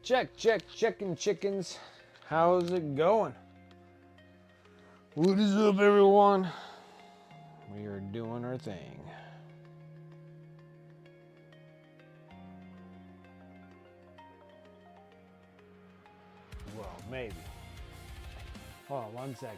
Checking chickens. How's it going? What is up, everyone? We are doing our thing. Well, maybe. Hold on 1 second.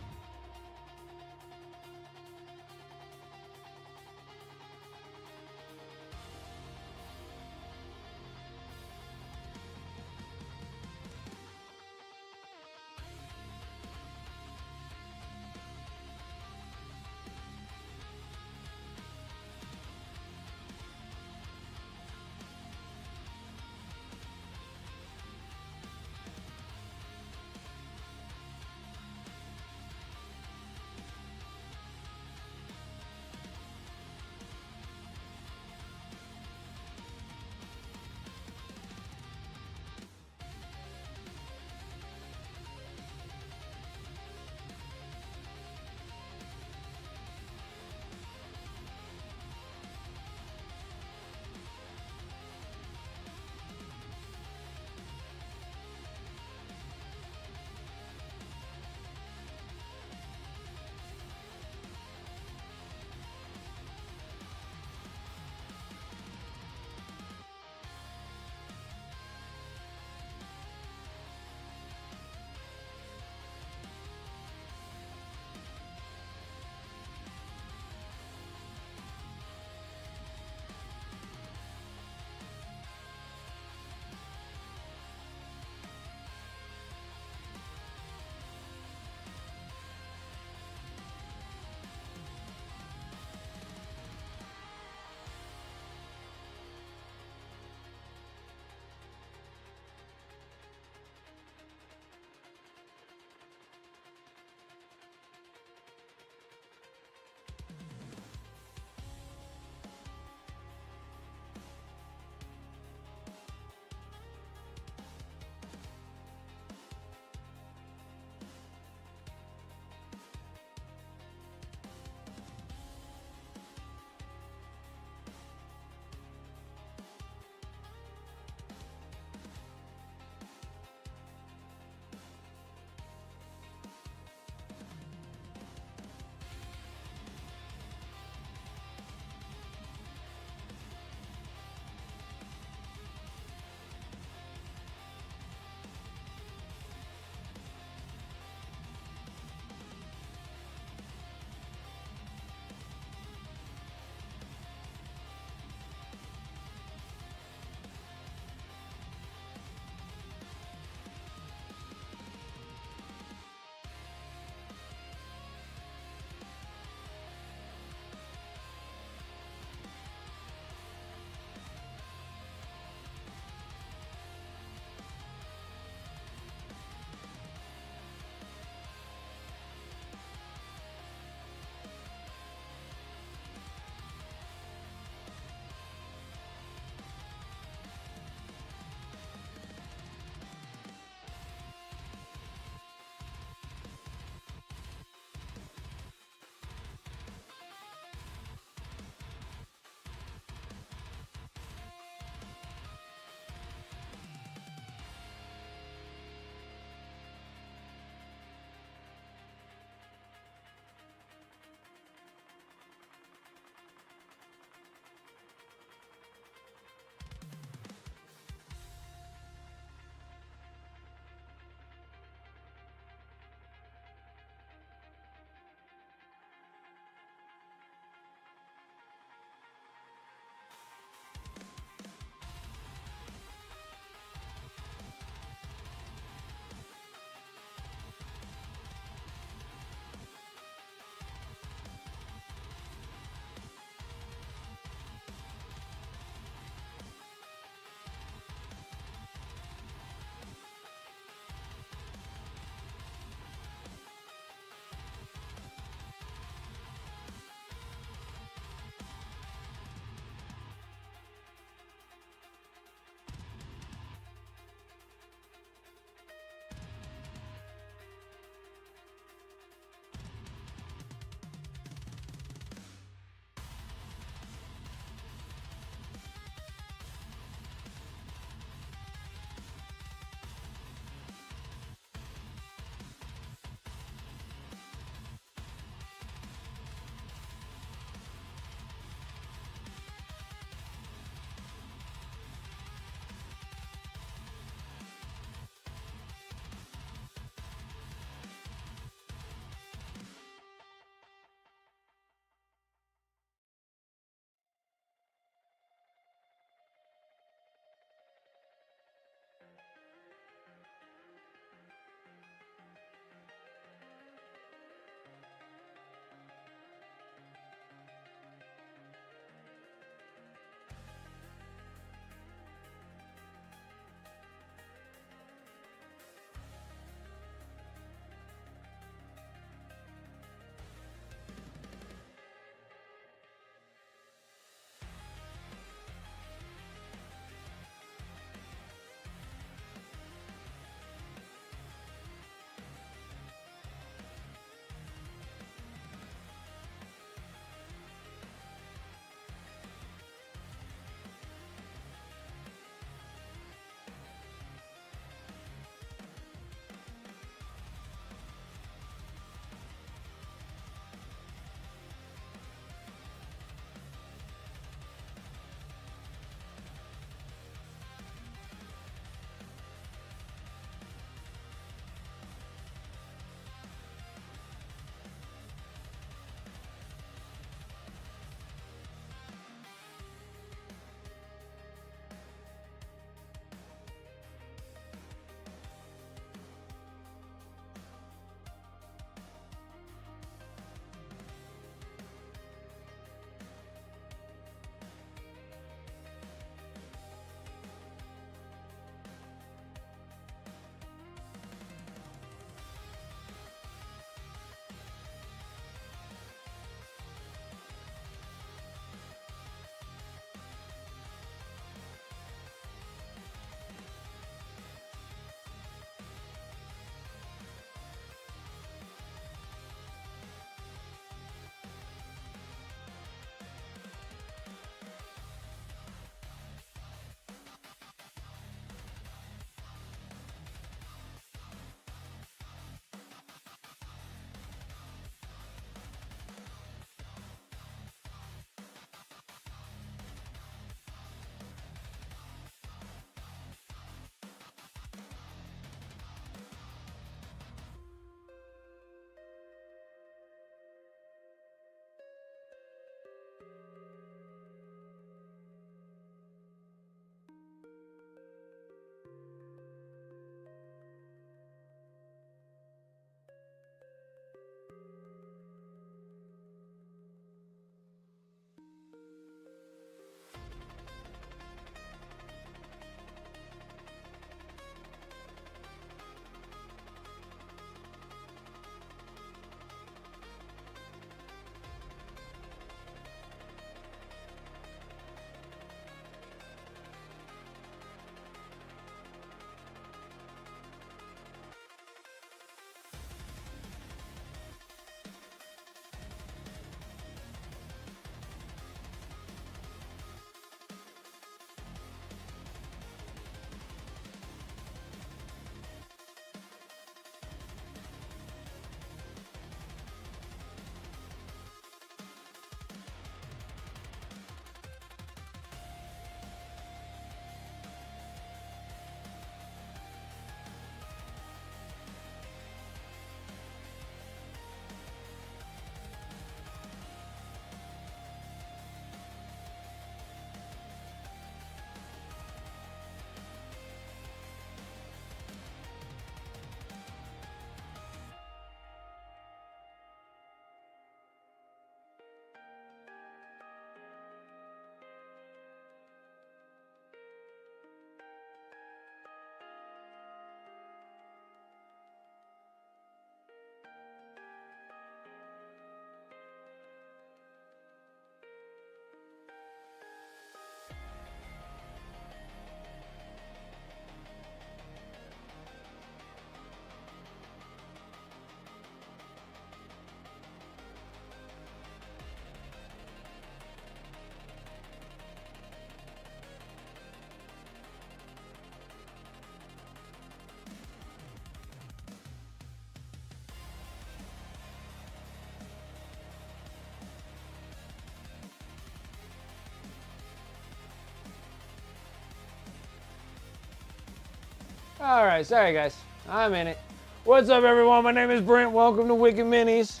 All right, sorry guys, I'm in it. What's up everyone, my name is Brent, welcome to Wicked Minis.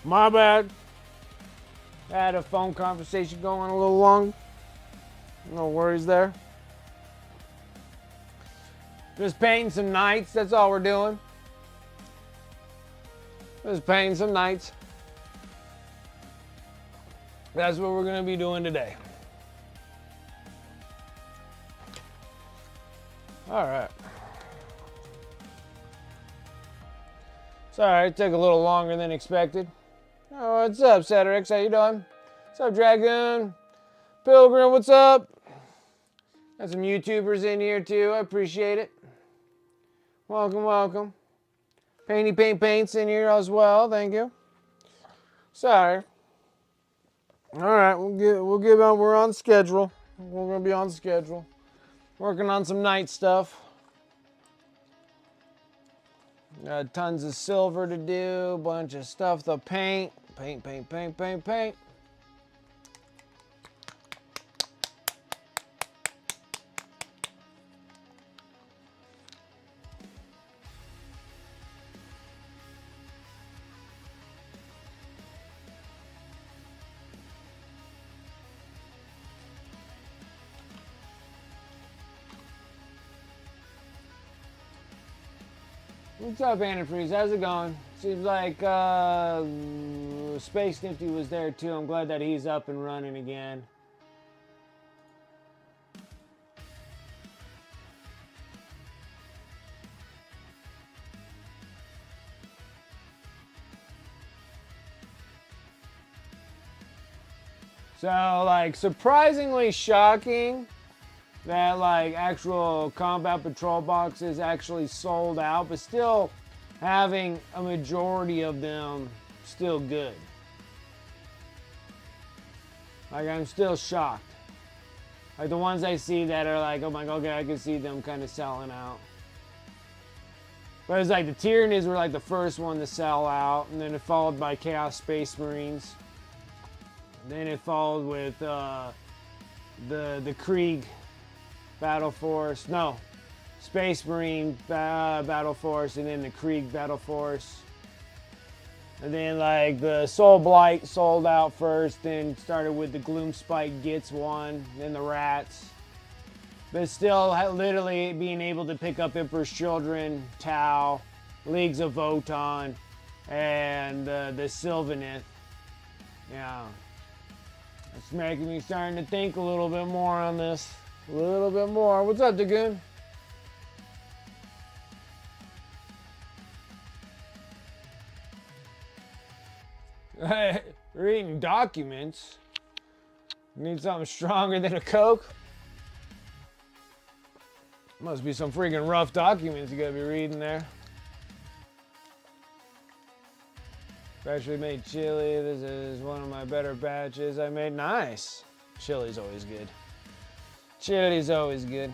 My bad. I had a phone conversation going a little long. No worries there. Just painting some knights, that's all we're doing. Just painting some knights. That's what we're gonna be doing today. All right. Sorry, it took a little longer than expected. Oh, what's up, Cedrix? How you doing? What's up, Dragoon? Pilgrim, what's up? Got some YouTubers in here too. I appreciate it. Welcome, welcome. Painty Paints in here as well. Thank you. Sorry. All right, we'll get on. We're on schedule. We're gonna be on schedule. Working on some night stuff. Got tons of silver to do. Bunch of stuff to paint. Paint. What's up, Antifreeze? How's it going? Seems like Space Nifty was there too. I'm glad that he's up and running again. So, like, surprisingly shocking that, like, actual combat patrol boxes actually sold out, but still having a majority of them still good. Like, I'm still shocked. Like, the ones I see that are like, oh my god, okay, I can see them kind of selling out. But it's like the Tyranids were like the first one to sell out, and then it followed by Chaos Space Marines. Then it followed with the Krieg Battle Force. No, Space Marine Battle Force, and then the Krieg Battle Force. And then like the Soul Blight sold out first, then started with the Gloom Spike Gits one, then the Rats. But still literally being able to pick up Emperor's Children, Tau, Leagues of Voton, and the Sylvaneth. Yeah. It's making me starting to think a little bit more on this. A little bit more. What's up, Dagoon? Hey, reading documents. Need something stronger than a Coke? Must be some freaking rough documents you gotta be reading there. Freshly made chili. This is one of my better batches I made. Nice. Chili's always good. Chili's always good.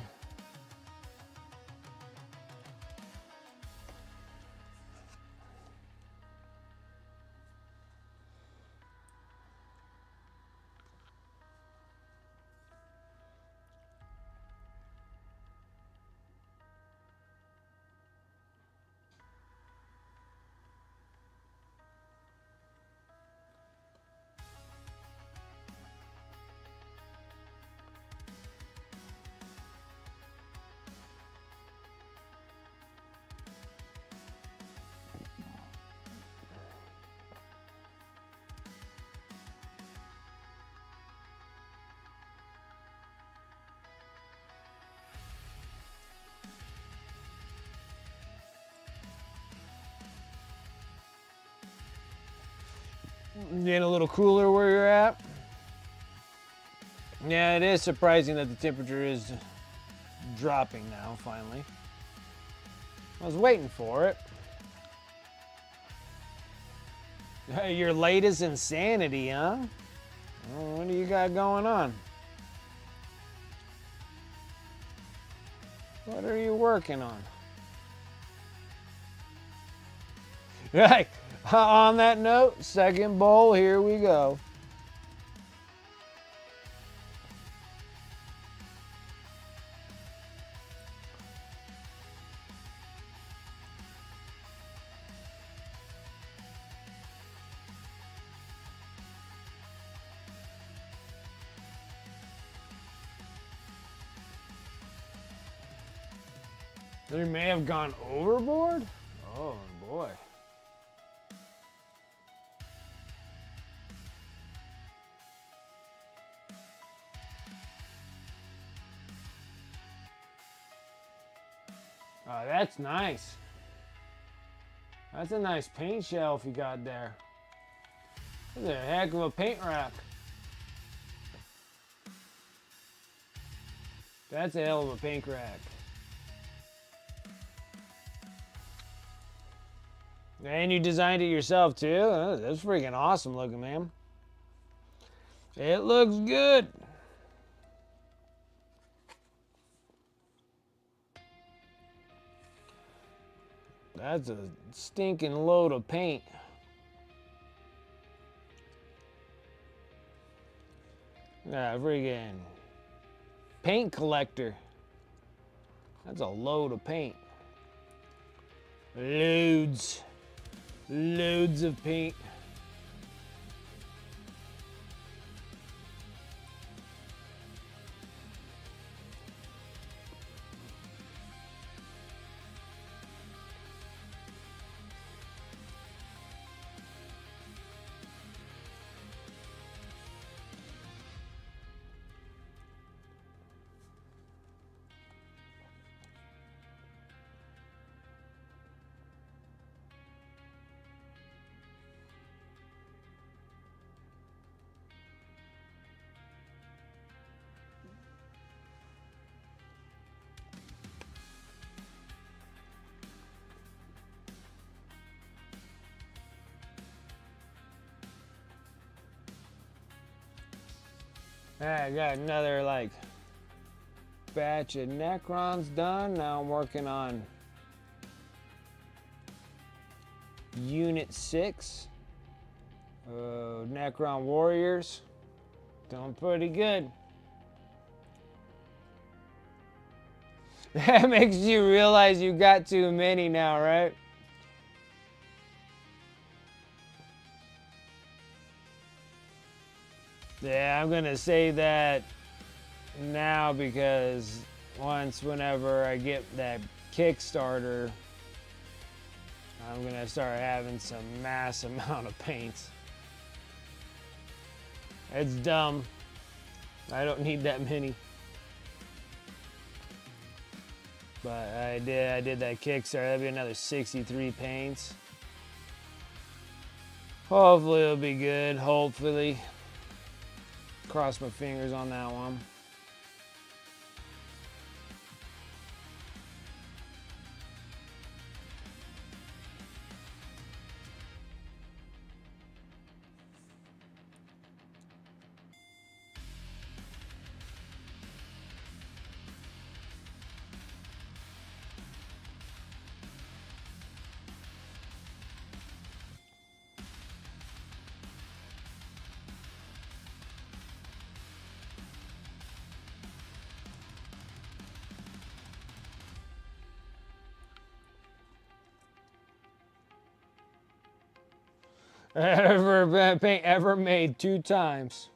Getting a little cooler where you're at. Yeah, it is surprising that the temperature is dropping now, finally. I was waiting for it. Your latest insanity, huh? Well, what do you got going on? What are you working on? Right. On that note, second bowl, here we go. They may have gone overboard? Oh boy. Oh, that's nice. That's a nice paint shelf you got there. That's a heck of a paint rack. That's a hell of a paint rack. And you designed it yourself too? That's freaking awesome looking, man. It looks good. That's a stinking load of paint. Yeah, freaking paint collector. That's a load of paint. Loads. Loads of paint. I got another like batch of Necrons done. Now I'm working on Unit 6. Necron Warriors. Doing pretty good. That makes you realize you got too many now, right? Yeah, I'm gonna say that now because whenever I get that Kickstarter, I'm gonna start having some mass amount of paints. It's dumb. I don't need that many. But I did that Kickstarter. That'd be another 63 paints. Hopefully it'll be good. Hopefully. Cross my fingers on that one. Paint ever made 2 times.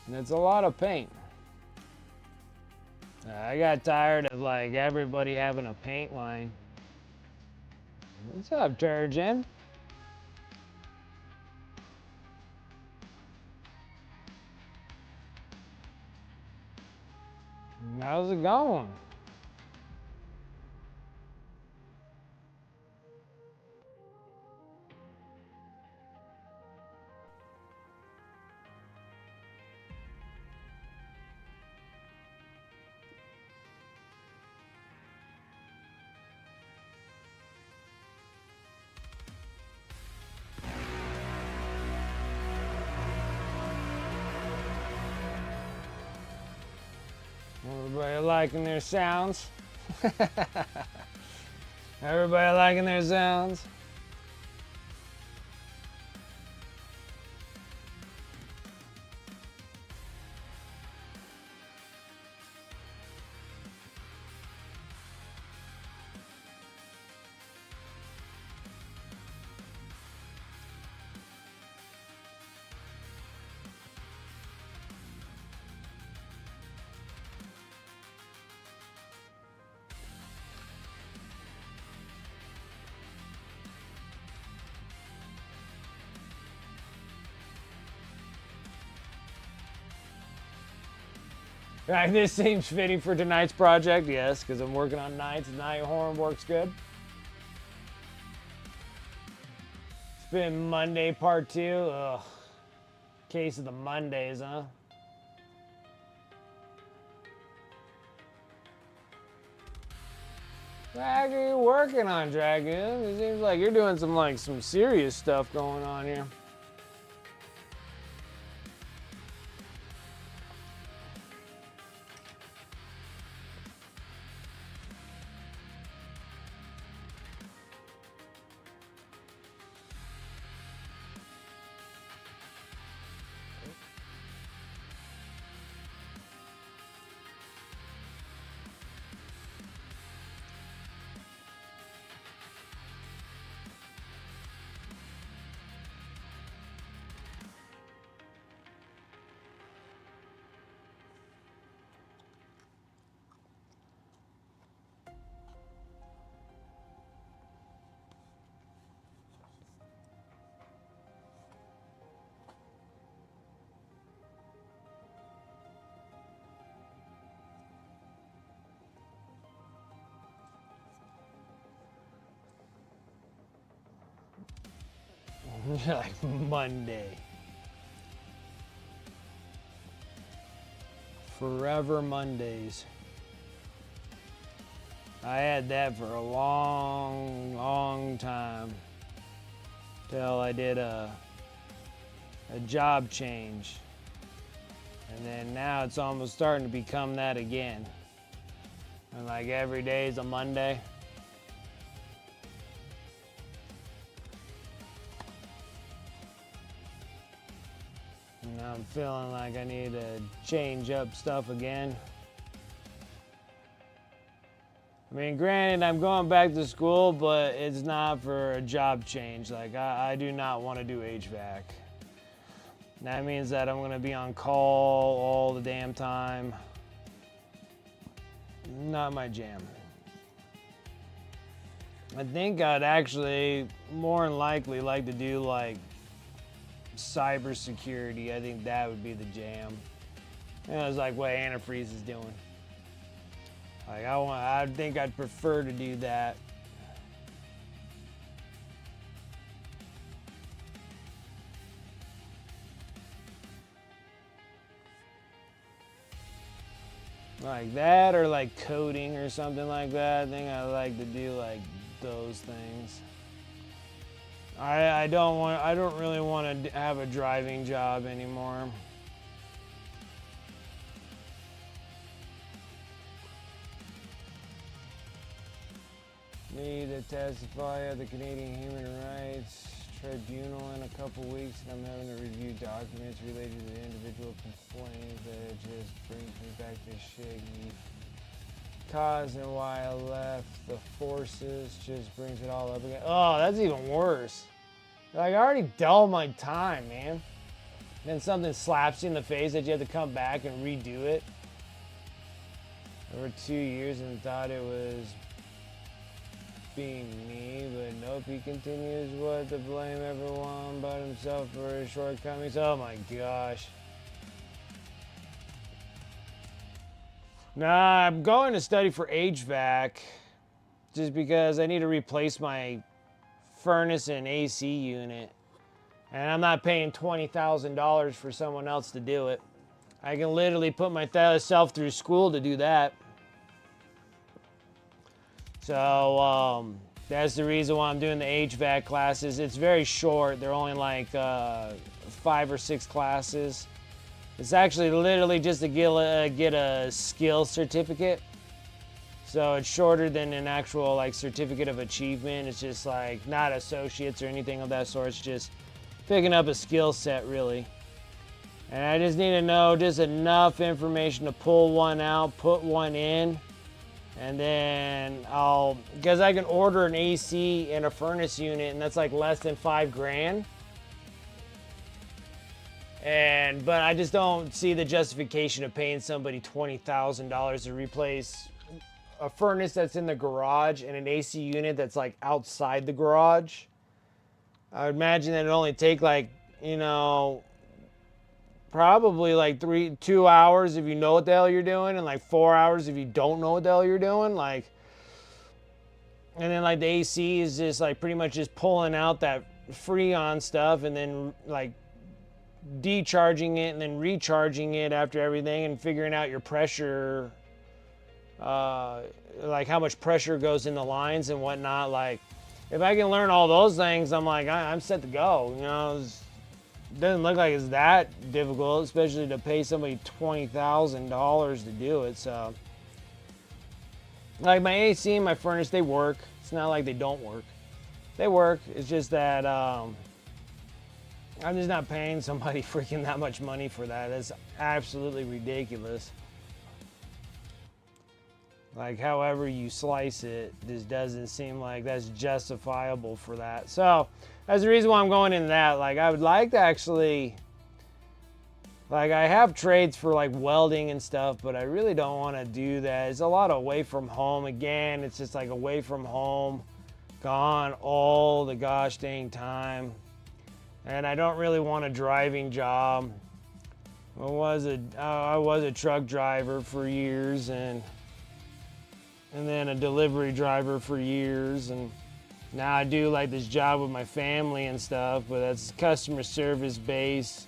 And that's a lot of paint. I got tired of like everybody having a paint line. What's up, Turgeon? How's it going? Everybody liking their sounds? Everybody liking their sounds? Right, this seems fitting for tonight's project, yes, because I'm working on nights. Night horn works good. It's been Monday part 2. Ugh. Case of the Mondays, huh? What are you working on, Dragoon? It seems like you're doing some serious stuff going on here. Like Monday. Forever Mondays. I had that for a long time. Till I did a job change. And then now it's almost starting to become that again. And like every day is a Monday. And I'm feeling like I need to change up stuff again. I mean, granted, I'm going back to school, but it's not for a job change. Like, I do not want to do HVAC. That means that I'm going to be on call all the damn time. Not my jam. I think I'd actually more than likely like to do like cybersecurity. I think that would be the jam. It's like what antifreeze is doing. Like I think I'd prefer to do that. Like that or like coding or something like that. I think I like to do like those things. I don't really want to have a driving job anymore. Need to testify at the Canadian Human Rights Tribunal in a couple weeks, and I'm having to review documents related to the individual complaints. That it just brings me back to shit. Cause and why I left the forces just brings it all up again. Oh, that's even worse. Like, I already dulled my time, man. Then something slaps you in the face that you have to come back and redo it. Over 2 years and thought it was being me, but nope, he continues to blame everyone but himself for his shortcomings. Oh my gosh. Nah, I'm going to study for HVAC just because I need to replace my furnace and AC unit. And I'm not paying $20,000 for someone else to do it. I can literally put myself through school to do that. So that's the reason why I'm doing the HVAC classes. It's very short. They're only like 5 or 6 classes. It's actually literally just to get a skill certificate. So it's shorter than an actual like certificate of achievement. It's just like not associates or anything of that sort. It's just picking up a skill set really. And I just need to know just enough information to pull one out, put one in, and then because I can order an AC and a furnace unit, and that's like less than $5,000. But I just don't see the justification of paying somebody $20,000 to replace a furnace that's in the garage and an AC unit that's like outside the garage. I would imagine that it'd only take like, probably like 2 hours if you know what the hell you're doing, and like 4 hours if you don't know what the hell you're doing. Like, and then like the AC is just like pretty much just pulling out that Freon stuff and then like decharging it and then recharging it after everything and figuring out your pressure, like how much pressure goes in the lines and whatnot. Like, if I can learn all those things, I'm like, I'm set to go. You know, it doesn't look like it's that difficult, especially to pay somebody $20,000 to do it. So, like my AC and my furnace, they work. It's not like they don't work. They work. It's just that I'm just not paying somebody freaking that much money for that. It's absolutely ridiculous. Like, however you slice it, this doesn't seem like that's justifiable for that. So that's the reason why I'm going into that. Like, I would like to actually, like, I have trades for like welding and stuff, but I really don't want to do that. It's a lot away from home. Again, it's just like away from home, gone all the gosh dang time. And I don't really want a driving job. I was a truck driver for years, and then a delivery driver for years, and now I do like this job with my family and stuff, but that's customer service based,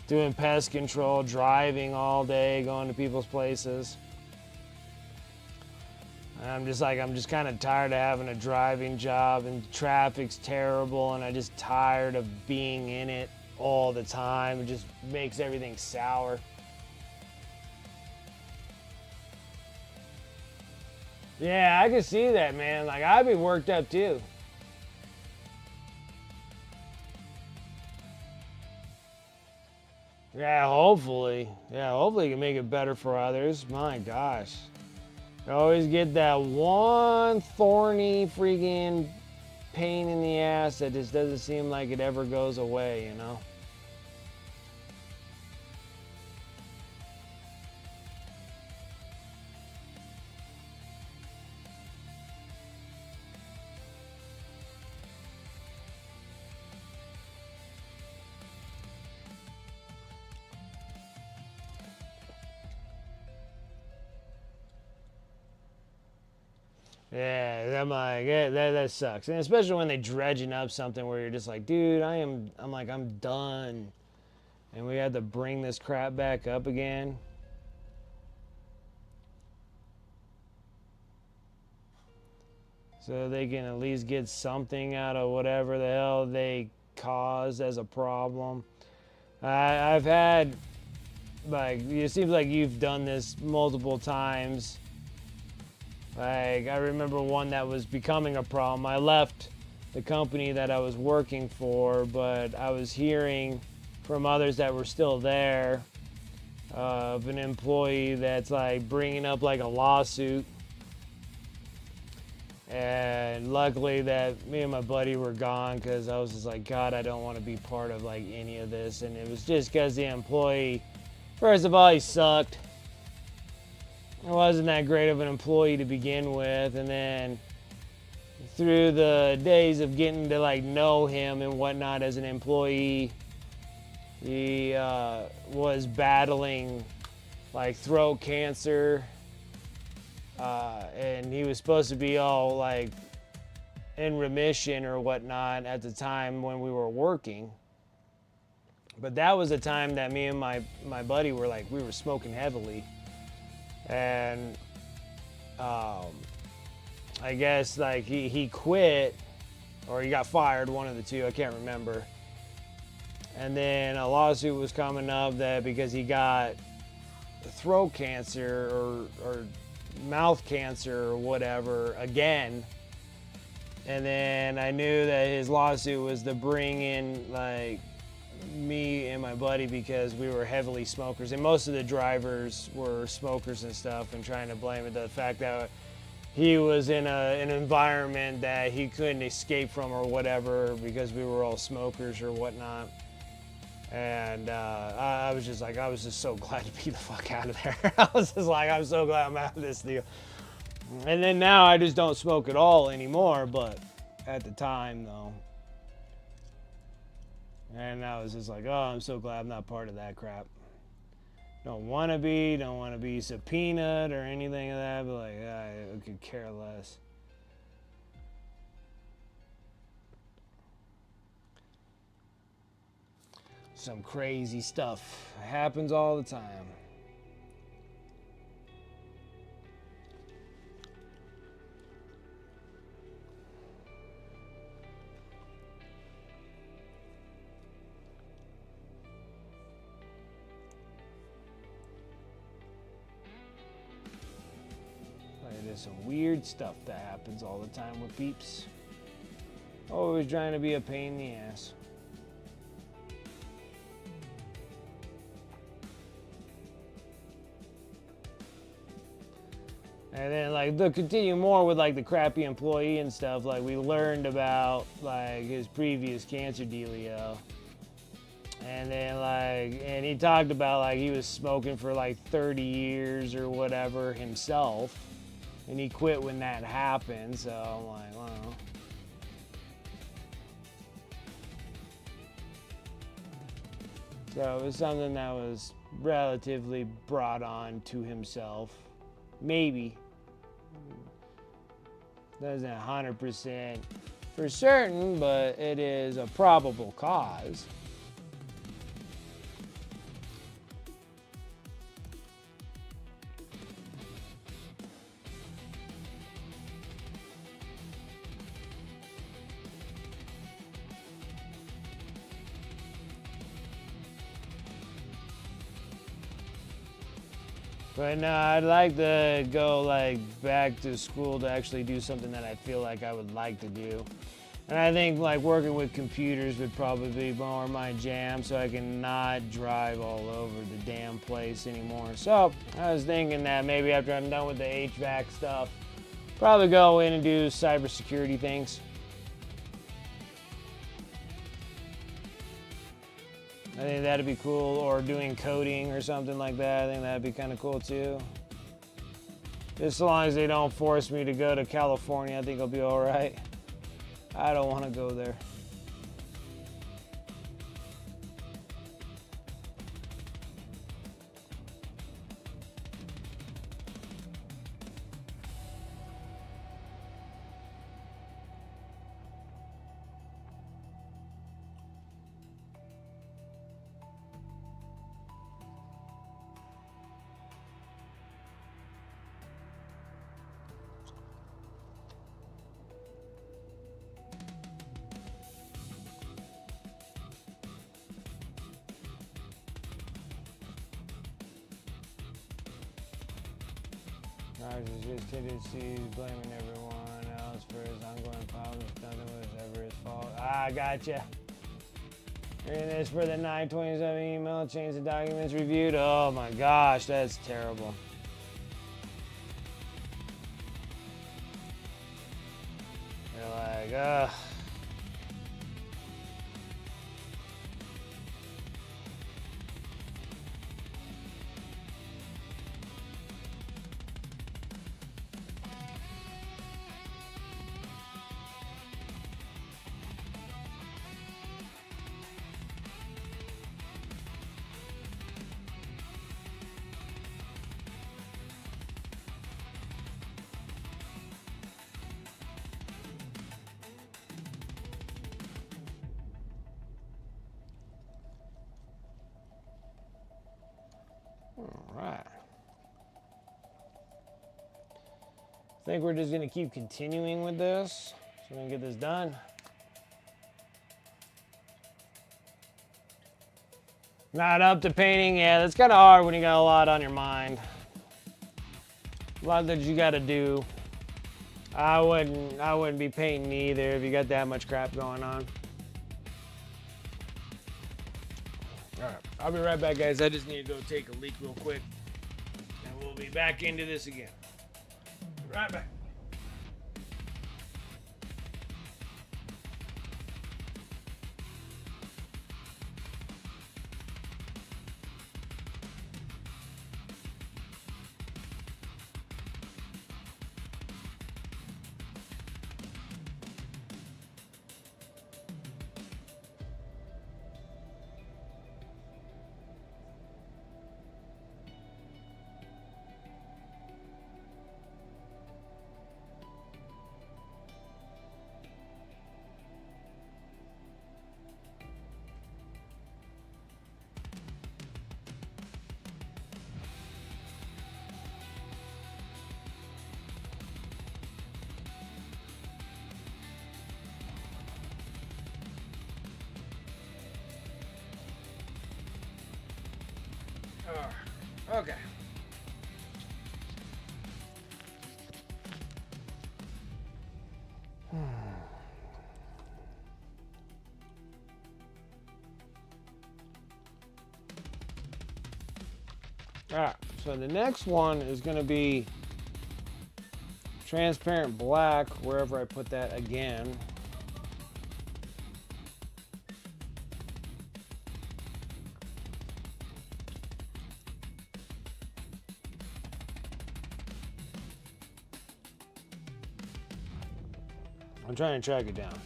doing pest control, driving all day, going to people's places. I'm just kind of tired of having a driving job, and traffic's terrible, and I'm just tired of being in it all the time. It just makes everything sour. Yeah, I can see that, man. Like, I'd be worked up too. Yeah, hopefully. Yeah, hopefully you can make it better for others. My gosh. You always get that one thorny freaking pain in the ass that just doesn't seem like it ever goes away, you know? Yeah, I'm like, yeah, that sucks. And especially when they dredging up something where you're just like, dude, I'm done. And we had to bring this crap back up again. So they can at least get something out of whatever the hell they caused as a problem. I've had, like, it seems like you've done this multiple times. Like, I remember one that was becoming a problem. I left the company that I was working for, but I was hearing from others that were still there of an employee that's like bringing up like a lawsuit. And luckily that me and my buddy were gone, because I was just like, God, I don't want to be part of like any of this. And it was just because the employee, first of all, he sucked. I wasn't that great of an employee to begin with, and then through the days of getting to like know him and whatnot as an employee, he was battling like throat cancer, and he was supposed to be all like in remission or whatnot at the time when we were working. But that was the time that me and my buddy were like, we were smoking heavily. And I guess like he quit, or he got fired, one of the two, I can't remember. And then a lawsuit was coming up that because he got throat cancer or mouth cancer or whatever again. And then I knew that his lawsuit was to bring in like me and my buddy, because we were heavily smokers, and most of the drivers were smokers and stuff, and trying to blame it to the fact that he was in an environment that he couldn't escape from or whatever, because we were all smokers or whatnot. And I was just so glad to be the fuck out of there. I was just like, I'm so glad I'm out of this deal. And then now I just don't smoke at all anymore, but at the time though. And I was just like, oh, I'm so glad I'm not part of that crap. Don't want to be subpoenaed or anything of that, but like, I could care less. Some crazy stuff happens all the time. There's some weird stuff that happens all the time with peeps. Always trying to be a pain in the ass. And then like they'll continue more with like the crappy employee and stuff. Like we learned about like his previous cancer dealio. And then like, and he talked about like he was smoking for like 30 years or whatever himself. And he quit when that happened, so I'm like, well. So it was something that was relatively brought on to himself. Maybe. Doesn't 100% for certain, but it is a probable cause. But no, I'd like to go like back to school to actually do something that I feel like I would like to do. And I think like working with computers would probably be more my jam, so I can not drive all over the damn place anymore. So I was thinking that maybe after I'm done with the HVAC stuff, probably go in and do cybersecurity things. I think that'd be cool, or doing coding or something like that. I think that'd be kind of cool too. Just as long as they don't force me to go to California, I think I'll be all right. I don't want to go there. Just tendencies blaming everyone else for his ongoing problems. Nothing was ever his fault. Ah, gotcha. Reading this for the 927 email, change the documents reviewed. Oh my gosh, that's terrible. They're like, ugh. All right. I think we're just going to keep continuing with this so we can get this done. Not up to painting. Yeah, that's kind of hard when you got a lot on your mind. A lot that you got to do. I wouldn't be painting either if you got that much crap going on. All right, I'll be right back, guys. I just need to go take a leak real quick, and we'll be back into this again. Right back. Okay. Alright, so the next one is going to be transparent black, wherever I put that again. I'm trying to track it down.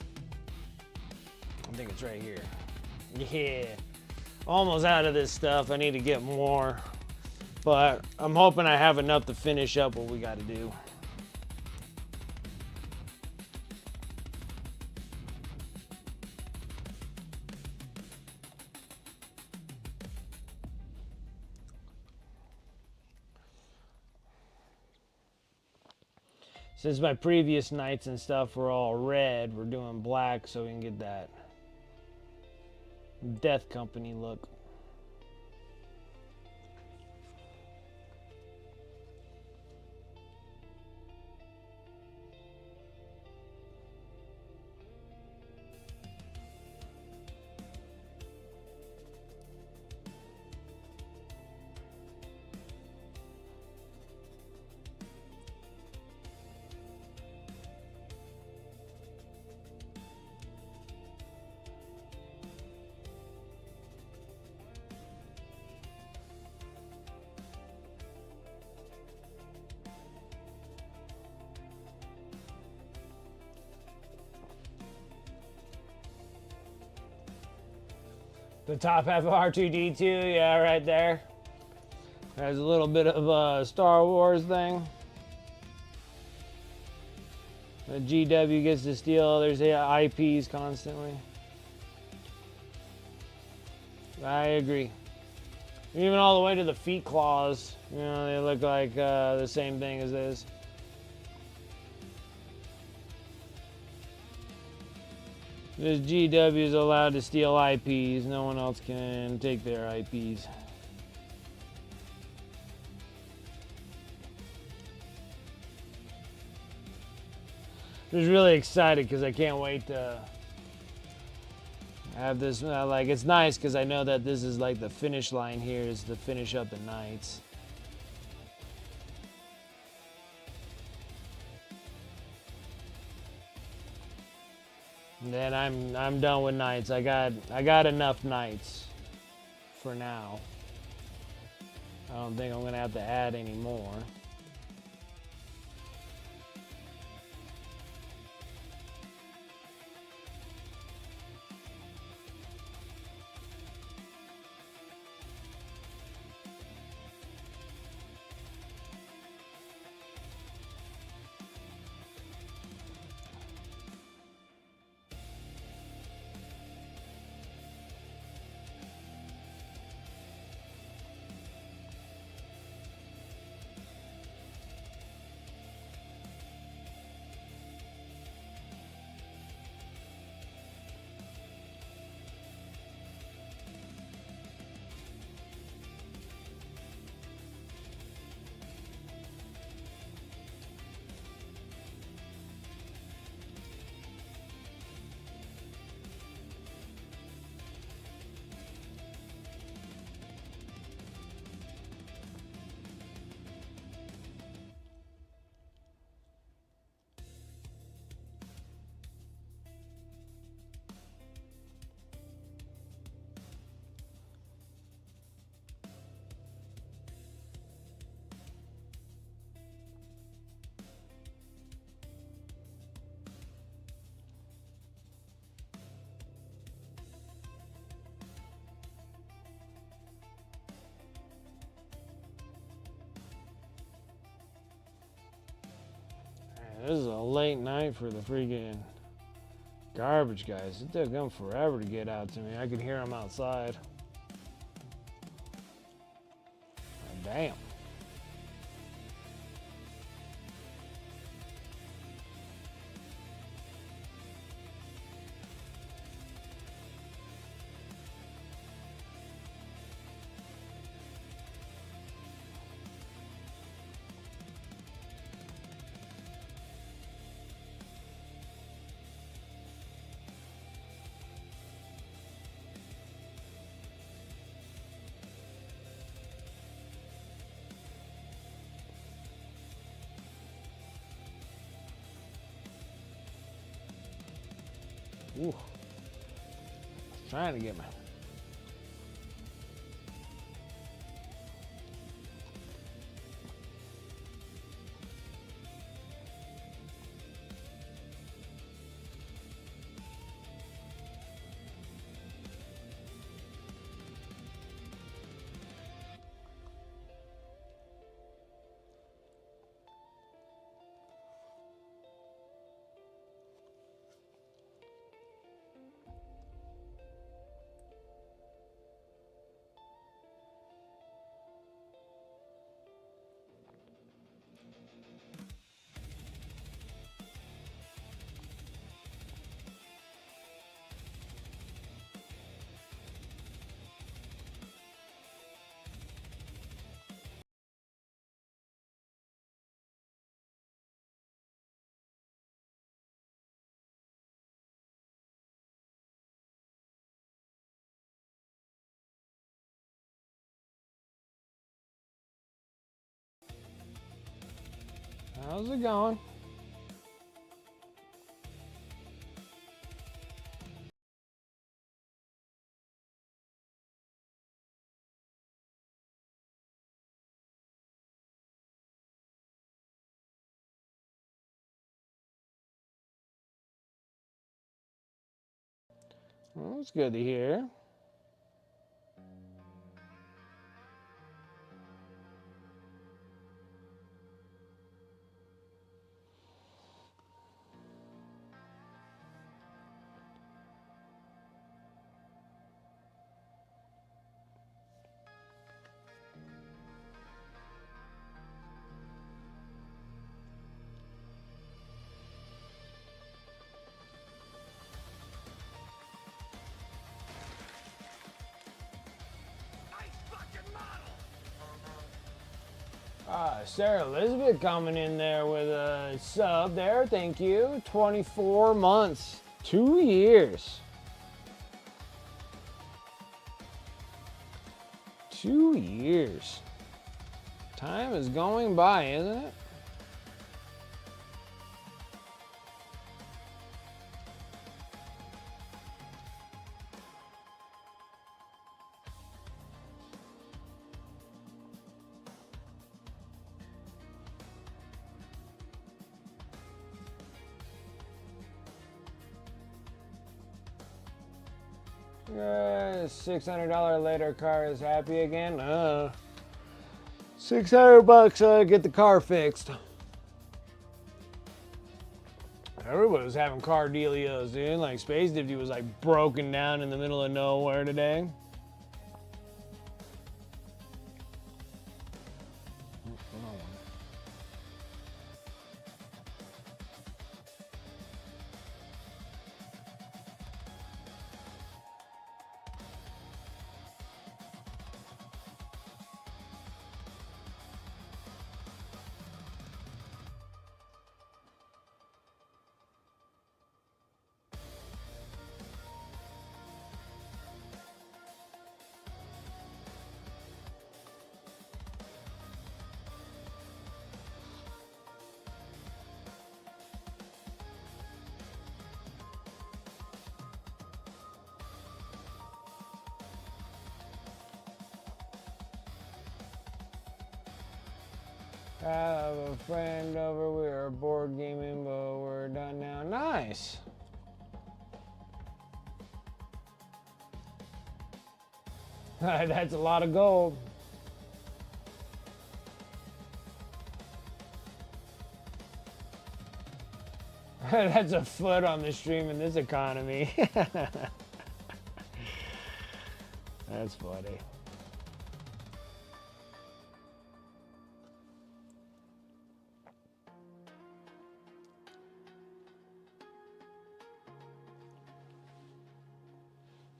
I think it's right here. Yeah. Almost out of this stuff. I need to get more. But I'm hoping I have enough to finish up what we got to do. Since my previous knights and stuff were all red, we're doing black so we can get that Death Company look. The top half of R2-D2, yeah, right there. There's a little bit of a Star Wars thing. The GW gets to steal there's IPs constantly. I agree. Even all the way to the feet claws, you know, they look like the same thing as this. This GW is allowed to steal IPs. No one else can take their IPs. I'm just really excited because I can't wait to have this. Like, it's nice because I know that this is like the finish line here is to finish up the Knights. And then I'm done with Knights. I got enough Knights for now. I don't think I'm gonna have to add any more. This is a late night for the freaking garbage guys. It took them forever to get out to me. I could hear them outside. Damn. Ooh. Trying to get my... How's it going? Well, that's good to hear. Sarah Elizabeth coming in there with a sub there. Thank you. 24 months. 2 years. 2 years. Time is going by, isn't it? $600 later car is happy again. $600 get the car fixed. Everybody was having car dealios, dude. Like Space Dipty was like broken down in the middle of nowhere today. I have a friend over, we are board gaming, but we're done now. Nice. That's a lot of gold. That's a foot on the stream in this economy. That's funny.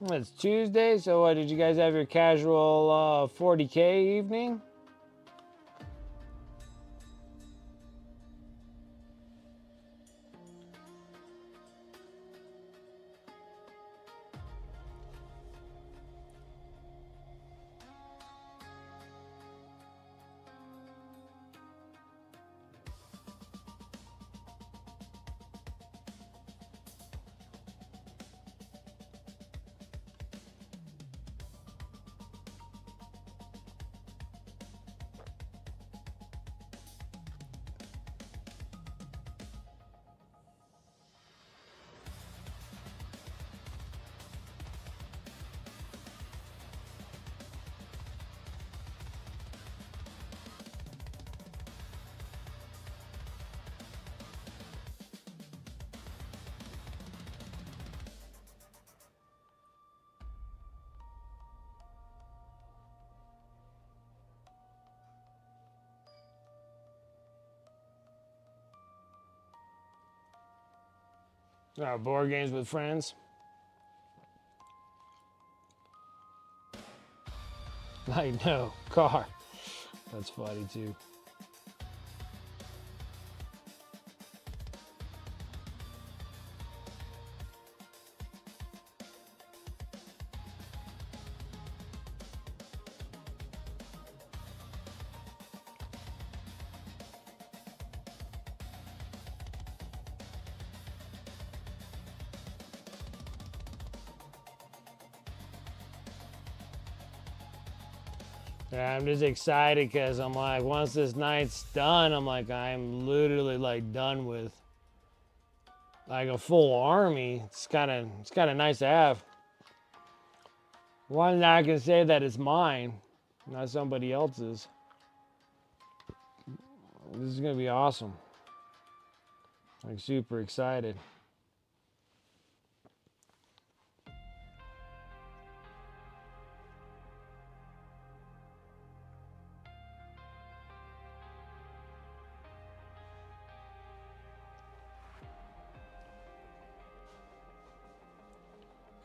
It's Tuesday, so what, did you guys have your casual 40K evening? Board games with friends. Like, no, car. That's funny too. Yeah, I'm just excited because I'm like, once this night's done, I'm like, I'm literally like done with like a full army. It's kind of nice to have one that I can say that it's mine, not somebody else's. This is gonna be awesome. Like super excited.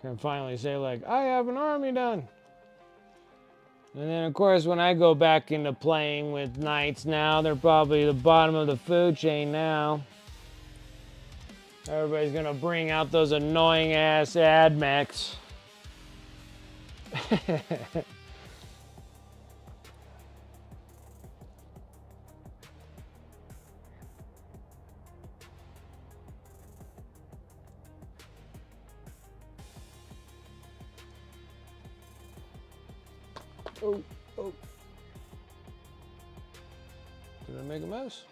Can finally say like, I have an army done. And then of course when I go back into playing with knights now, they're probably the bottom of the food chain now. Everybody's gonna bring out those annoying ass ad mechs. Oh, oh. Did I make a mess?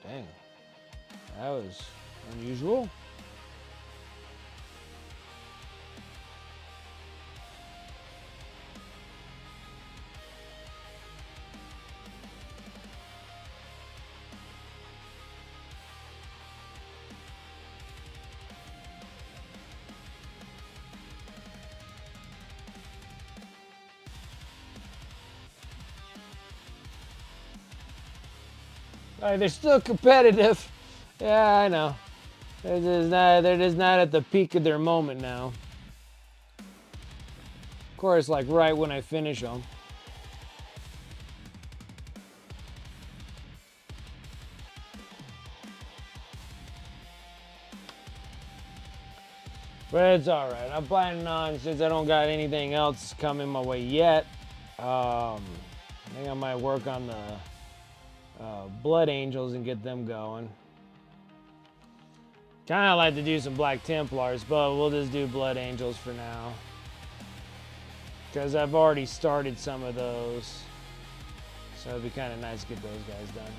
Dang. That was unusual. They're still competitive. Yeah, I know. They're just not at the peak of their moment now. Of course, like right when I finish them. But it's alright. I'm planning on, since I don't got anything else coming my way yet, I think I might work on the Blood Angels and get them going. Kind of like to do some Black Templars, but we'll just do Blood Angels for now. Because I've already started some of those. So it'd be kind of nice to get those guys done.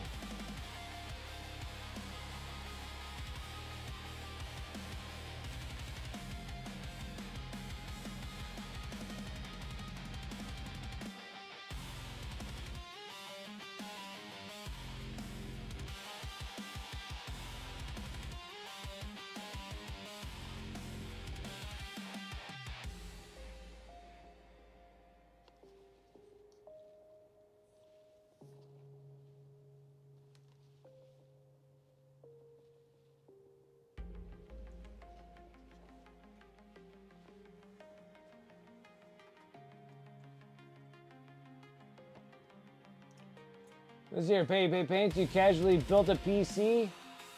Let's hear, paint. You casually built a PC,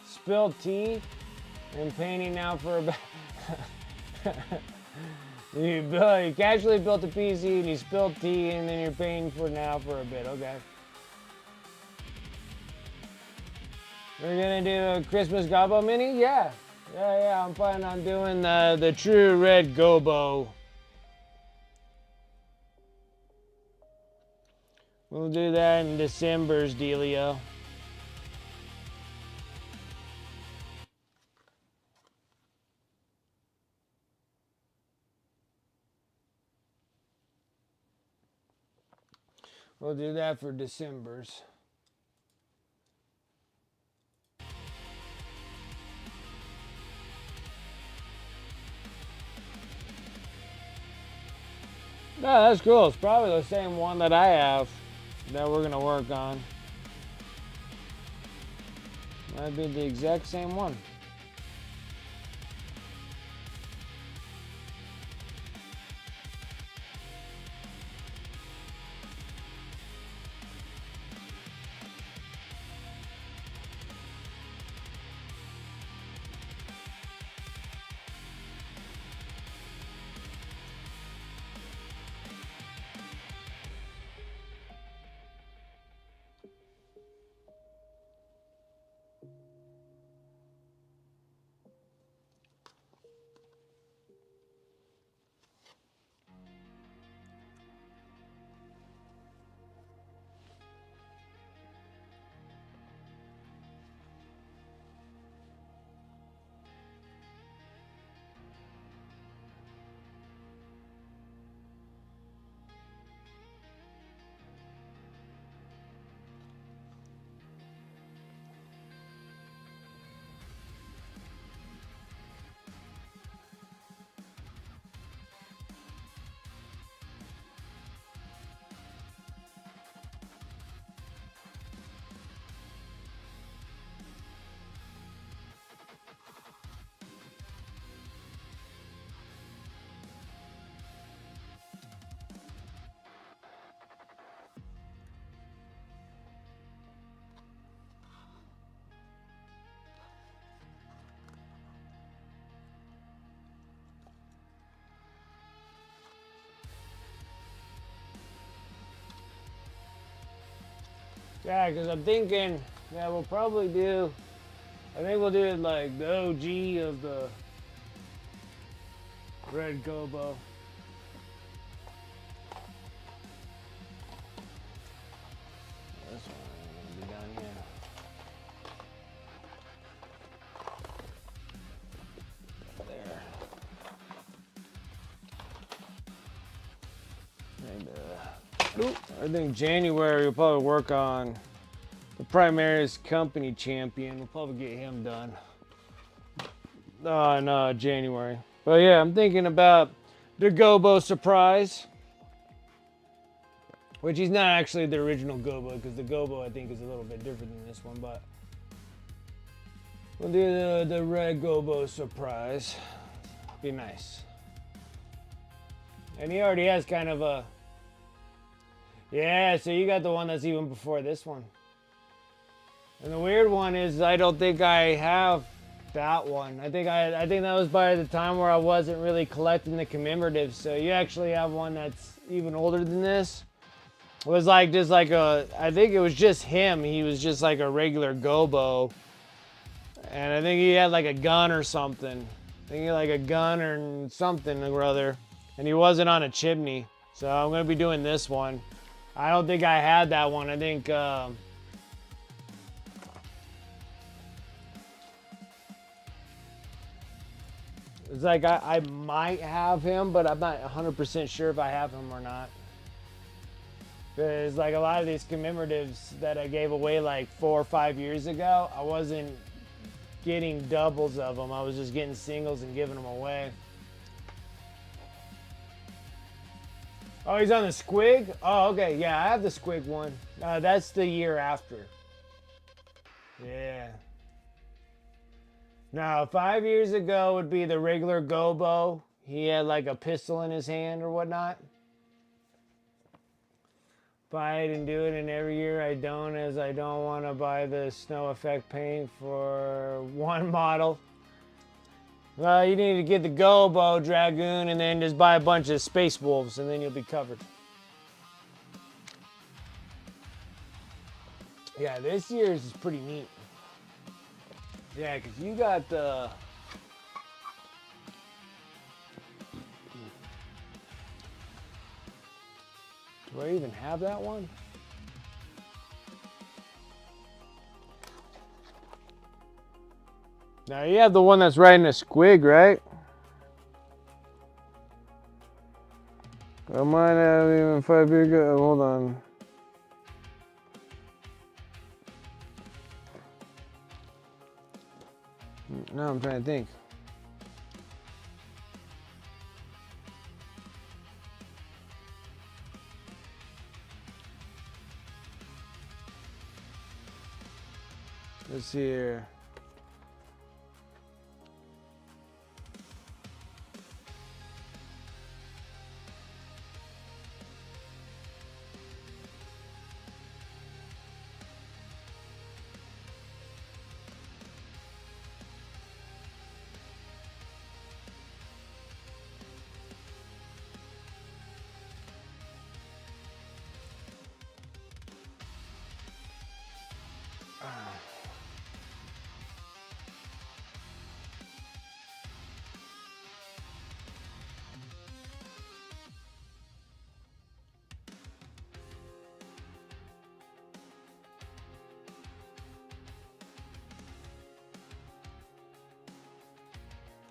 spilled tea, and painting now for about... you casually built a PC and you spilled tea and then you're painting for now for a bit, okay. We're gonna do a Christmas Gobbo mini? Yeah, I'm planning on doing the true red Gobo. We'll do that in December's dealio. We'll do that for December's. No, that's cool. It's probably the same one that I have that we're gonna work on. Might be the exact same one. Yeah, because I'm thinking, yeah, we'll probably do, I think we'll do it like the OG of the red gobo. This one ain't gonna be done yet. I think January we'll probably work on the Primaris Company Champion. We'll probably get him done. No, January. But yeah, I'm thinking about the Gobo Surprise. Which he's not actually the original Gobo, because the Gobo I think is a little bit different than this one, but we'll do the red Gobo Surprise. Be nice. And he already has kind of a... Yeah, so you got the one that's even before this one. And the weird one is I don't think I have that one. I think that was by the time where I wasn't really collecting the commemoratives. So you actually have one that's even older than this. It was like just like a... I think it was just him. He was just like a regular Gobo. And I think he had like a gun or something. I think he had like a gun or something or other. And he wasn't on a chimney. So I'm going to be doing this one. I don't think I had that one. I think it's like I might have him, but I'm not 100% sure if I have him or not. Because like a lot of these commemoratives that I gave away like 4 or 5 years ago, I wasn't getting doubles of them. I was just getting singles and giving them away. Oh, he's on the squig? Oh, okay. Yeah, I have the squig one. That's the year after. Yeah. Now, 5 years ago would be the regular Gobo. He had like a pistol in his hand or whatnot. Buy it and do it, and every year I don't, as I don't want to buy the snow effect paint for one model. Well, you need to get the Gobo Dragoon and then just buy a bunch of Space Wolves and then you'll be covered. Yeah, this year's is pretty neat. Yeah, because you got the... Do I even have that one? Now you have the one that's riding a squig, right? I might have even 5 years ago. Hold on. No, I'm trying to think. Let's see here.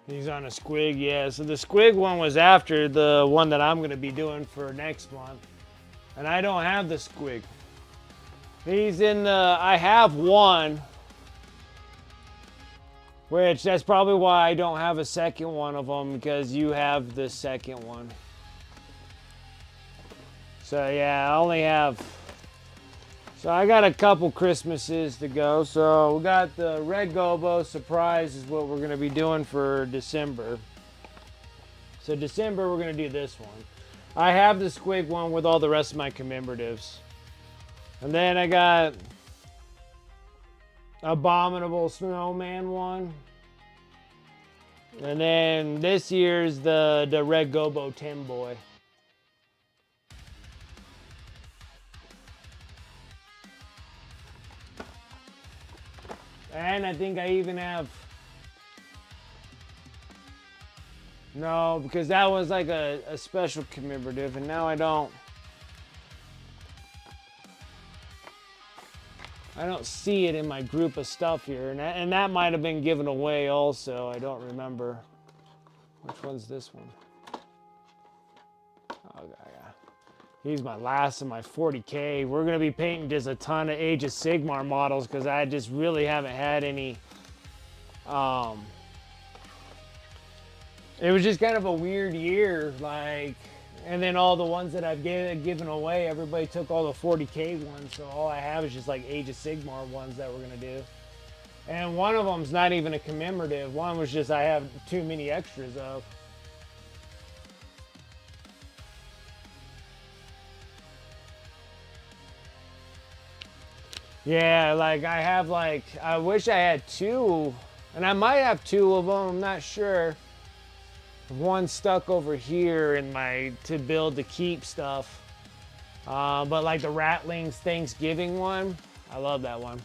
He's on a squig, yeah. So the squig one was after the one that I'm going to be doing for next month. And I don't have the squig. He's in the... I have one. Which, that's probably why I don't have a second one of them. Because you have the second one. So yeah, I only have... So I got a couple Christmases to go. So we got the Red Gobo Surprise is what we're going to be doing for December. So December we're going to do this one. I have the squig one with all the rest of my commemoratives. And then I got Abominable Snowman one. And then this year's the Red Gobo Tim Boy. And I think I even have... No, because that was like a special commemorative, and now I don't see it in my group of stuff here, and that might have been given away also. I don't remember. Which one's this one? Oh, yeah. He's my last of my 40K. We're gonna be painting just a ton of Age of Sigmar models because I just really haven't had any. It was just kind of a weird year, like, and then all the ones that I've given away, everybody took all the 40K ones, so all I have is just like Age of Sigmar ones that we're gonna do. And one of them's not even a commemorative. One was just I have too many extras of. Yeah, like I have like, I wish I had two, and I might have two of them, I'm not sure. One stuck over here in my to build to keep stuff, but like the Ratlings Thanksgiving one, I love that one.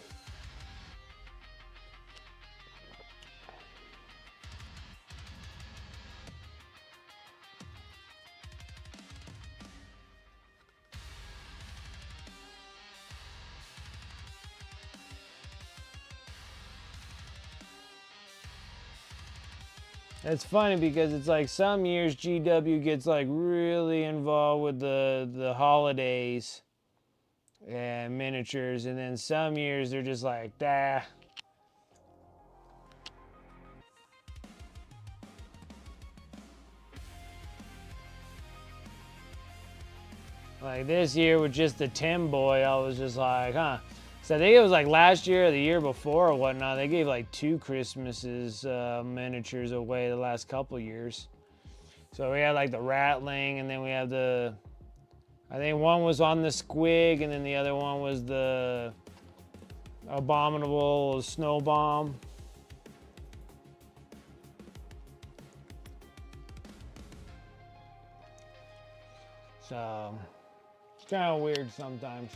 It's funny because it's like some years GW gets like really involved with the holidays and miniatures, and then some years they're just like, "Dah." Like this year with just the Tim Boy, I was just like, huh. So I think it was like last year or the year before or whatnot, they gave like 2 Christmases miniatures away the last couple years. So we had like the Ratling, and then we had the, I think one was on the Squig, and then the other one was the Abominable Snow Bomb. So it's kind of weird sometimes.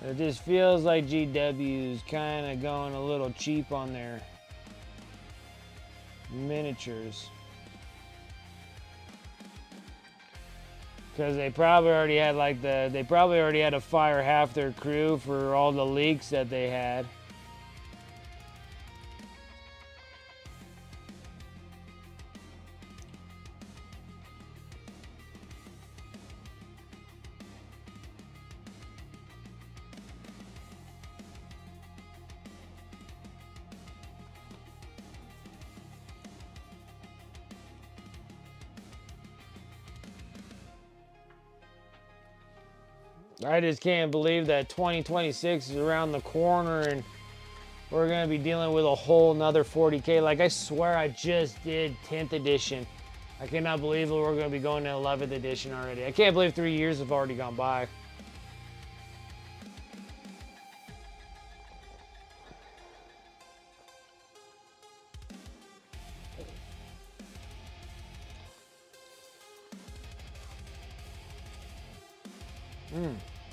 It just feels like GW's kind of going a little cheap on their miniatures. Because they probably already had like they probably already had to fire half their crew for all the leaks that they had. I just can't believe that 2026 is around the corner and we're going to be dealing with a whole nother 40K. Like, I swear I just did 10th edition. I cannot believe that we're going to be going to 11th edition already. I can't believe 3 years have already gone by.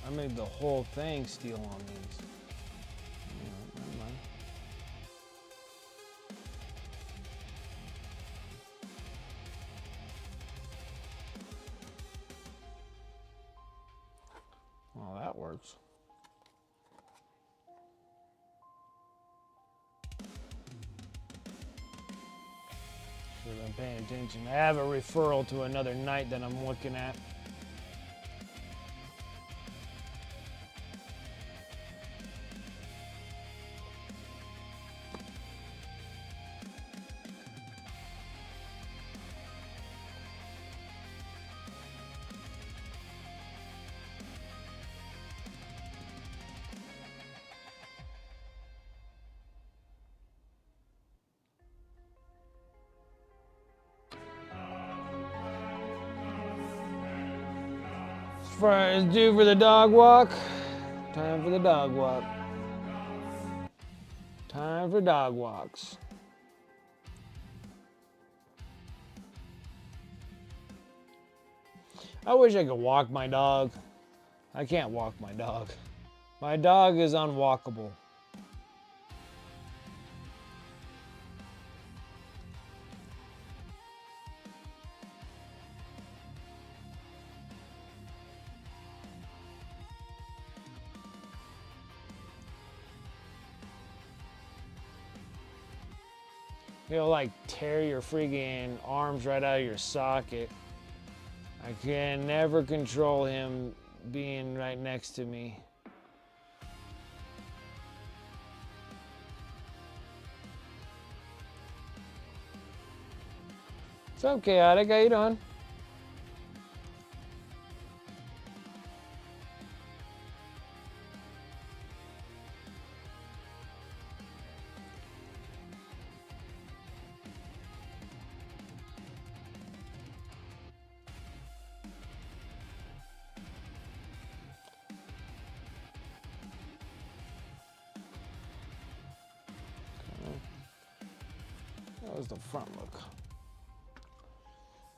I made the whole thing steel on these. Never mind. Well, that works. Should have been paying attention. I have a referral to another knight that I'm looking at. It's due for the dog walk. Time for the dog walk. Time for dog walks. I wish I could walk my dog. I can't walk my dog. My dog is unwalkable. He'll like tear your friggin' arms right out of your socket. I can never control him being right next to me. What's up, Chaotic? How you doing? That was the front look.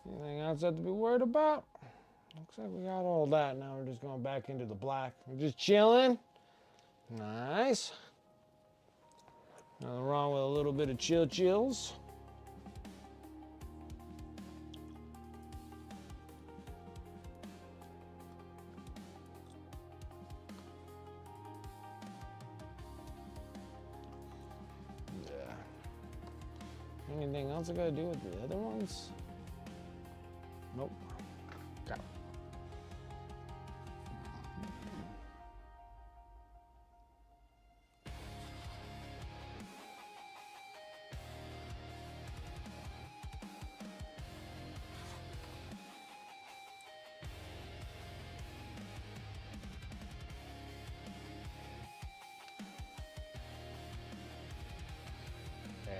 Anything else I have to be worried about? Looks like we got all that. Now we're just going back into the black. We're just chilling. Nice. Nothing wrong with a little bit of chills. Anything else I gotta do with the other ones? Nope. Got it.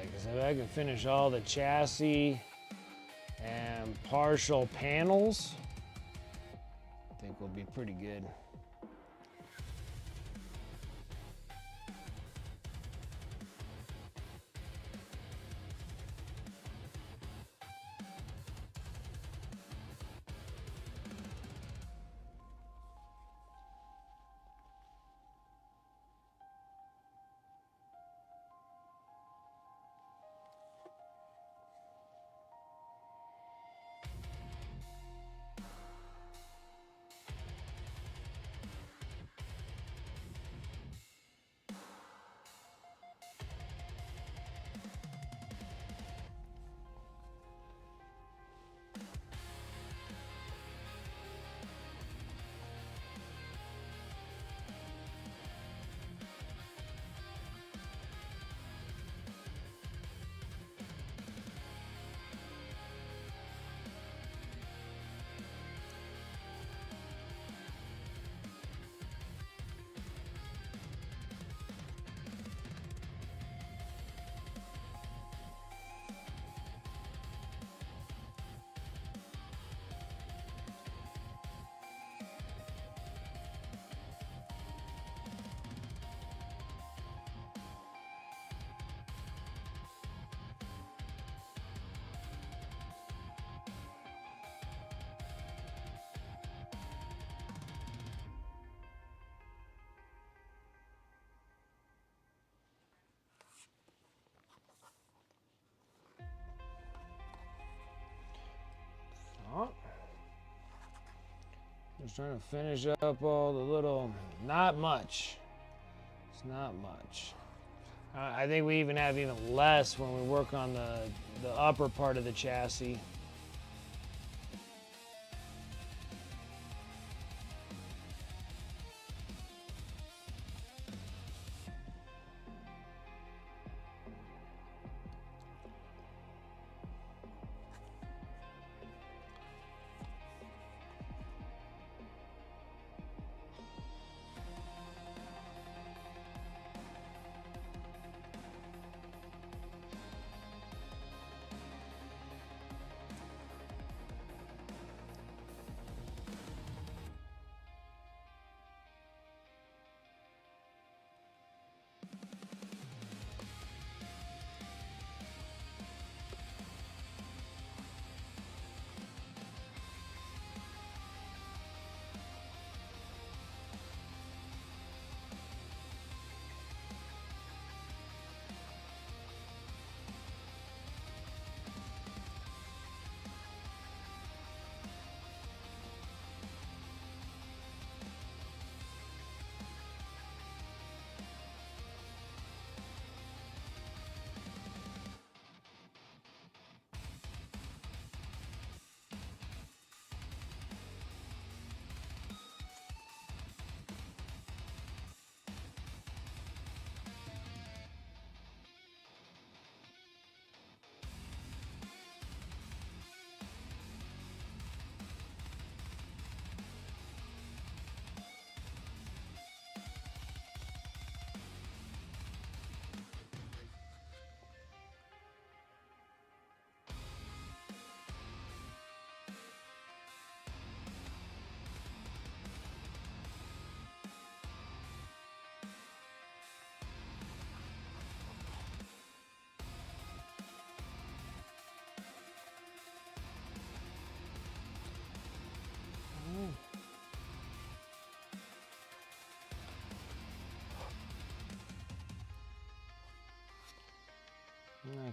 Because if I can finish all the chassis and partial panels, I think we'll be pretty good. Just trying to finish up all the little, not much. It's not much. I think we even have even less when we work on the upper part of the chassis.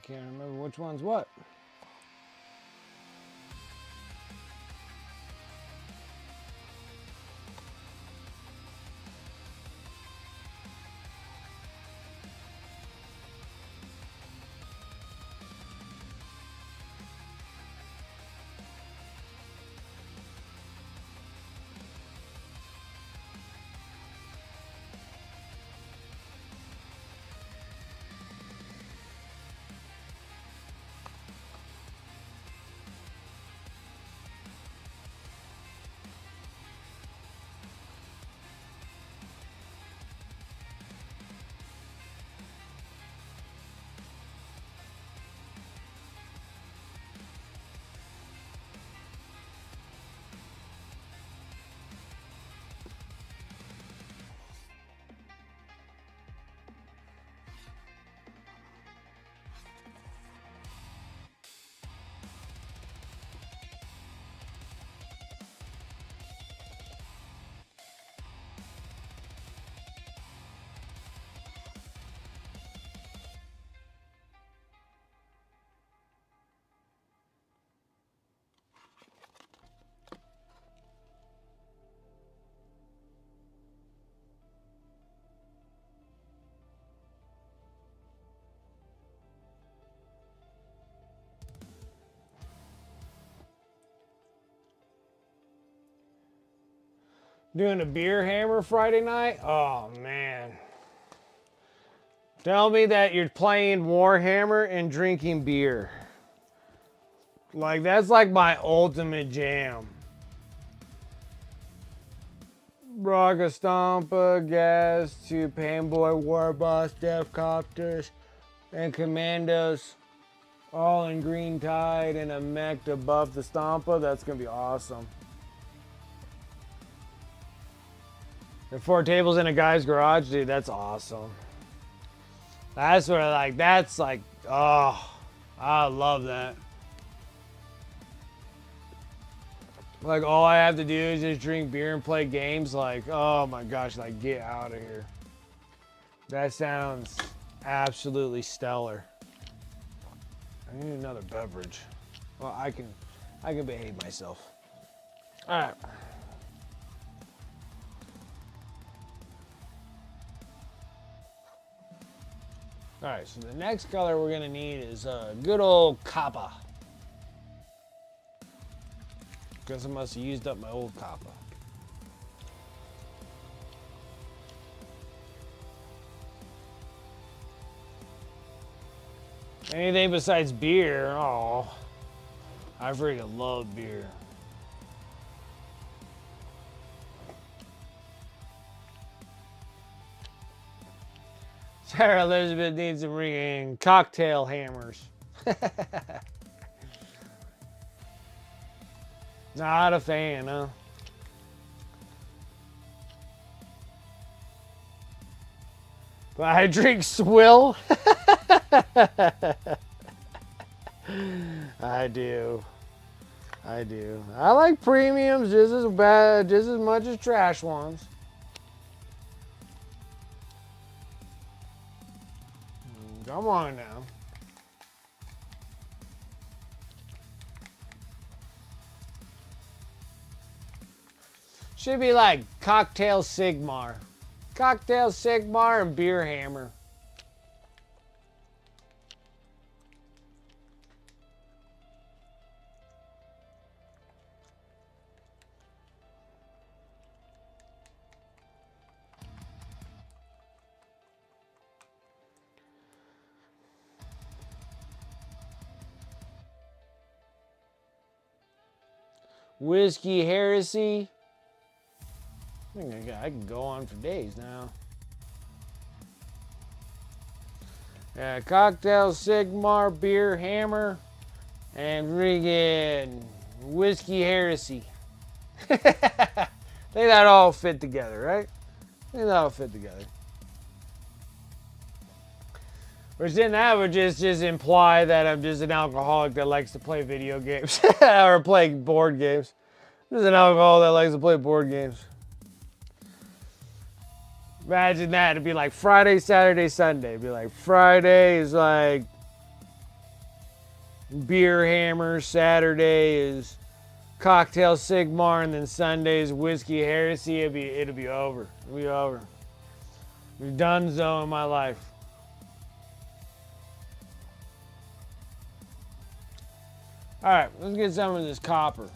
can't remember which one's what. Doing a beer hammer Friday night? Oh, man. Tell me that you're playing Warhammer and drinking beer. Like, that's like my ultimate jam. Braga Stompa, Gas, 2 Panboy, Warboss, Deathcopters, and Commandos. All in Green Tide and a mech to buff the Stompa. That's going to be awesome. And 4 tables in a guy's garage, dude, that's awesome. That's where, like, that's like, oh, I love that. Like, all I have to do is just drink beer and play games. Like, oh my gosh, like, get out of here. That sounds absolutely stellar. I need another beverage. Well, I can behave myself. All right. All right, so the next color we're gonna need is good old copper. Guess I must have used up my old copper. Anything besides beer, oh, I freaking love beer. Sarah Elizabeth needs some freaking cocktail hammers. Not a fan, huh? But I drink swill. I do. I do. I like premiums just as bad, just as much as trash ones. Come on now. Should be like Cocktail Sigmar. Cocktail Sigmar and Beer Hammer. Whiskey Heresy. I can go on for days now. Yeah, Cocktail Sigmar, Beer Hammer, and friggin' Whiskey Heresy. I think that all fit together, right? I think that all fit together. Which then that would just imply that I'm just an alcoholic that likes to play video games or play board games. Just an alcoholic that likes to play board games. Imagine that. It'd be like Friday, Saturday, Sunday. It'd be like Friday is like Beer Hammer. Saturday is Cocktail Sigmar, and then Sunday's Whiskey Heresy. It'll be over. It'll be over. We've done so in my life. All right, let's get some of this copper.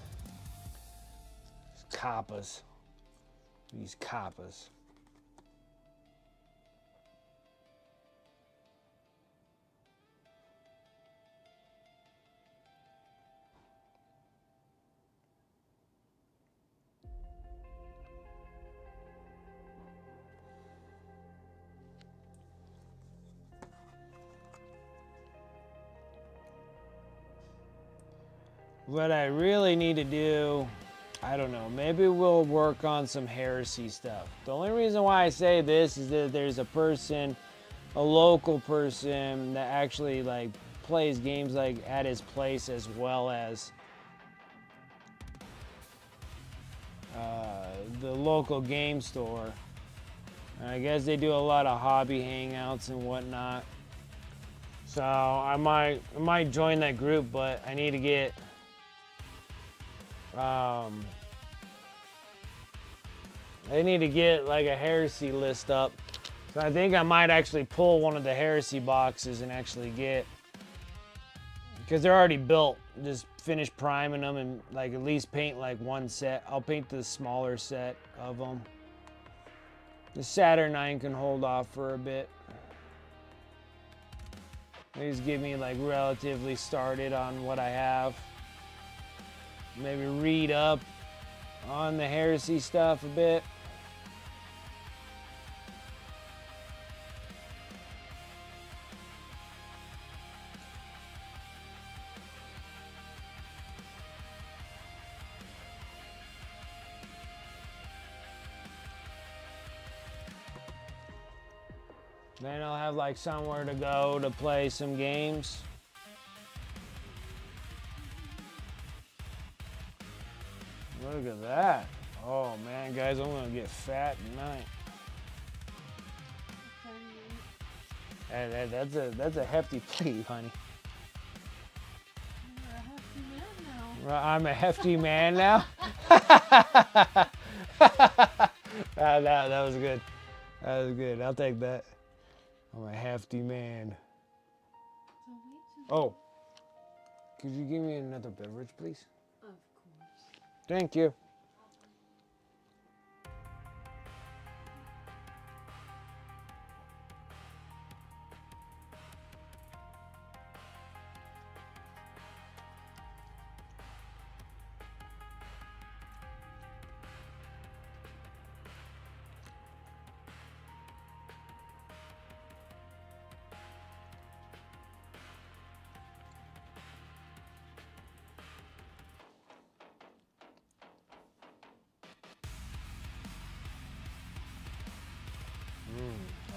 Coppas. These coppas. What I really need to do, I don't know, maybe we'll work on some heresy stuff. The only reason why I say this is that there's a person, a local person that actually like plays games like at his place as well as the local game store. I guess they do a lot of hobby hangouts and whatnot. So I might join that group, but I need to get like a heresy list up. So I think I might actually pull one of the heresy boxes and actually get, because they're already built, just finish priming them and like at least paint like one set. I'll paint the smaller set of them. The Saturn 9 can hold off for a bit. Please get me like relatively started on what I have. Maybe read up on the heresy stuff a bit. Then I'll have like somewhere to go to play some games. Look at that. Oh man, guys, I'm gonna get fat tonight. Hey, that's a hefty plate, honey. You're a hefty man now. I'm a hefty man now. That was good. That was good. I'll take that. I'm a hefty man. Oh, could you give me another beverage, please? Of course. Thank you.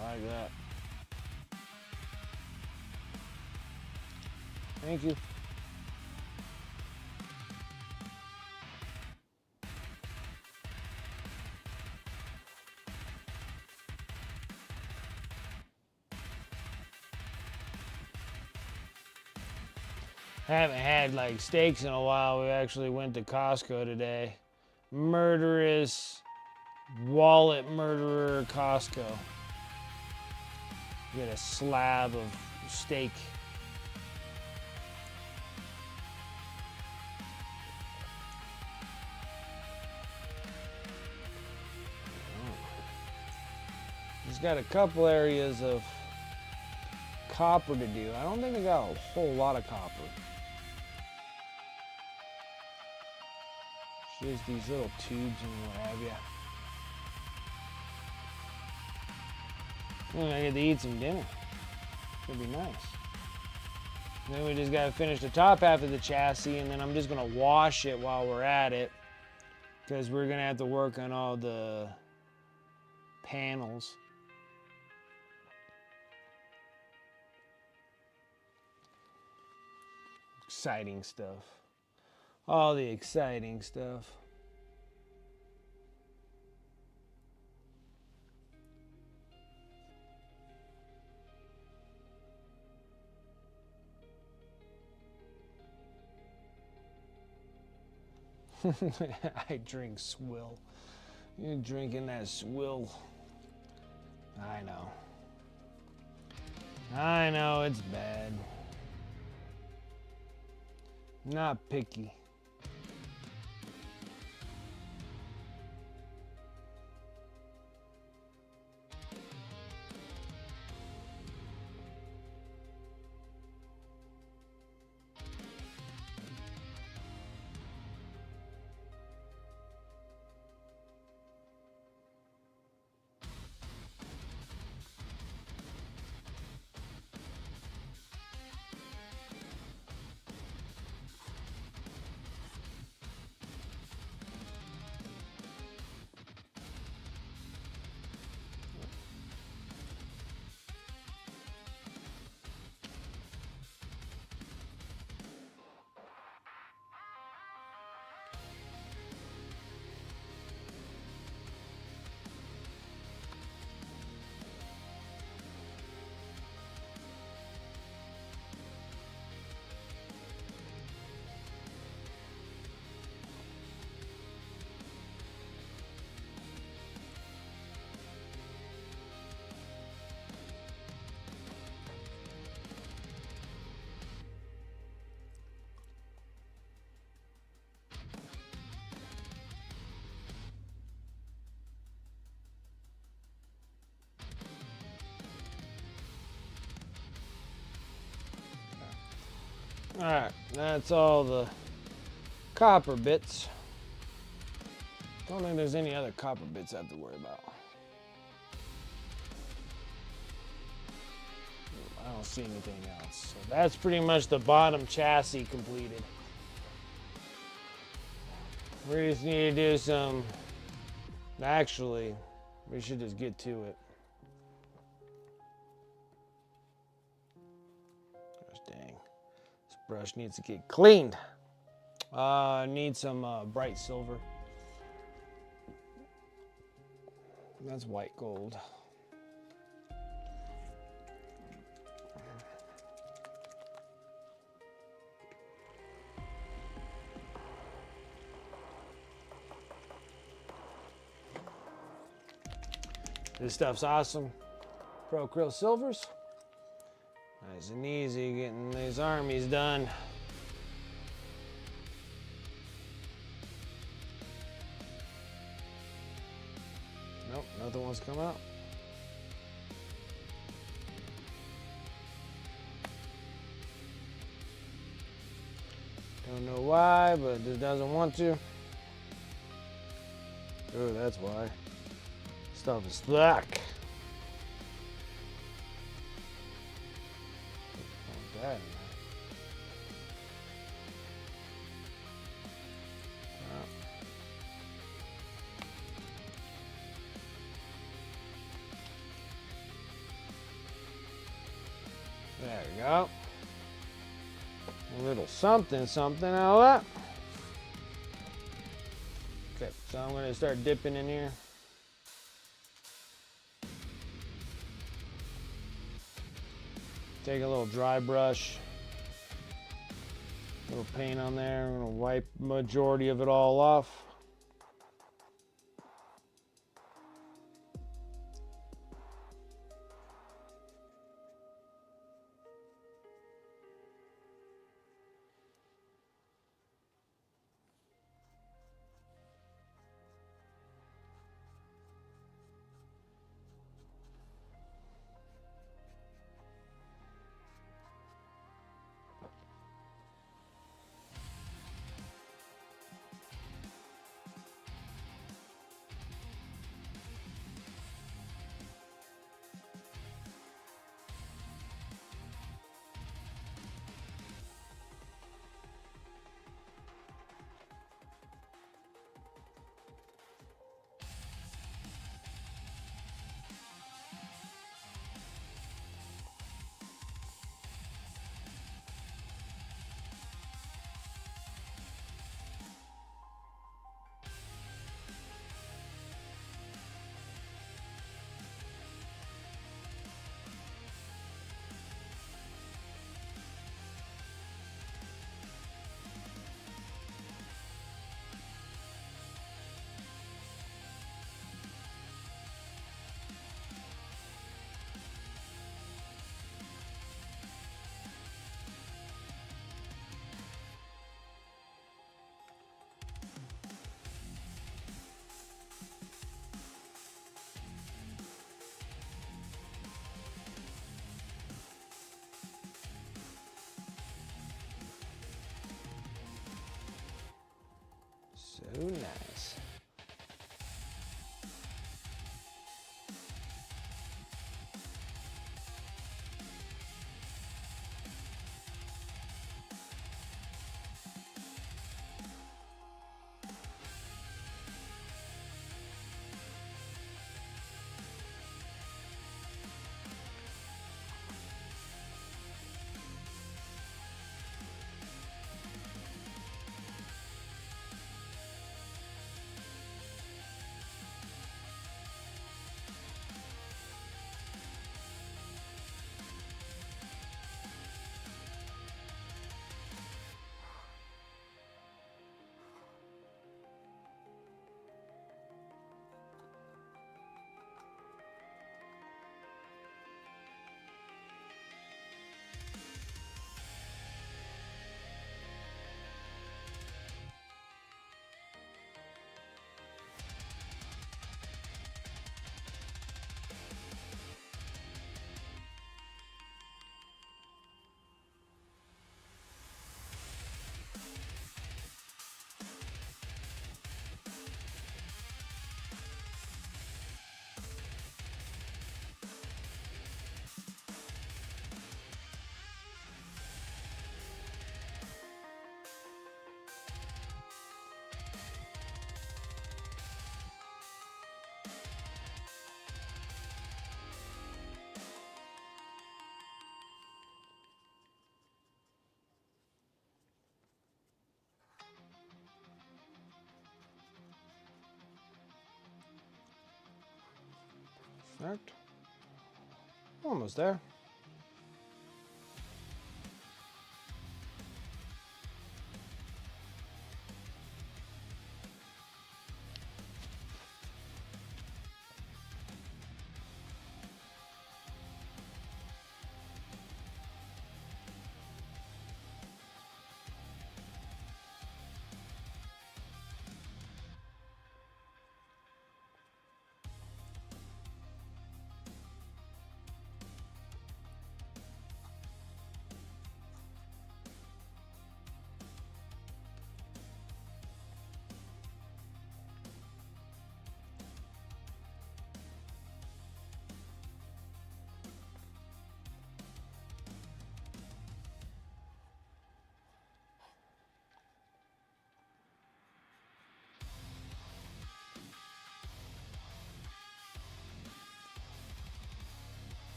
I like that. Thank you. Haven't had like steaks in a while. We actually went to Costco today. Murderous wallet murderer Costco. Get a slab of steak. Just got a couple areas of copper to do. I don't think I got a whole lot of copper. Just these little tubes and what have you. I get to eat some dinner. Should be nice. Then we just gotta finish the top half of the chassis, and then I'm just gonna wash it while we're at it, because we're gonna have to work on all the panels. Exciting stuff. All the exciting stuff. I drink swill. You're drinking that swill. I know. I know it's bad. Not picky. Alright, that's all the copper bits. Don't think there's any other copper bits I have to worry about. I don't see anything else. So that's pretty much the bottom chassis completed. We just need to do some... Actually, we should just get to it. Gosh dang. This brush needs to get cleaned. Need some bright silver. That's white gold. This stuff's awesome. Pro Krill Silvers. Nice and easy getting these armies done. Nope, nothing wants to come out. Don't know why, but it doesn't want to. Oh, that's why. Stuff is thick. Like that. There we go. A little something out of that. Okay, so I'm going to start dipping in here. Take a little dry brush, a little paint on there. I'm going to wipe majority of it all off. Oh, nice. Perfect. Almost there.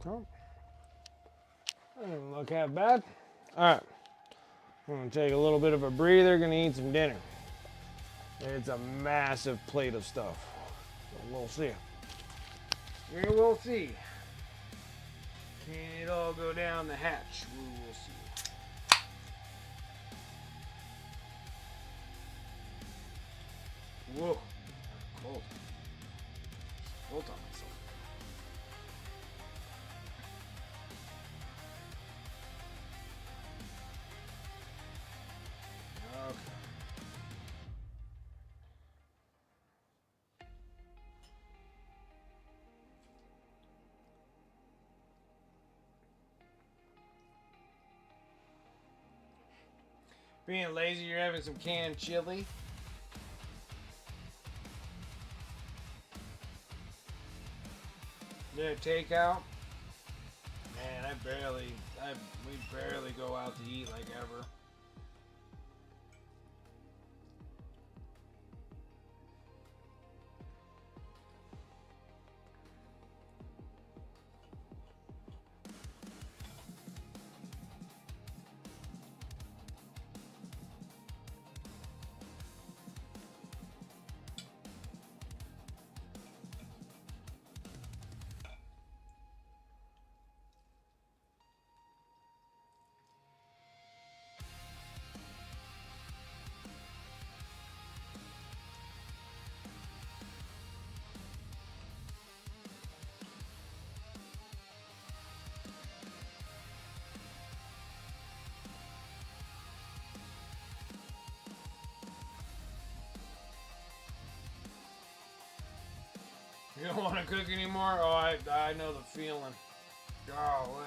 Oh, that doesn't look half bad. All right, I'm gonna take a little bit of a breather. Gonna eat some dinner. It's a massive plate of stuff. So we'll see. We will see. Can it all go down the hatch? We will see. Whoa, cold. Cold on myself. Okay. Being lazy, you're having some canned chili. Yeah, takeout. Man, we barely go out to eat like ever. You don't want to cook anymore? Oh, I know the feeling. Golly.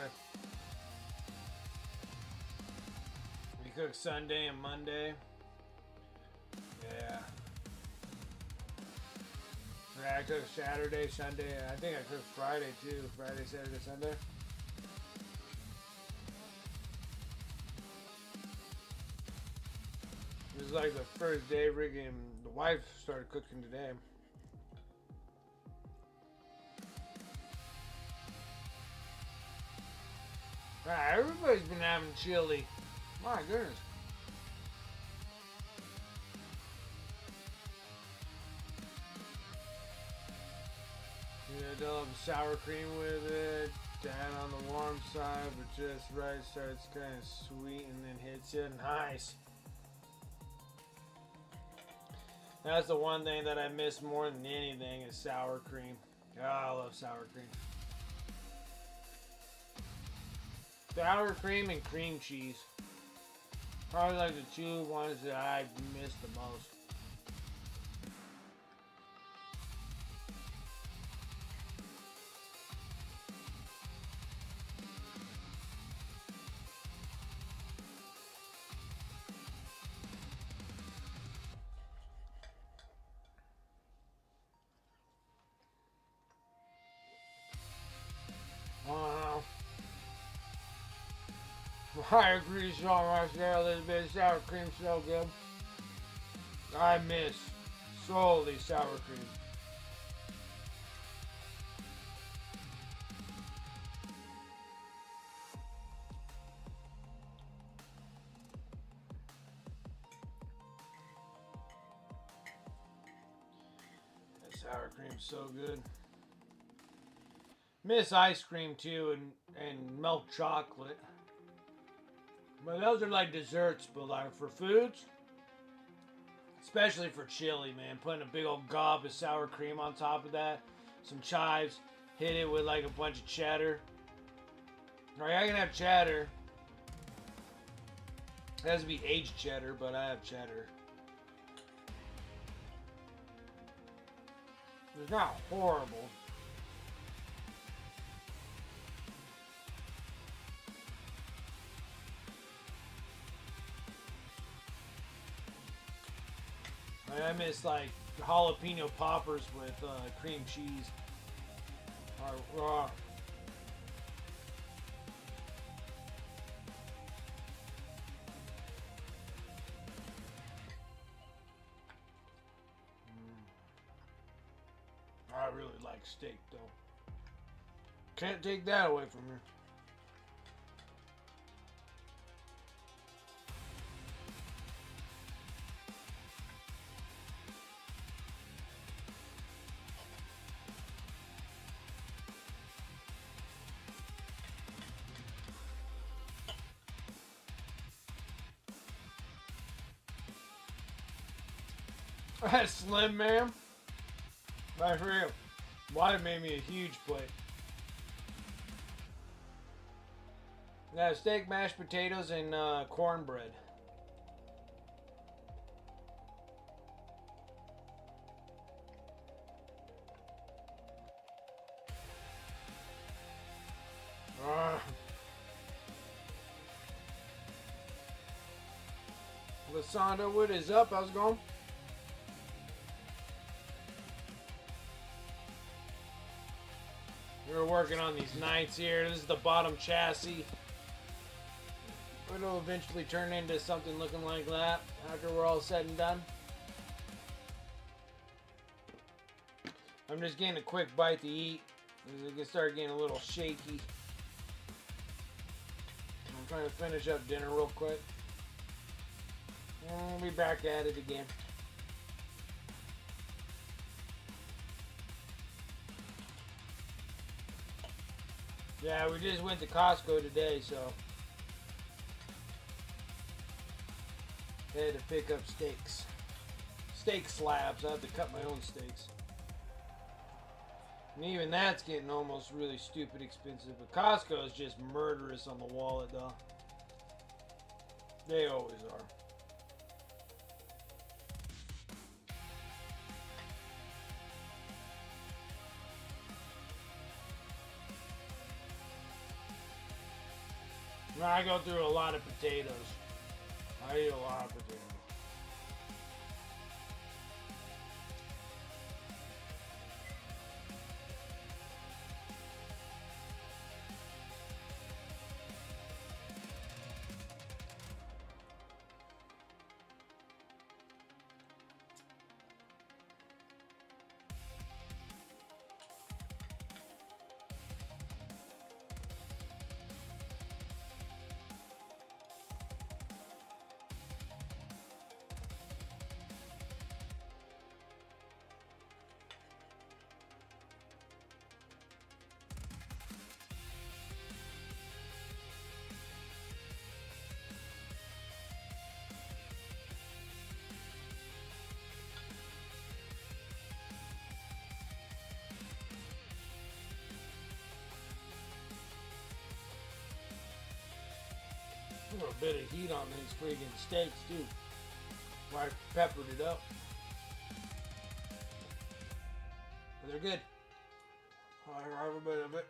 We cook Sunday and Monday. Yeah. Yeah, I cook Saturday, Sunday. I think I cook Friday too. Friday, Saturday, Sunday. This is like the first day Ricky and the wife started cooking today. Everybody's been having chili. My goodness. Yeah, they'll have sour cream with it. Down on the warm side, but just right so it's kind of sweet and then hits it. Nice. That's the one thing that I miss more than anything is sour cream. Oh, I love sour cream. Sour cream and cream cheese. Probably like the two ones that I miss the most. I agree so much there, Elizabeth. Sour cream's so good. I miss solely sour cream. That sour cream's so good. Miss ice cream too and milk chocolate. But those are like desserts, but like for foods, especially for chili, man, putting a big old gob of sour cream on top of that, some chives, hit it with like a bunch of cheddar. Alright, I can have cheddar. It has to be aged cheddar, but I have cheddar. It's not horrible. I miss like jalapeno poppers with cream cheese. Raw. I really like steak though. Can't take that away from me. That Slim Man, my friend, wife made me a huge plate. Yeah, steak, mashed potatoes, and cornbread. Lasanda, what is up? How's it going? We're working on these Knights here. This is the bottom chassis. It'll eventually turn into something looking like that after we're all said and done. I'm just getting a quick bite to eat because it can start getting a little shaky. I'm trying to finish up dinner real quick. And we'll be back at it again. Yeah, we just went to Costco today, so I had to pick up steaks. Steak slabs. I have to cut my own steaks. And even that's getting almost really stupid expensive. But Costco is just murderous on the wallet, though. They always are. I go through a lot of potatoes. I eat a lot of potatoes. A bit of heat on these freaking steaks too. I peppered it up. But they're good. I have a bit of it.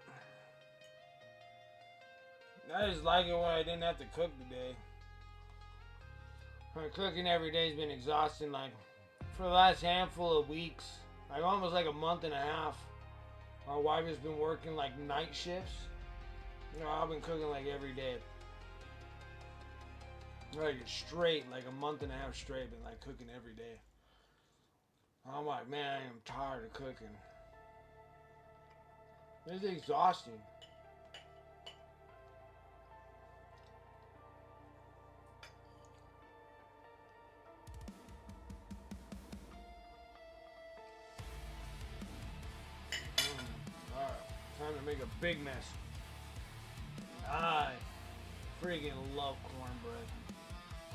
I just like it when I didn't have to cook today. Cooking every day has been exhausting. Like for the last handful of weeks, like almost like a month and a half, my wife has been working like night shifts. You know, I've been cooking like every day. Like straight, like a month and a half straight, been like cooking every day. I'm like, man, I am tired of cooking. It's exhausting. Alright, time to make a big mess. I freaking love cornbread.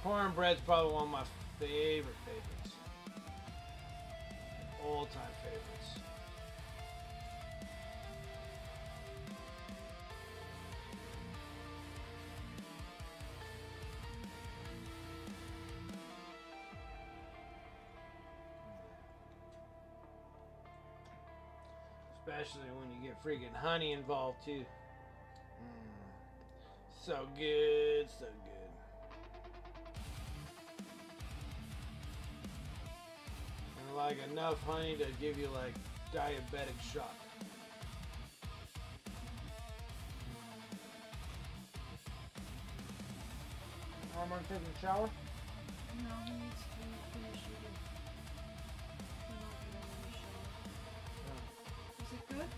Cornbread's probably one of my favorites. All-time favorites. Especially when you get freaking honey involved too. So good, so good. And like enough honey to give you like diabetic shock. I'm gonna take a shower. No, he needs to finish eating. Is it good?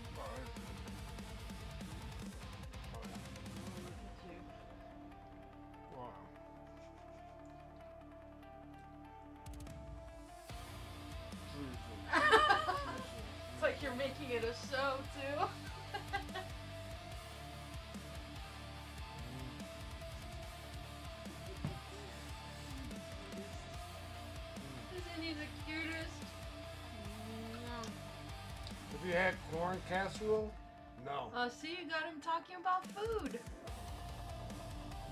It's like you're making it a show too. Isn't he the cutest? Have you had corn casserole? No. See, you got him talking about food.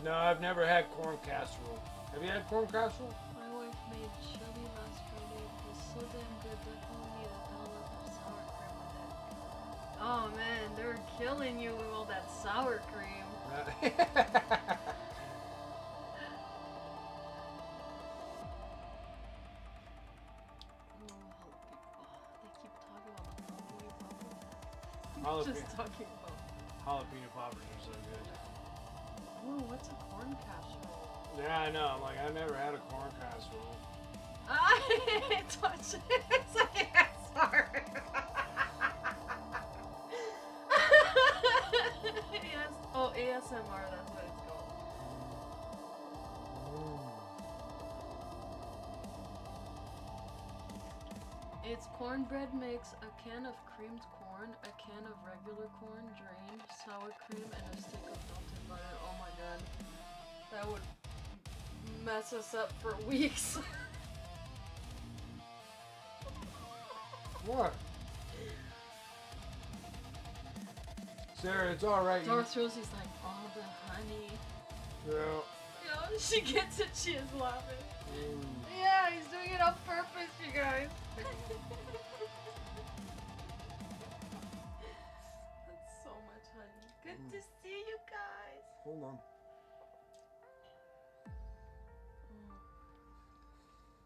No, I've never had corn casserole. Have you had corn casserole? My wife made chili last Friday. It was so damn good. Definitely need a pellet of sour cream with it. Oh man, they're killing you with all that sour cream. Just talking about jalapeno poppers are so good. Oh, what's a corn casserole? Yeah, I know. I'm like, I've never had a corn casserole. I touch it. It's like sorry. Yes. Oh, ASMR. That's what it's called. It's cornbread mix, a can of creamed corn, a can of regular corn, drained, sour cream, and a stick of melted butter. Oh my god. That would mess us up for weeks. What? Sarah, it's alright. Darth Rosie's like, all the honey. Yeah. You know, she gets it, she is laughing. Yeah, he's doing it on purpose, you guys. That's so much honey. Good to see you guys. Hold on.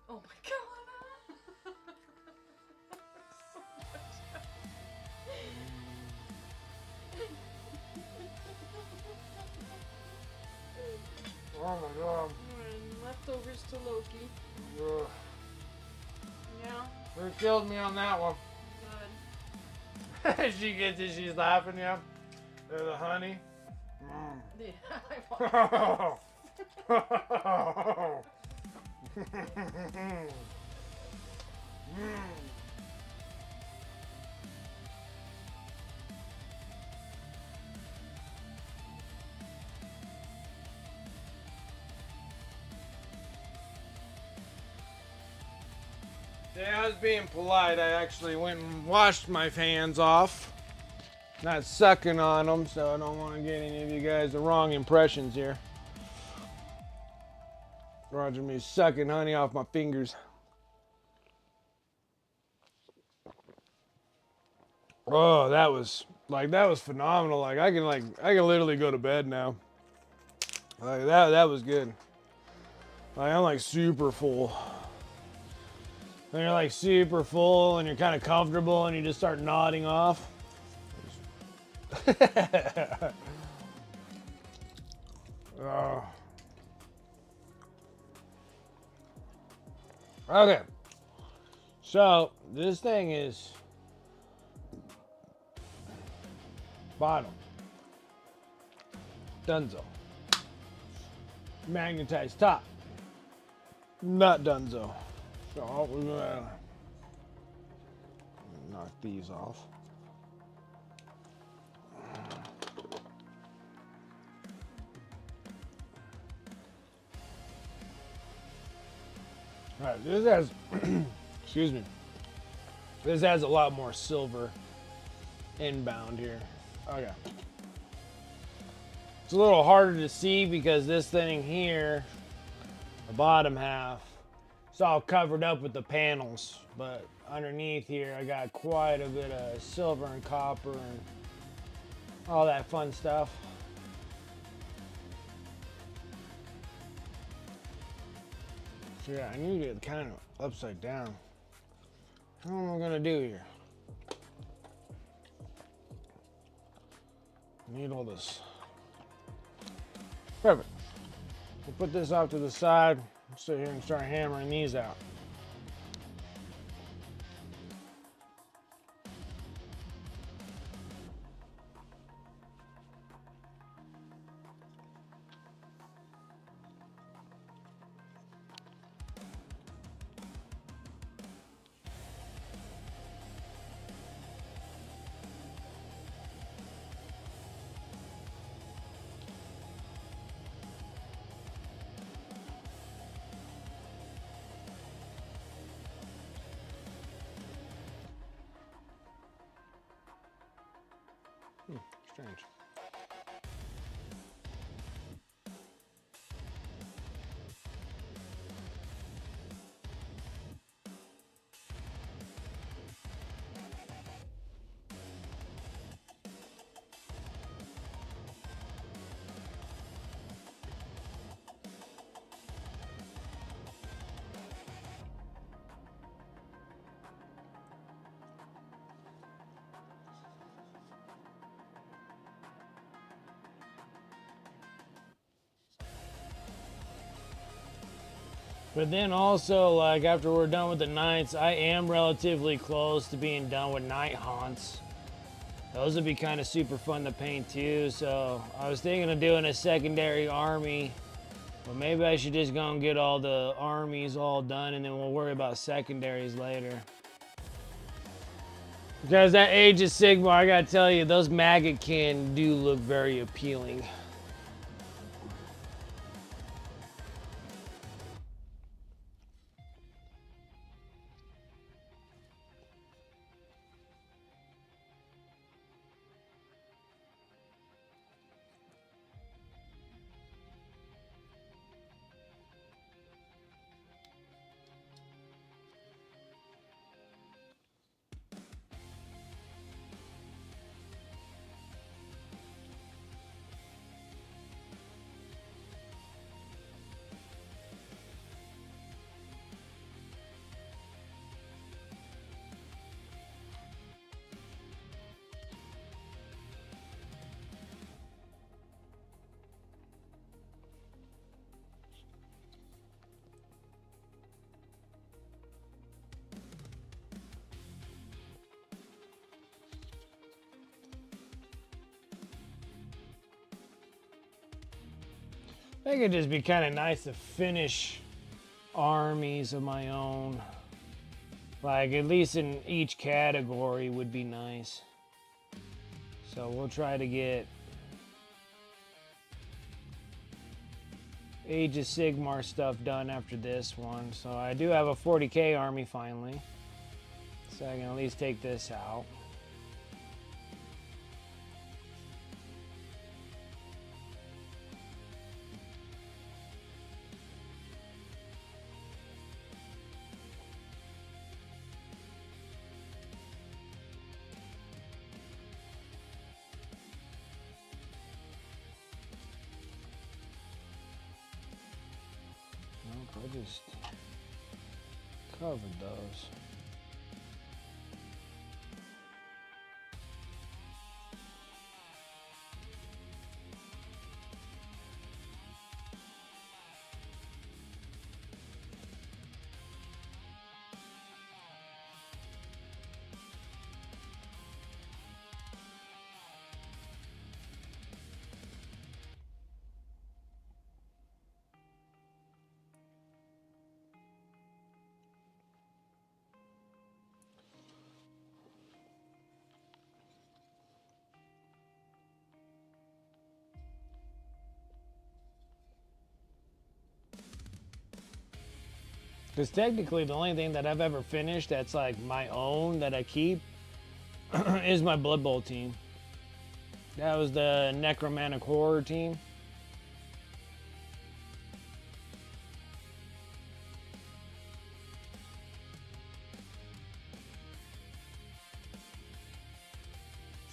Oh my god. Oh my god. And leftovers to Loki. Ugh. Yeah. They killed me on that one. Good. She gets it, she's laughing, yeah. The honey. Yeah, I want. Yeah, I was being polite. I actually went and washed my hands off. Not sucking on them, so I don't want to get any of you guys the wrong impressions here. Roger me sucking honey off my fingers. Oh, that was phenomenal. I can literally go to bed now. That was good. I'm like super full. When you're like super full and you're kind of comfortable and you just start nodding off. Oh. Okay. So this thing is bottom. Dunzo. Magnetized top. Not Dunzo. So we're gonna knock these off. All right, this has, excuse me, this has a lot more silver inbound here. Okay. It's a little harder to see because this thing here, the bottom half, it's all covered up with the panels, but underneath here I got quite a bit of silver and copper and all that fun stuff. So yeah, I need it kind of upside down. How am I gonna do here? I need all this. Perfect. We'll put this off to the side. Sit here and start hammering these out. Strange. But then also, like, after we're done with the Knights, I am relatively close to being done with Night Haunts. Those would be kind of super fun to paint too, so I was thinking of doing a secondary army, but maybe I should just go and get all the armies all done and then we'll worry about secondaries later. Because that Age of Sigmar, I gotta tell you, those maggot can do look very appealing. I think it'd just be kind of nice to finish armies of my own. Like, at least in each category would be nice. So we'll try to get Age of Sigmar stuff done after this one. So I do have a 40k army finally. So I can at least take this out. Nope, I just covered those. Because technically the only thing that I've ever finished that's like my own that I keep is my Blood Bowl team. That was the Necromantic Horror team.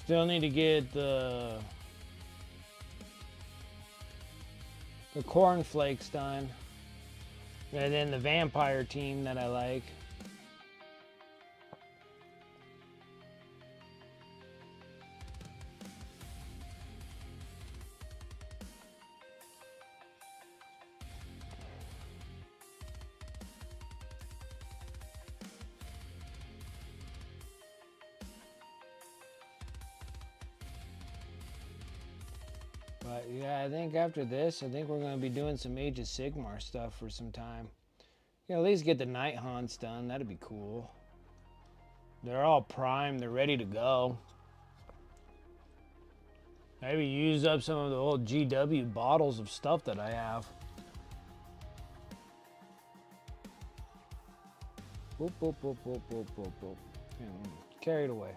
Still need to get the cornflakes done. And then the vampire team that I like. But yeah, I think after this, I think we're going to be doing some Age of Sigmar stuff for some time. You know, at least get the Night Haunts done. That'd be cool. They're all primed. They're ready to go. Maybe use up some of the old GW bottles of stuff that I have. Boop, boop, boop, boop, boop, boop, boop. Carried away.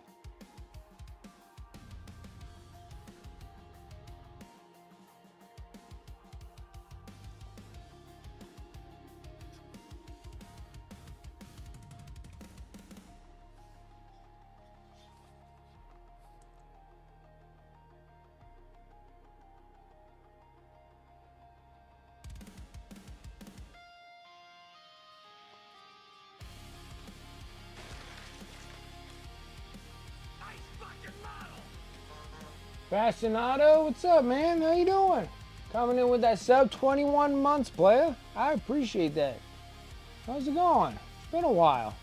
Fascinato, what's up, man? How you doing? Coming in with that sub 21 months, player. I appreciate that. How's it going? It's been a while.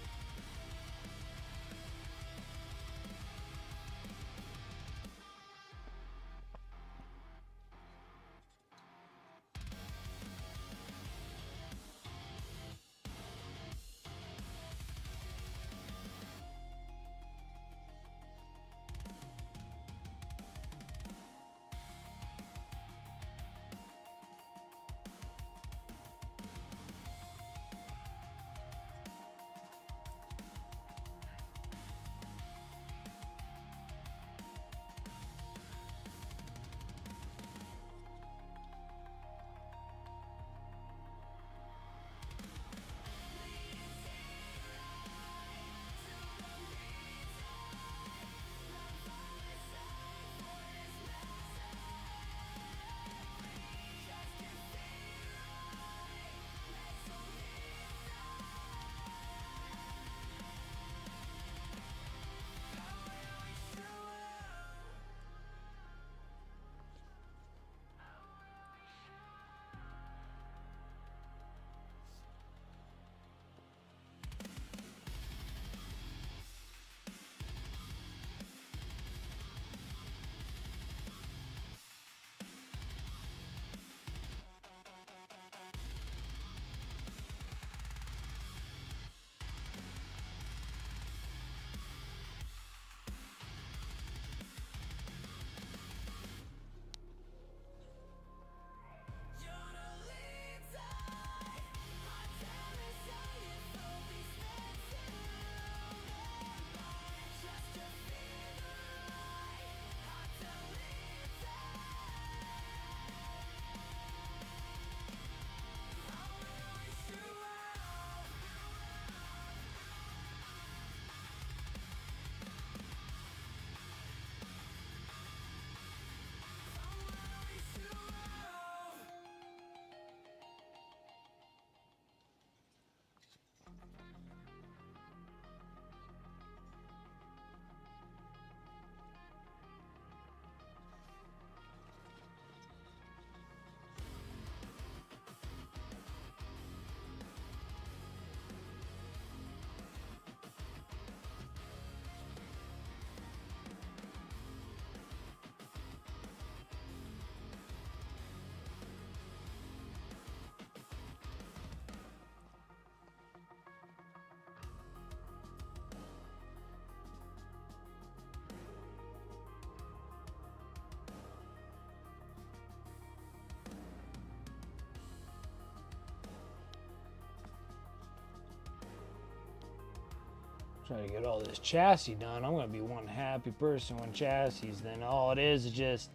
Try to get all this chassis done. I'm gonna be one happy person when chassis. Then all it is just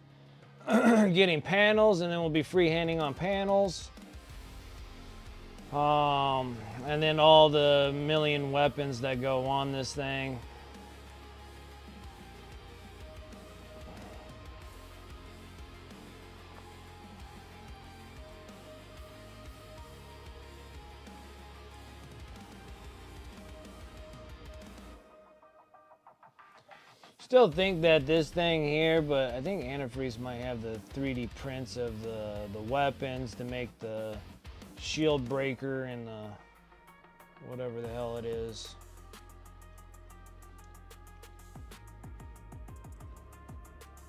getting panels, and then we'll be freehanding on panels. And then all the million weapons that go on this thing. Still think that this thing here, but I think Antifreeze might have the 3D prints of the weapons to make the shield breaker and the whatever the hell it is.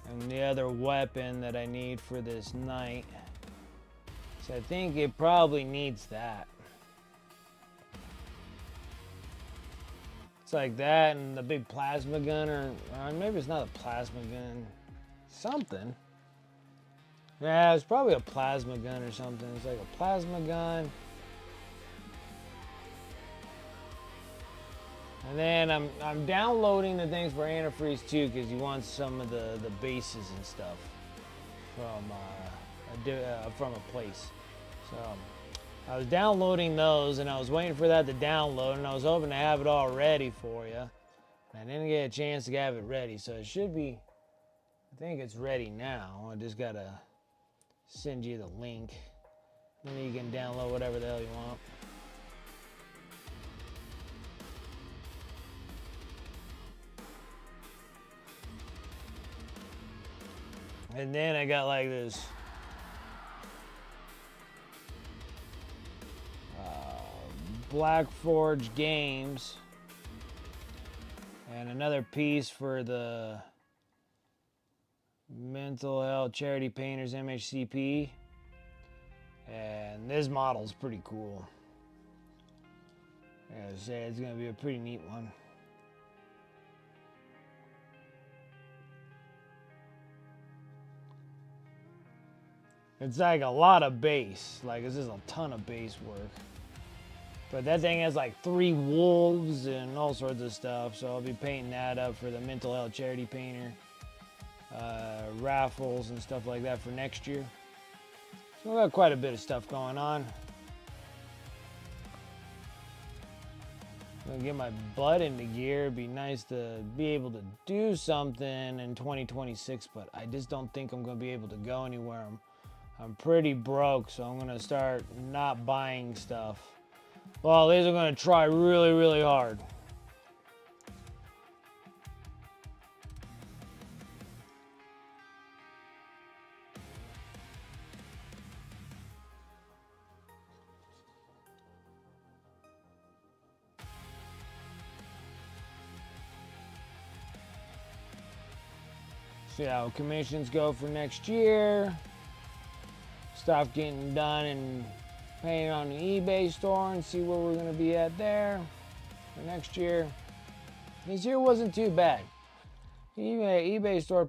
And the other weapon that I need for this knight. So I think it probably needs that. It's like that and the big plasma gun, or maybe it's not a plasma gun. Something. Yeah, it's probably a plasma gun or something. It's like a plasma gun. And then I'm downloading the things for Antifreeze too, because you want some of the bases and stuff from a place. So I was downloading those, and I was waiting for that to download, and I was hoping to have it all ready for you. I didn't get a chance to have it ready, so it should be. I think it's ready now. I just gotta send you the link, and then you can download whatever the hell you want. And then I got like this Black Forge Games and another piece for the Mental Health Charity Painters MHCP, and this model's pretty cool. I gotta say, it's gonna be a pretty neat one. It's like a lot of base, like this is a ton of base work. But that thing has like 3 wolves and all sorts of stuff, so I'll be painting that up for the Mental Health Charity Painter raffles and stuff like that for next year. So we've got quite a bit of stuff going on. I'm gonna get my butt into gear. It'd be nice to be able to do something in 2026, but I just don't think I'm gonna be able to go anywhere. I'm pretty broke, so I'm gonna start not buying stuff. Well, at least I'm gonna try really, really hard. See how commissions go for next year. Stuff getting done and painted on the eBay store, and see where we're going to be at there for next year. This year wasn't too bad. eBay store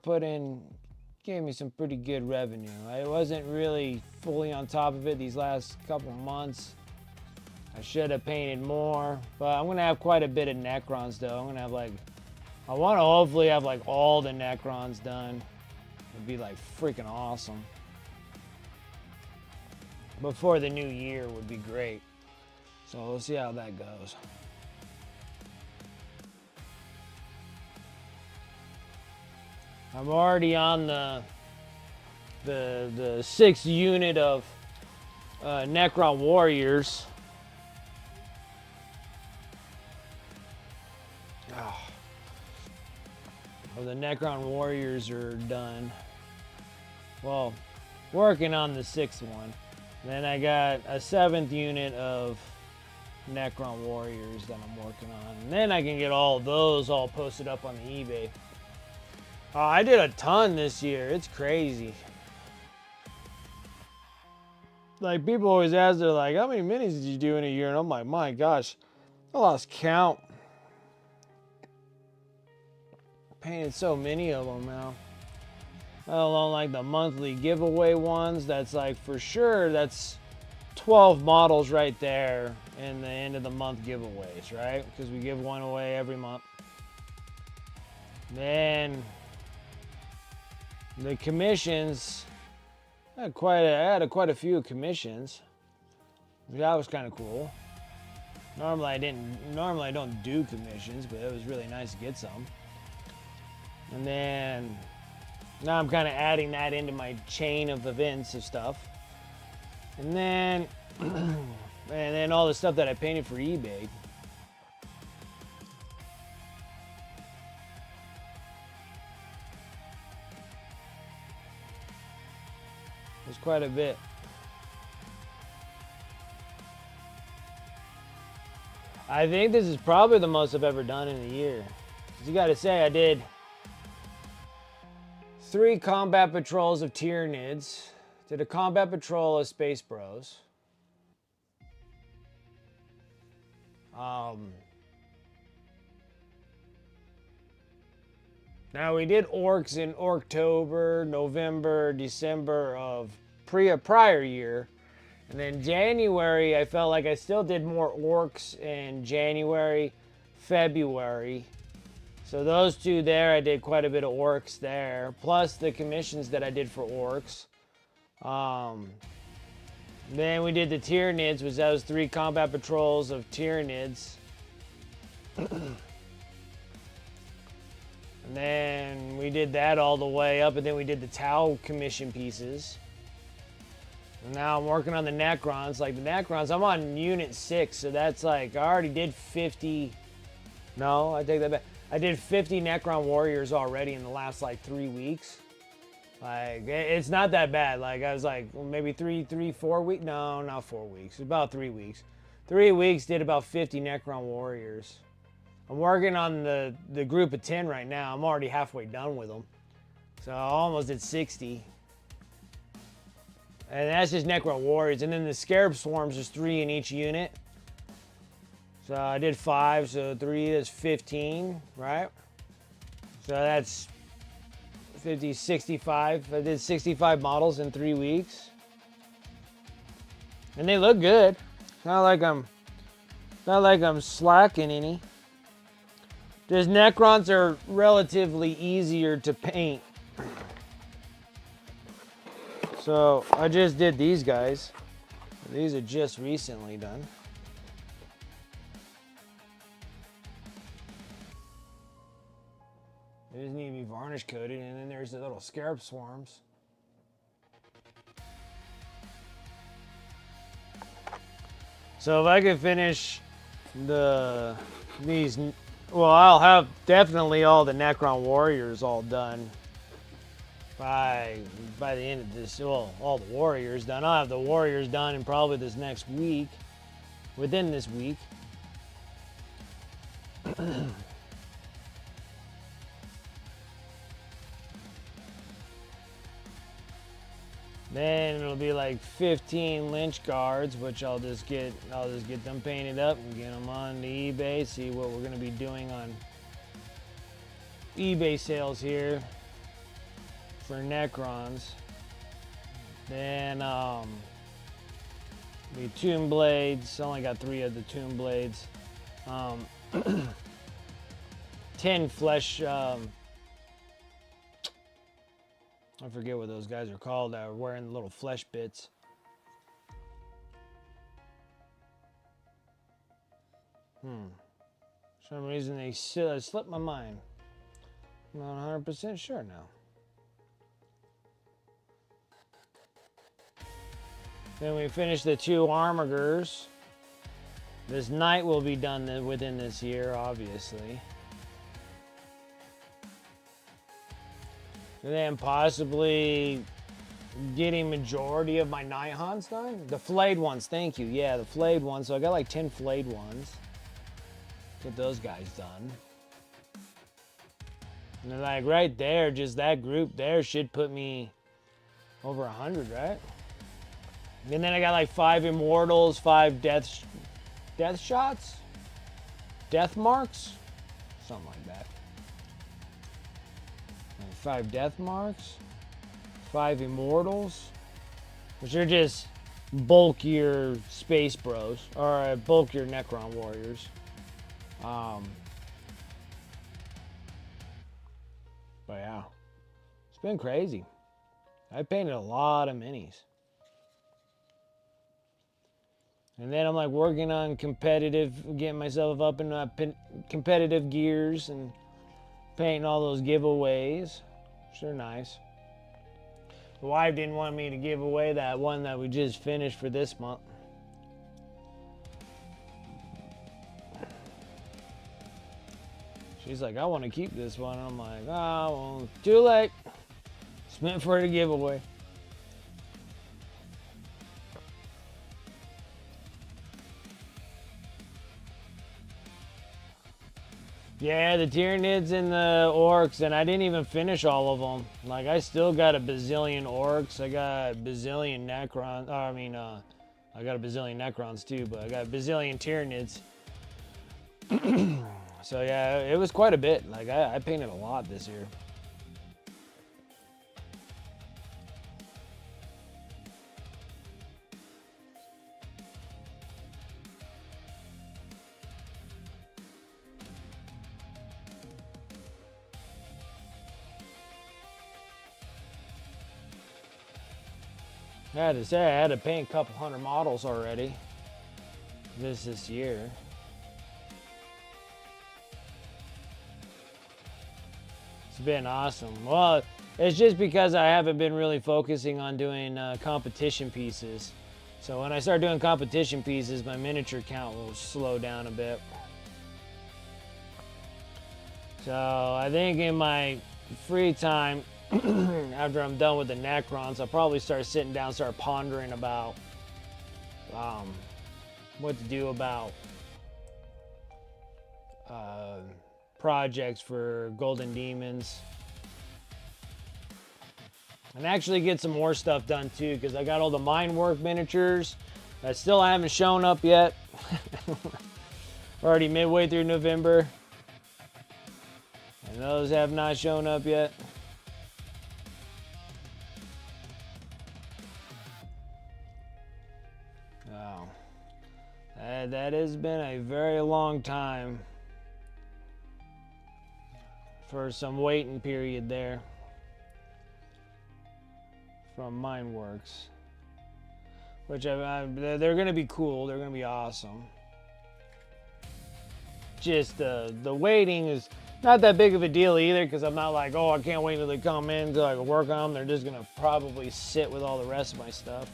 gave me some pretty good revenue. I wasn't really fully on top of it these last couple months. I should have painted more, but I'm going to have quite a bit of Necrons though. I'm going to have I want to hopefully have like all the Necrons done. It'd be like freaking awesome. Before the new year would be great. So we'll see how that goes. I'm already on the 6th unit of Necron Warriors. Well, the Necron Warriors are done. Well, working on the 6th one. Then I got a 7th unit of Necron Warriors that I'm working on. And then I can get all of those all posted up on the eBay. I did a ton this year. It's crazy. Like, people always ask, they're like, how many minis did you do in a year? And I'm like, my gosh, I lost count. Painted so many of them now. Let alone like the monthly giveaway ones. That's like for sure, that's 12 models right there in the end of the month giveaways, right? Because we give one away every month. Then the commissions, I had quite a few commissions. That was kind of cool. Normally I don't do commissions, but it was really nice to get some. And then now I'm kind of adding that into my chain of events of stuff. And then all the stuff that I painted for eBay. It was quite a bit. I think this is probably the most I've ever done in a year. 'Cause you gotta say, I did 3 combat patrols of Tyranids, did a combat patrol of Space Bros. Now we did orcs in October, November, December of prior year. And then January, I felt like I still did more orcs in January, February. So those two there, I did quite a bit of orcs there. Plus the commissions that I did for orcs. Then we did the Tyranids, which that was 3 combat patrols of Tyranids. And then we did that all the way up, and then we did the Tau commission pieces. And now I'm working on the Necrons. Like the Necrons, I'm on unit 6, so that's like, I already did 50. No, I take that back. I did 50 Necron warriors already in the last like 3 weeks. Like, it's not that bad. Like, I was like, maybe 4 weeks. No, not 4 weeks. About 3 weeks. 3 weeks did about 50 Necron warriors. I'm working on the group of 10 right now. I'm already halfway done with them. So I almost did 60. And that's just Necron warriors. And then the Scarab Swarms is 3 in each unit. So I did 5, so 3 is 15, right? So that's 50, 65. I did 65 models in 3 weeks. And they look good. Not like I'm slacking any. Just Necrons are relatively easier to paint. So I just did these guys. These are just recently done. They just need to be varnish coated, and then there's the little Scarab Swarms. So if I could finish these, well, I'll have definitely all the Necron warriors all done by the end of this. Well, all the warriors done. I'll have the warriors done in probably this next week, within this week. Then it'll be like 15 lynch guards, which I'll just get them painted up and get them on the eBay. See what we're gonna be doing on eBay sales here for Necrons. Then the Tomb Blades. I only got 3 of the Tomb Blades. 10 flesh. I forget what those guys are called that are wearing the little flesh bits. For some reason they slipped my mind. I'm not 100% sure now. Then we finished the 2 Armigers. This Knight will be done within this year, obviously. And then possibly getting majority of my Night Haunts done. The flayed ones, thank you. Yeah, the flayed ones. So I got like 10 flayed ones. Get those guys done. And then like right there, just that group there should put me over 100, right? And then I got like 5 Immortals, 5 death shots? Death marks? Something like that. 5 death marks, 5 Immortals, which are just bulkier Space Bros, or bulkier Necron Warriors. But yeah, it's been crazy. I painted a lot of minis. And then I'm like working on competitive, getting myself up in competitive gears and painting all those giveaways. Sure, nice. The wife didn't want me to give away that one that we just finished for this month. She's like, I want to keep this one. I'm like, oh, well, too late. It's meant for a giveaway. Yeah, the Tyranids and the Orcs, and I didn't even finish all of them. Like, I still got a bazillion Orcs. I got a bazillion Necrons. I got a bazillion Necrons too, but I got a bazillion Tyranids. So yeah, it was quite a bit. Like, I painted a lot this year. I had to say, I had to paint a couple hundred models already this year. It's been awesome. Well, it's just because I haven't been really focusing on doing competition pieces. So when I start doing competition pieces, my miniature count will slow down a bit. So I think in my free time, after I'm done with the Necrons, I'll probably start sitting down, start pondering about what to do about projects for Golden Demons. And actually get some more stuff done too, because I got all the mine work miniatures that still haven't shown up yet. Already midway through November, and those have not shown up yet. Oh, that has been a very long time for some waiting period there from Mineworks, which they're going to be cool. They're going to be awesome. Just the waiting is not that big of a deal either, because I'm not like, oh, I can't wait until they come in so I can work on them. They're just going to probably sit with all the rest of my stuff.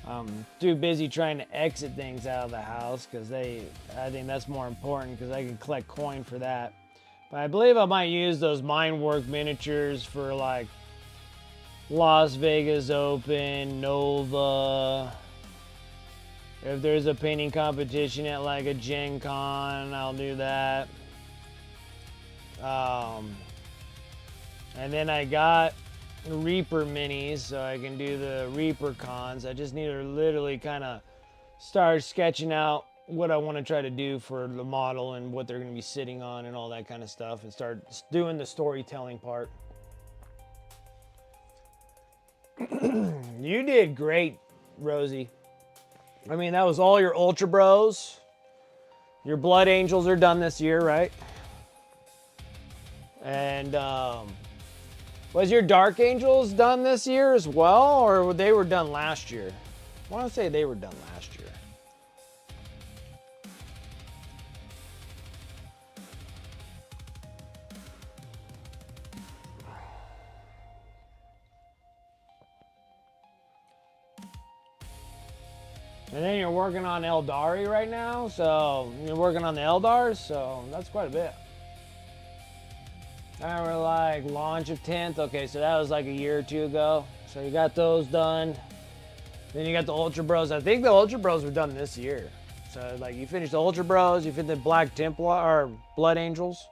I'm too busy trying to exit things out of the house, because I think that's more important, because I can collect coin for that. But I believe I might use those Minework miniatures for like Las Vegas Open, Nova. If there's a painting competition at like a Gen Con, I'll do that. And then I got Reaper minis, so I can do the Reaper cons. I just need to literally kind of start sketching out what I want to try to do for the model and what they're going to be sitting on and all that kind of stuff, and start doing the storytelling part. You did great, Rosie. I mean, that was all your Ultra Bros. Your Blood Angels are done this year, right? And was your Dark Angels done this year as well, or they were done last year? I want to say they were done last year. And then you're working on Eldari right now, so you're working on the Eldars, so that's quite a bit. And we're like launch of 10th. Okay, so that was like a year or two ago. So you got those done. Then you got the Ultra Bros. I think the Ultra Bros were done this year. So like you finished the Ultra Bros, you finished the Black Templar or Blood Angels.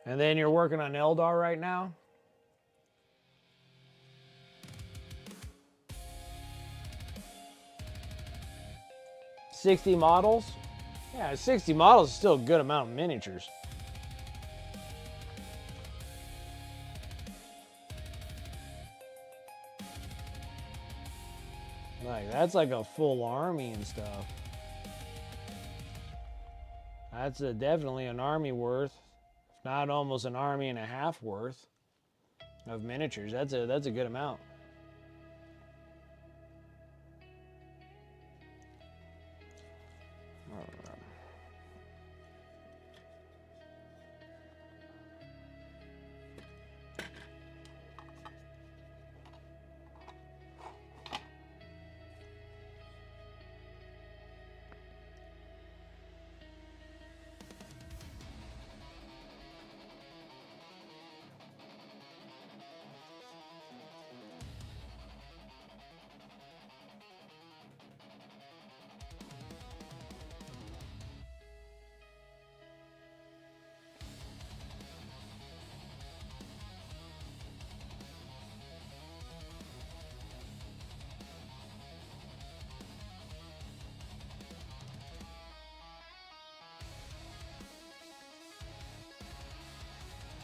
And then you're working on Eldar right now. $60 models? Yeah, 60 models is still a good amount of miniatures. Like, that's like a full army and stuff. That's definitely an army worth, if not almost an army and a half worth of miniatures. That's a good amount.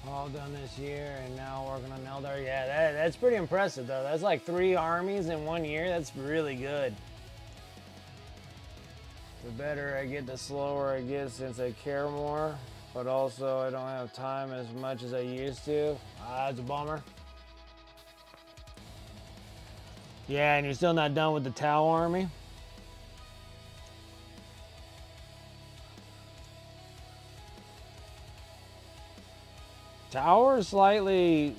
All done this year, and now working on Eldar. Yeah, that's pretty impressive, though. That's like 3 armies in 1 year. That's really good. The better I get, the slower I get since I care more. But also, I don't have time as much as I used to. That's a bummer. Yeah, and you're still not done with the Tau army? Tower is slightly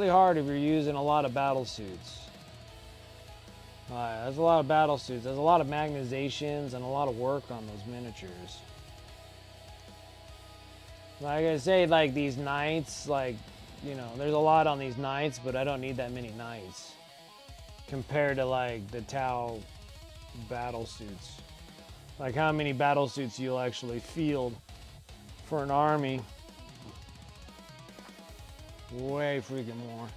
hard if you're using a lot of battle suits. That's a lot of battle suits. There's a lot of magnetizations and a lot of work on those miniatures. Like I say, like these knights, like, you know, there's a lot on these knights, but I don't need that many knights compared to like the Tau battle suits. Like how many battle suits you'll actually field for an army. Way freaking more.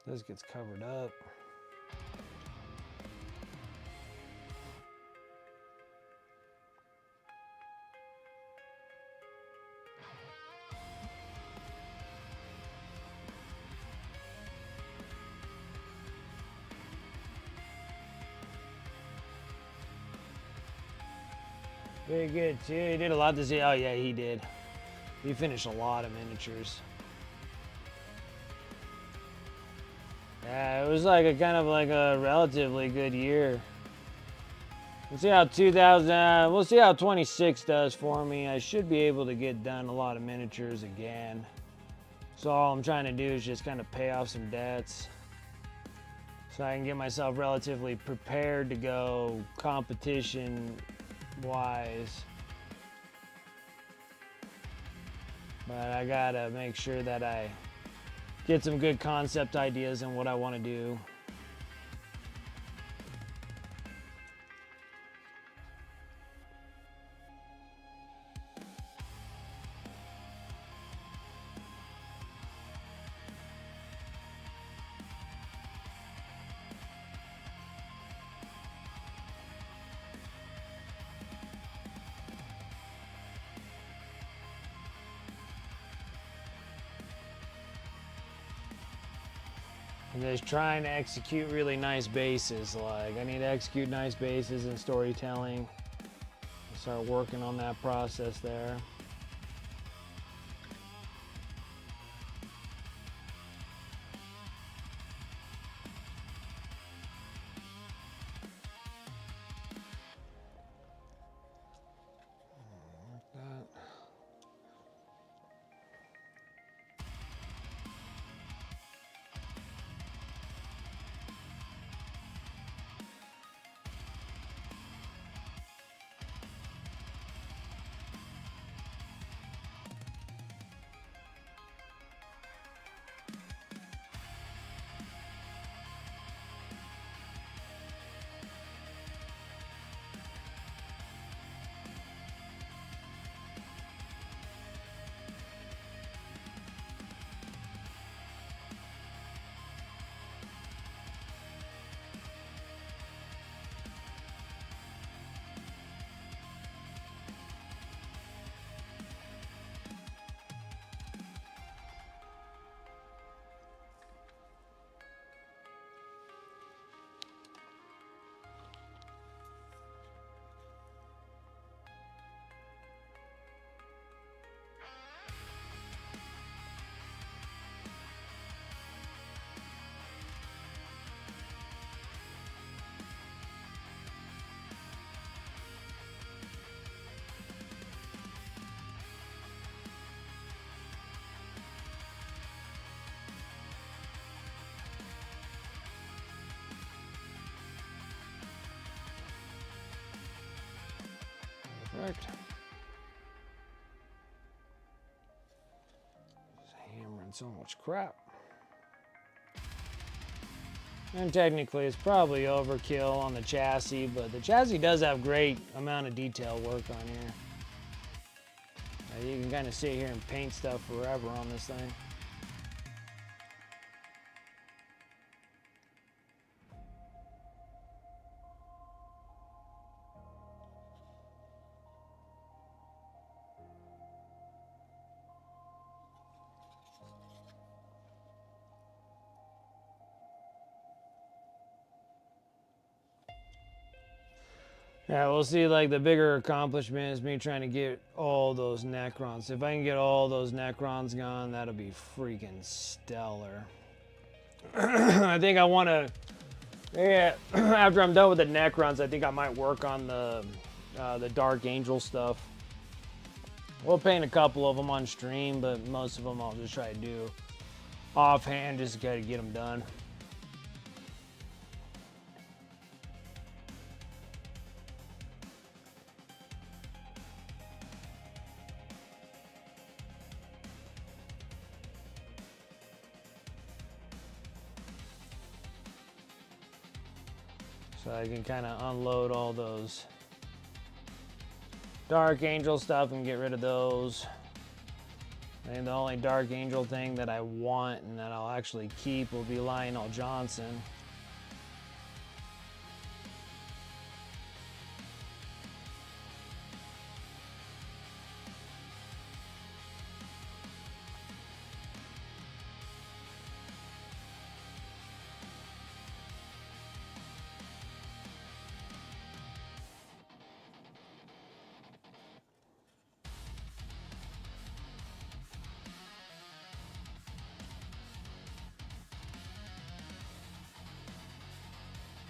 This gets covered up. Very good too. He did a lot this year. Oh yeah, he did. He finished a lot of miniatures. Yeah, it was like a kind of like a relatively good year. We'll see how 26 does for me. I should be able to get done a lot of miniatures again. So all I'm trying to do is just kind of pay off some debts, so I can get myself relatively prepared to go competition wise. But I gotta make sure that I get some good concept ideas and what I want to do. And just trying to execute really nice bases. Like, I need to execute nice bases and storytelling. Start working on that process there. Perfect. Just hammering so much crap. And technically it's probably overkill on the chassis, but the chassis does have great amount of detail work on here. You can kind of sit here and paint stuff forever on this thing. Yeah, we'll see, like, the bigger accomplishment is me trying to get all those Necrons. If I can get all those Necrons gone, that'll be freaking stellar. I think I want to, yeah, after I'm done with the Necrons, I think I might work on the Dark Angel stuff. We'll paint a couple of them on stream, but most of them I'll just try to do offhand, just gotta get them done. So I can kind of unload all those Dark Angel stuff and get rid of those. I think the only Dark Angel thing that I want and that I'll actually keep will be Lionel Johnson.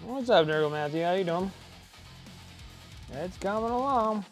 What's up, Nurgle Matthew? How you doing? It's coming along.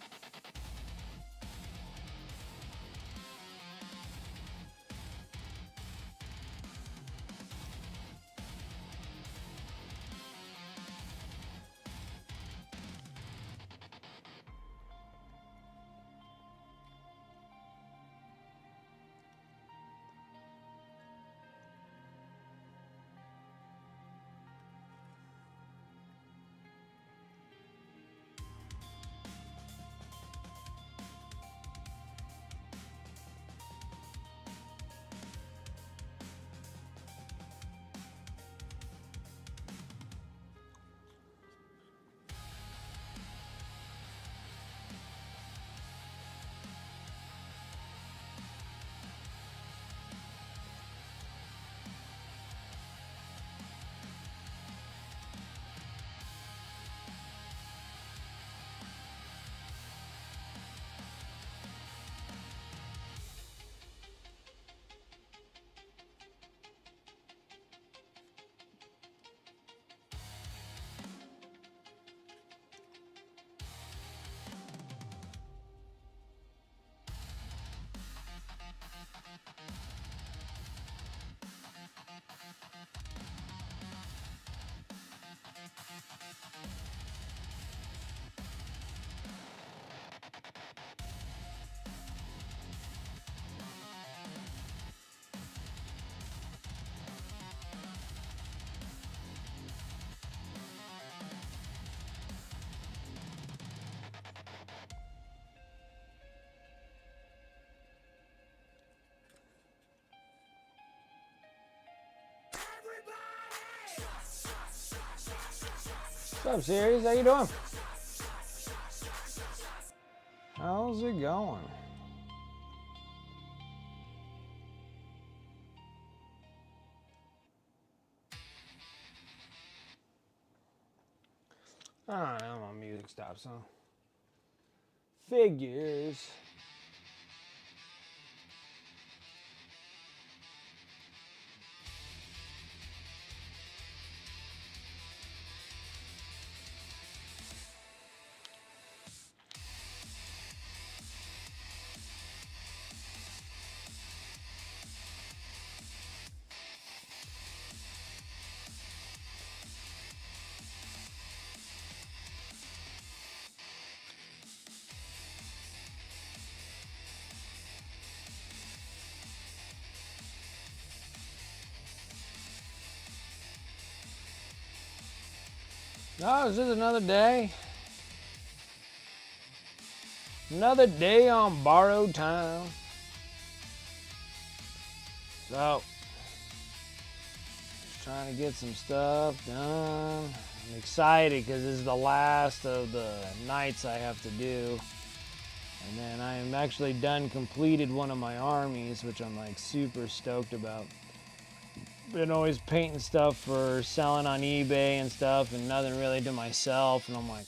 What's up, series? How you doing? How's it going? I don't know, my music stops, huh? Figures. Oh, it's just another day. Another day on borrowed time. So, just trying to get some stuff done. I'm excited because this is the last of the nights I have to do. And then I am actually completed one of my armies, which I'm like super stoked about. Been always painting stuff for selling on eBay and stuff, and nothing really to myself. And I'm like,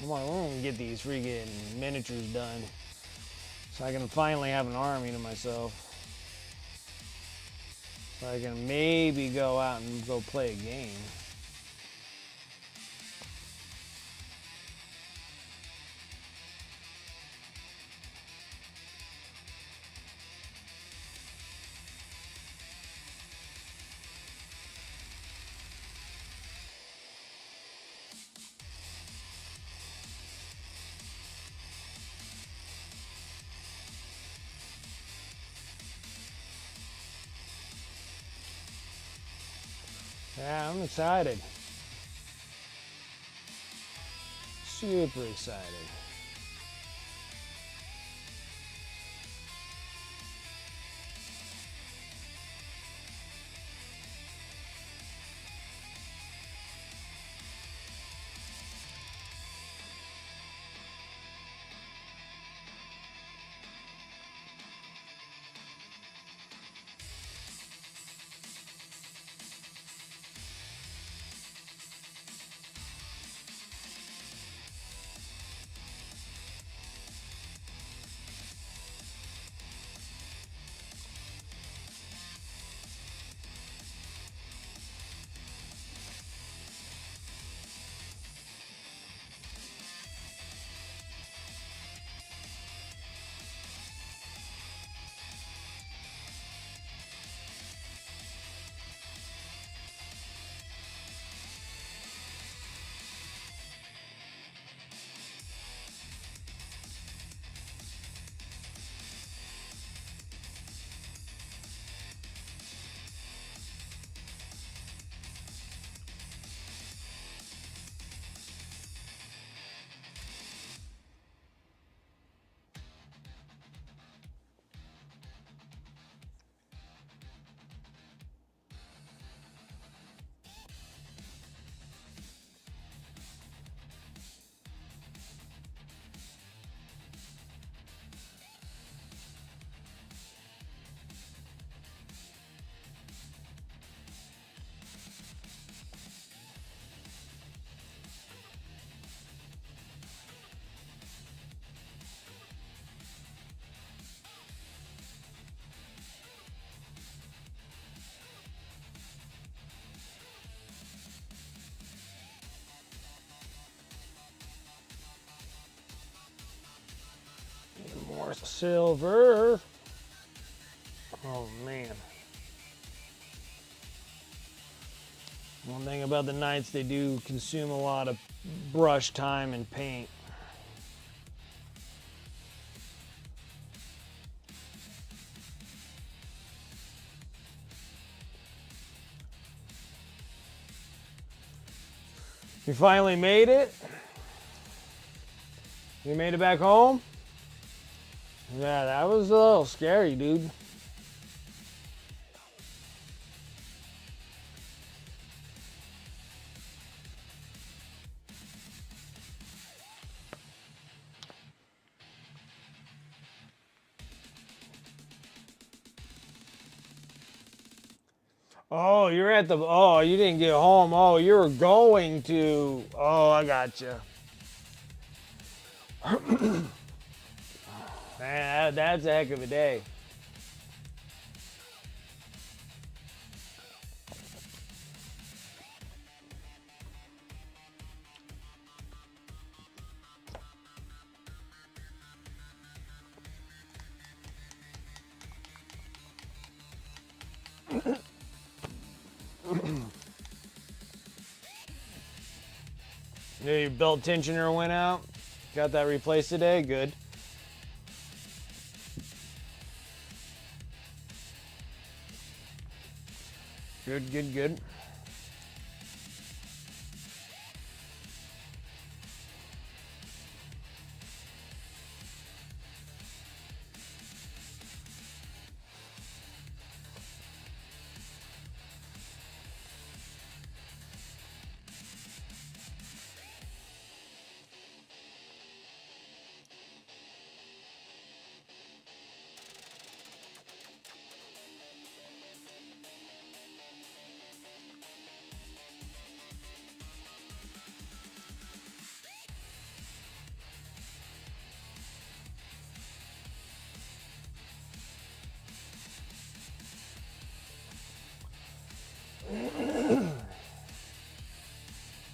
we're gonna get these freaking miniatures done so I can finally have an army to myself. So I can maybe go out and go play a game. Yeah, I'm excited. Super excited. More silver. Oh man. One thing about the Knights, they do consume a lot of brush time and paint. You finally made it? You made it back home? Yeah, that was a little scary, dude. Oh, you're at the. Oh, you didn't get home. Oh, you were going to. Oh, I gotcha. Man, that's a heck of a day. Yeah, your belt tensioner went out. Got that replaced today. Good. Good, good, good.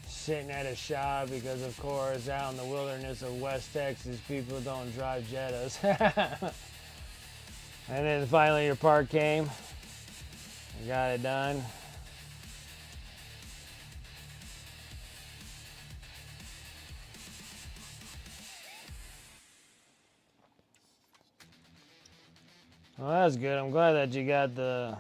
Sitting at a shop because, of course, out in the wilderness of West Texas, people don't drive Jettas. And then finally your part came. You got it done. Well, that's good. I'm glad that you got the.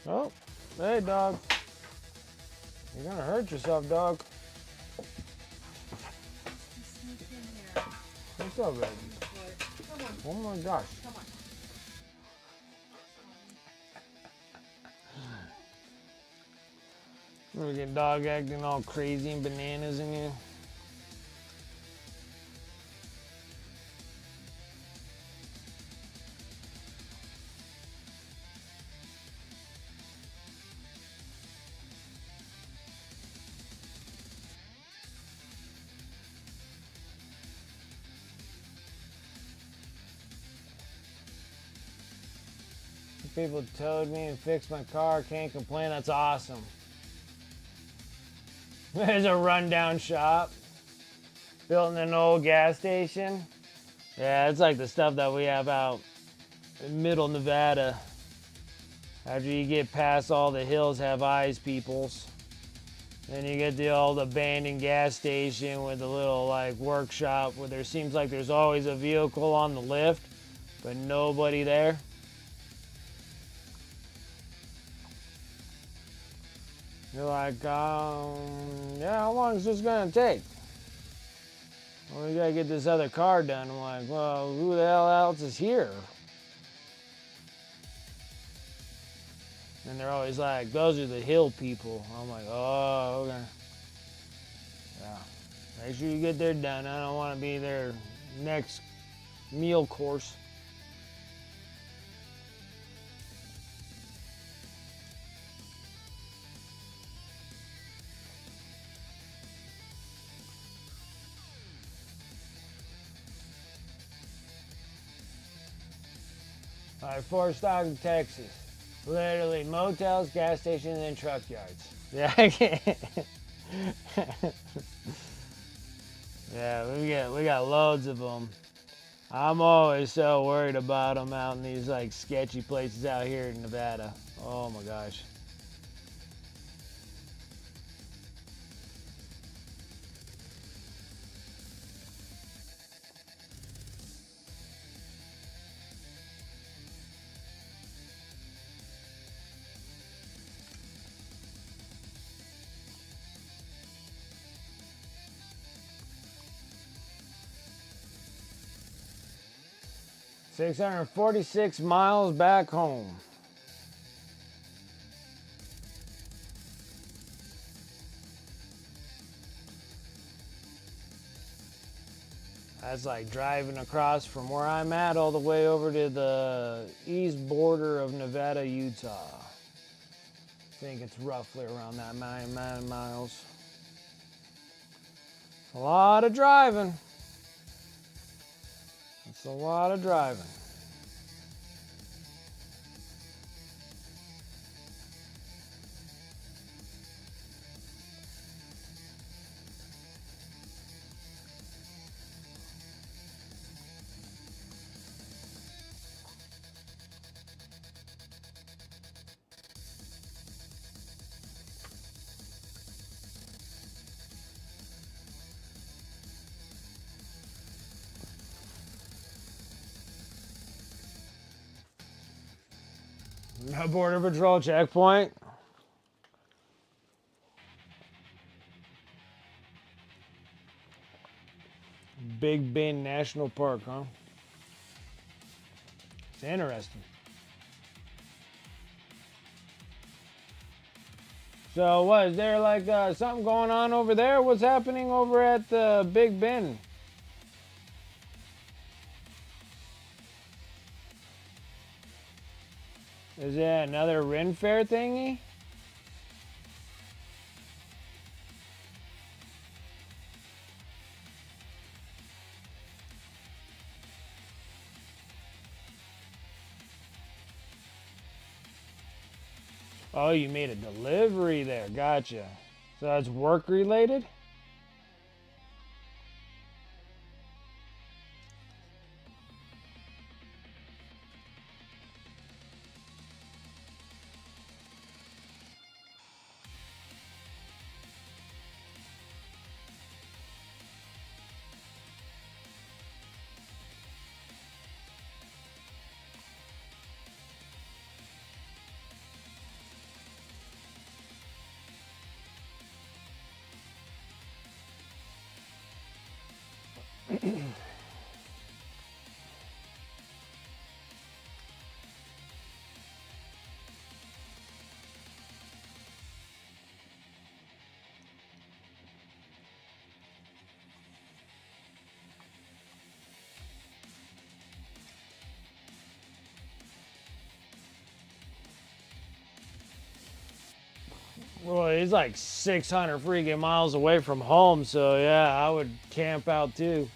Oh, hey, dog. You're gonna hurt yourself, dog. Sneak in here. What's up, baby? Come on. Oh my gosh. Come on. Look at dog acting all crazy and bananas in here. People towed me and fixed my car. Can't complain. That's awesome. There's a rundown shop built in an old gas station. Yeah, it's like the stuff that we have out in middle Nevada. After you get past all the hills have eyes peoples. Then you get the old abandoned gas station with a little like workshop where there seems like there's always a vehicle on the lift, but nobody there. You're like, yeah, how long is this gonna take? Well, we gotta get this other car done. I'm like, well, who the hell else is here? And they're always like, those are the hill people. I'm like, oh, okay. Yeah. Make sure you get there done. I don't want to be their next meal course. All right, Fort Stockton, Texas. Literally motels, gas stations, and truck yards. Yeah, I can't. Yeah, we got loads of them. I'm always so worried about them out in these like sketchy places out here in Nevada. Oh my gosh. 646 miles back home. That's like driving across from where I'm at all the way over to the east border of Nevada, Utah. I think it's roughly around that 9 miles. A lot of driving. It's a lot of driving. A Border Patrol checkpoint. Big Bend National Park, huh? It's interesting. So what, is there like something going on over there? What's happening over at the Big Bend? Is that another Ren Fair thingy? Oh, you made a delivery there. Gotcha. So that's work related? Well, he's like 600 freaking miles away from home, so yeah, I would camp out too.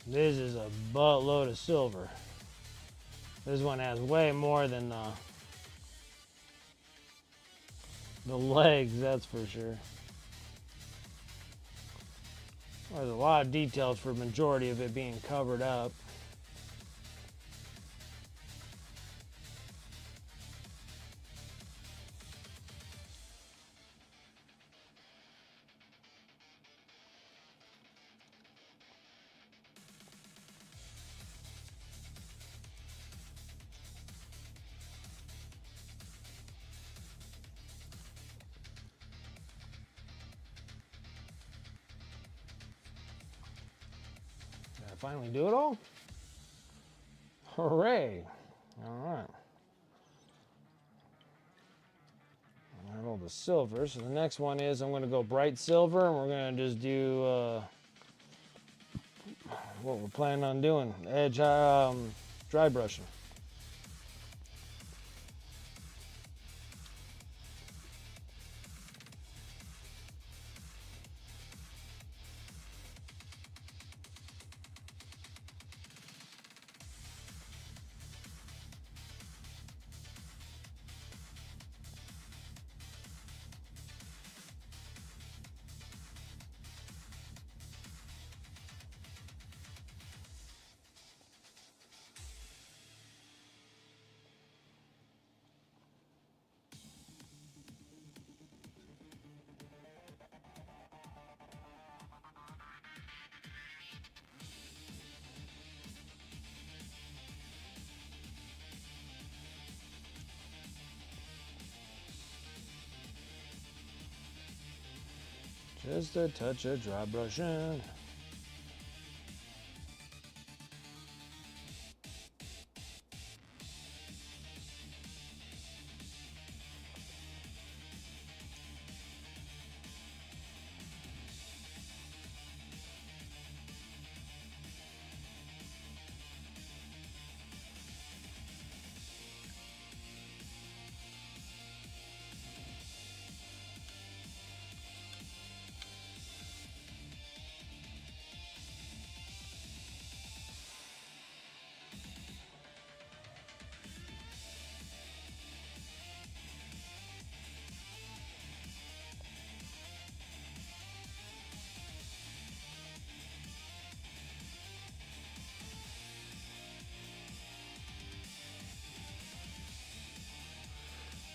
This is a buttload of silver. This one has way more than the legs, that's for sure. There's a lot of details for the majority of it being covered up. Did I finally do it all? Hooray! Alright. I have all the silver, so the next one is I'm going to go bright silver, and we're going to just do what we're planning on doing, edge dry brushing. Just a touch of dry brushing.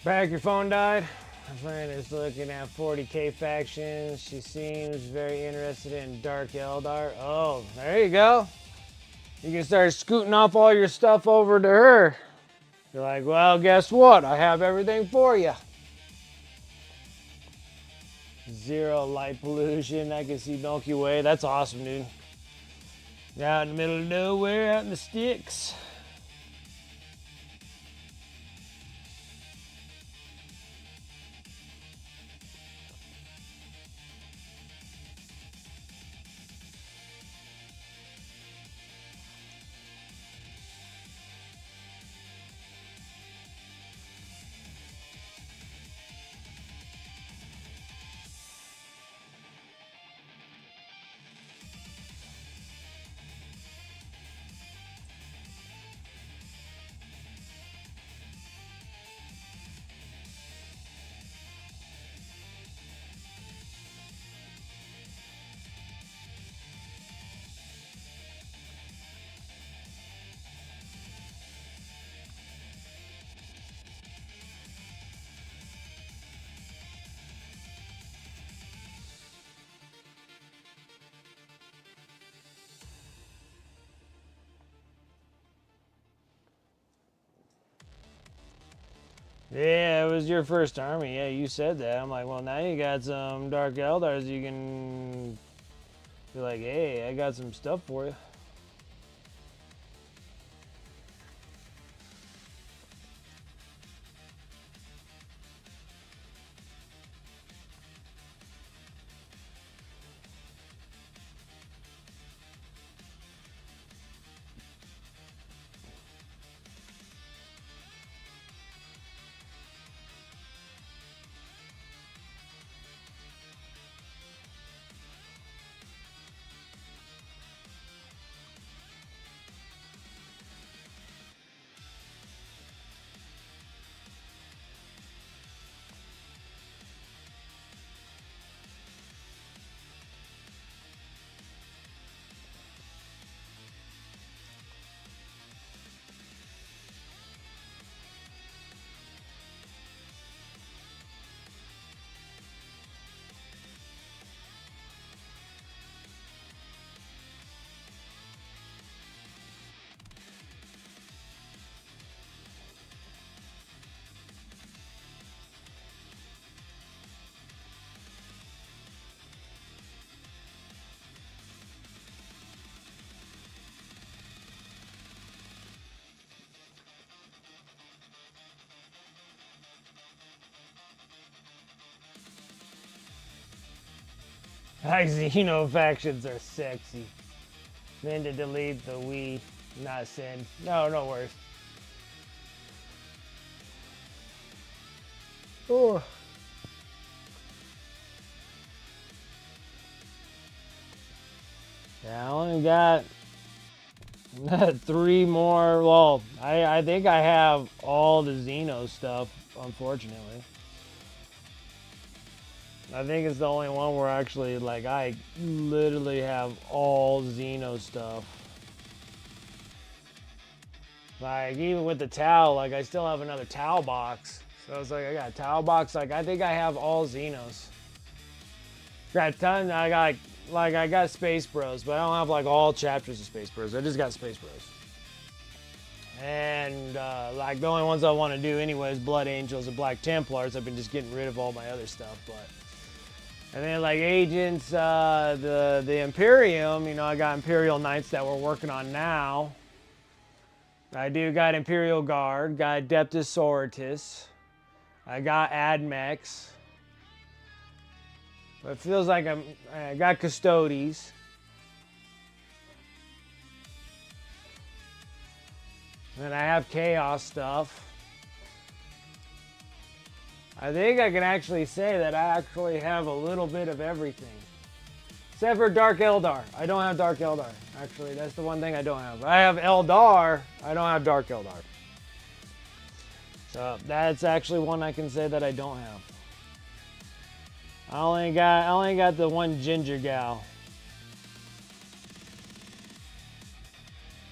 Back, your phone died. My friend is looking at 40k factions. She seems very interested in Dark Eldar. Oh, there you go. You can start scooting off all your stuff over to her. You're like, well, guess what? I have everything for you. Zero light pollution. I can see Milky Way. That's awesome, dude. Out in the middle of nowhere, out in the sticks. Yeah, it was your first army. Yeah, you said that. I'm like, well, now you got some Dark Eldars. You can be like, hey, I got some stuff for you. Xeno factions are sexy. Then to delete the we, not send. No, no worries. Oh. Yeah, I only got 3 more. Well, I think I have all the Xeno stuff, unfortunately. I think it's the only one where actually, like, I literally have all Xeno stuff. Like, even with the Tau, like, I still have another Tau box. So it's like, I got a Tau box. Like, I think I have all Xenos. Got a ton. I got, like, I got Space Bros, but I don't have, like, all chapters of Space Bros. I just got Space Bros. And, like, the only ones I want to do anyway is Blood Angels and Black Templars. I've been just getting rid of all my other stuff, but... And then, like, Agents, the Imperium, you know, I got Imperial Knights that we're working on now. I do got Imperial Guard, got Adeptus Sororitas. I got Admex. But it feels like I got Custodes. And I have Chaos stuff. I think I can actually say that I actually have a little bit of everything. Except for Dark Eldar. I don't have Dark Eldar. Actually, that's the one thing I don't have. I have Eldar. I don't have Dark Eldar. So that's actually one I can say that I don't have. I only got the one Ginger Gal.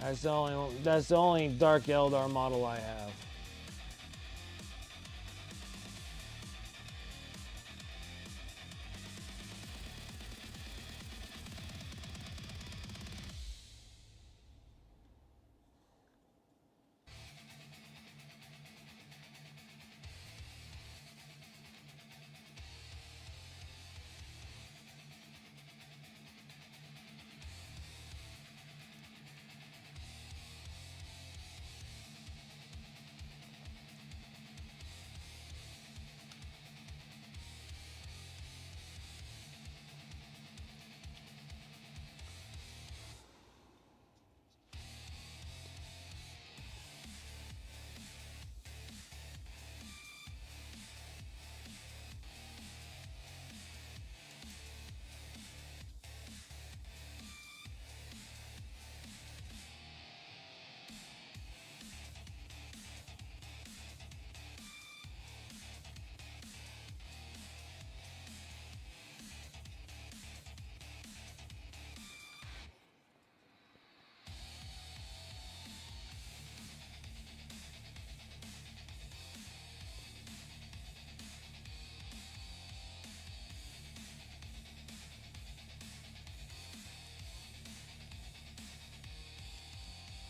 That's the only Dark Eldar model I have.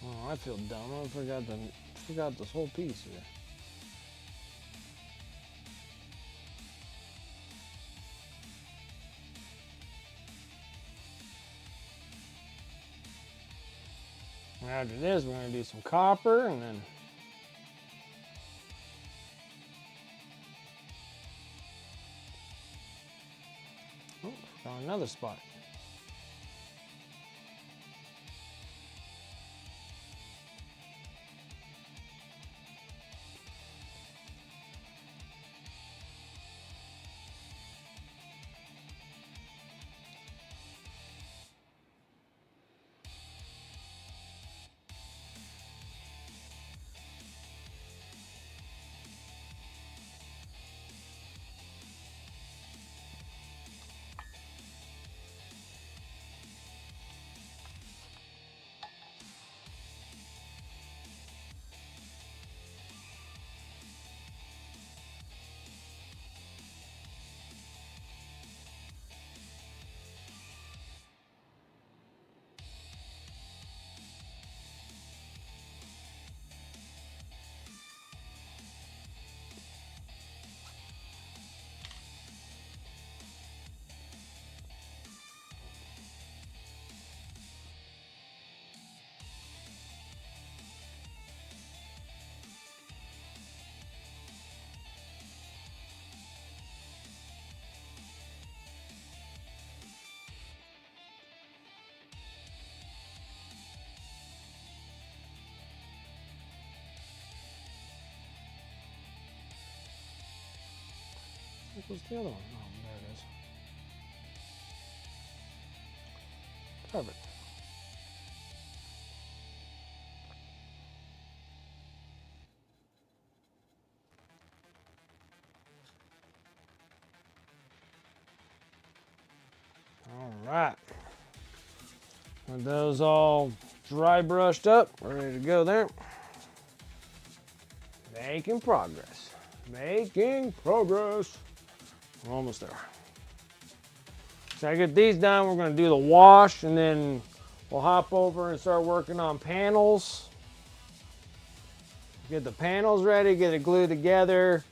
Oh, I feel dumb. I forgot this whole piece here. After this, we're gonna do some copper, and then oh, found another spot. was the other one? Oh, there it is. Perfect. All right. With those all dry brushed up, we're ready to go there. Making progress. Making progress. We're almost there. So I get these done, we're going to do the wash, and then we'll hop over and start working on panels. Get the panels ready, get it glued together,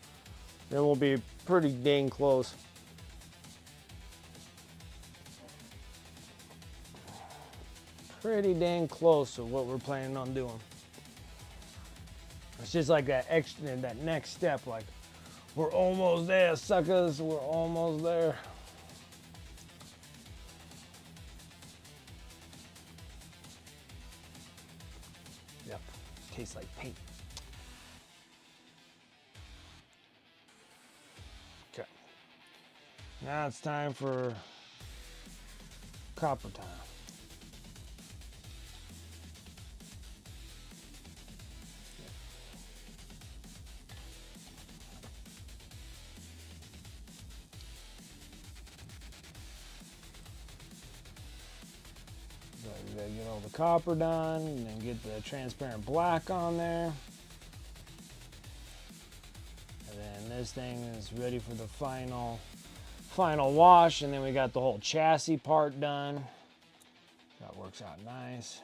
then we'll be pretty dang close. Pretty dang close to what we're planning on doing. It's just like that extra, that next step, like we're almost there, suckers, we're almost there. Yep, tastes like paint. Okay, now it's time for copper time. So you gotta get all the copper done, and then get the transparent black on there. And then this thing is ready for the final wash, and then we got the whole chassis part done. That works out nice.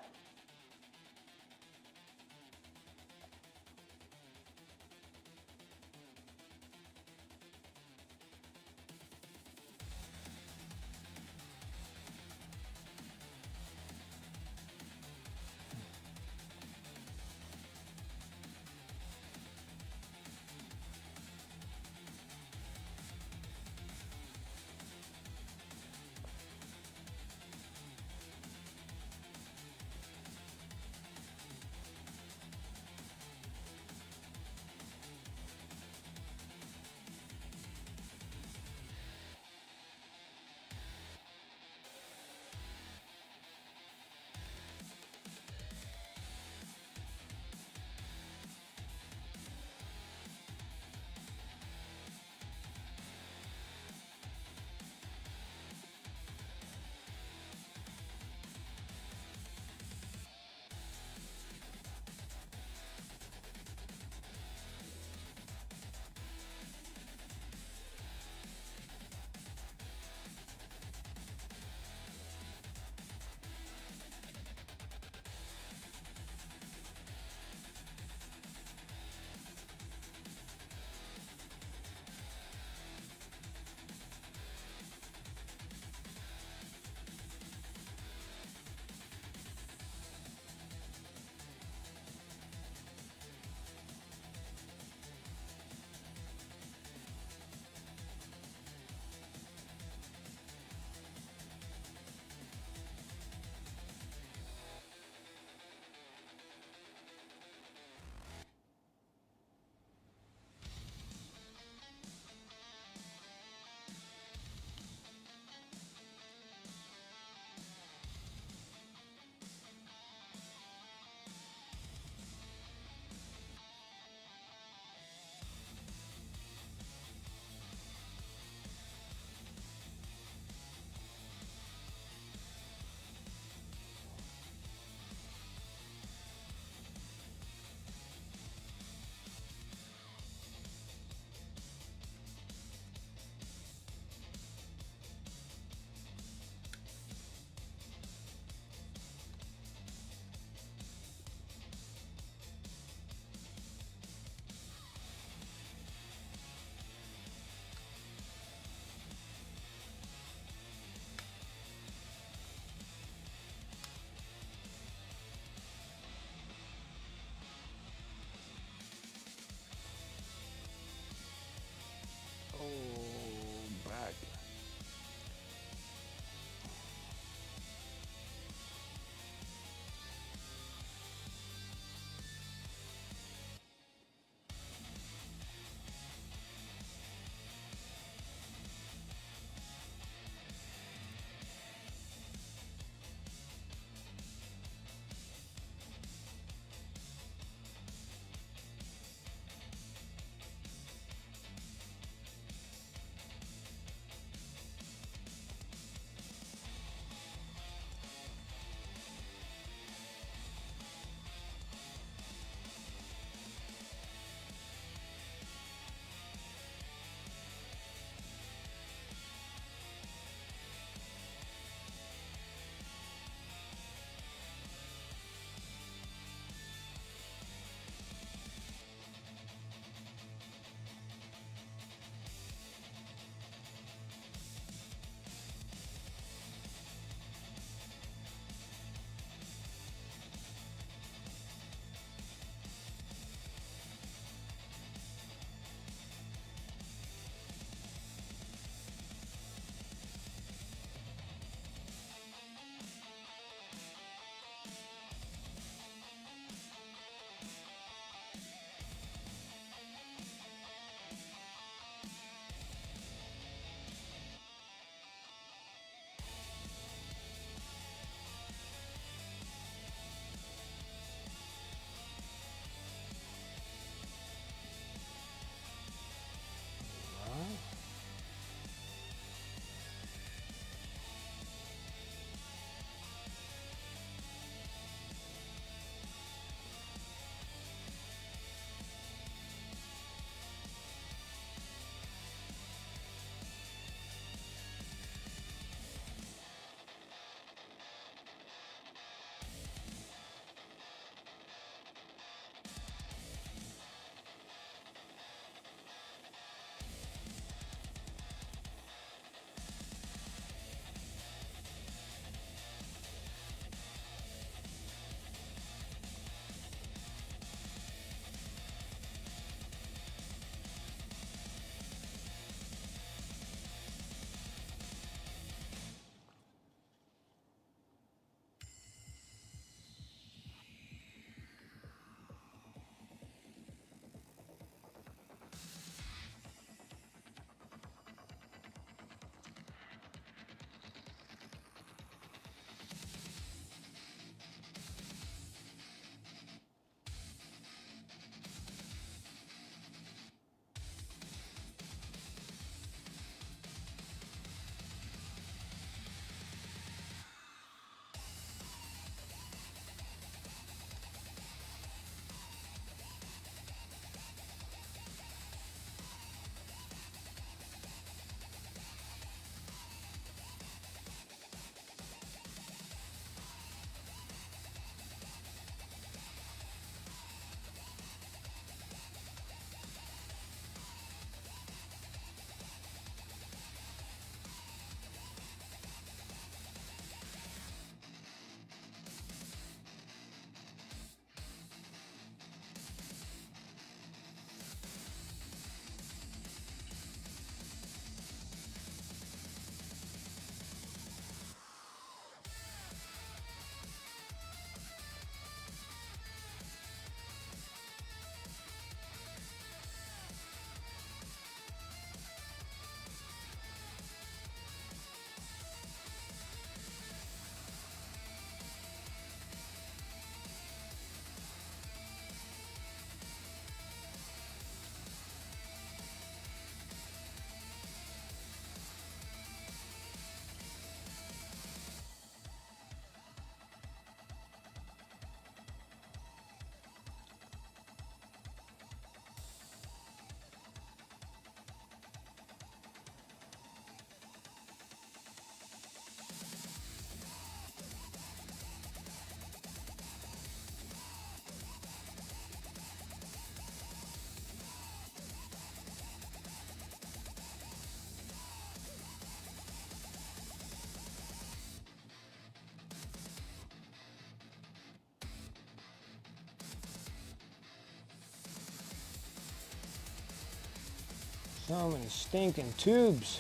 come in stinking tubes.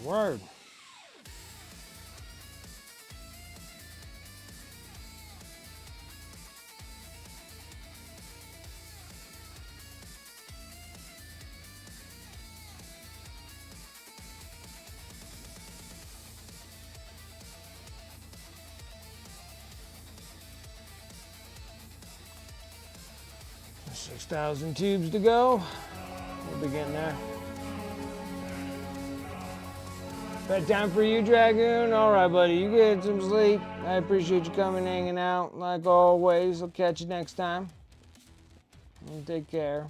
My word. There's 6,000 tubes to go. We'll be getting there. Bedtime for you, Dragoon? Alright, buddy, you get some sleep. I appreciate you coming and hanging out. Like always, I'll catch you next time. And take care.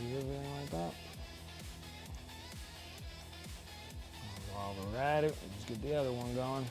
Everything like that. While we're at it, let's get the other one going.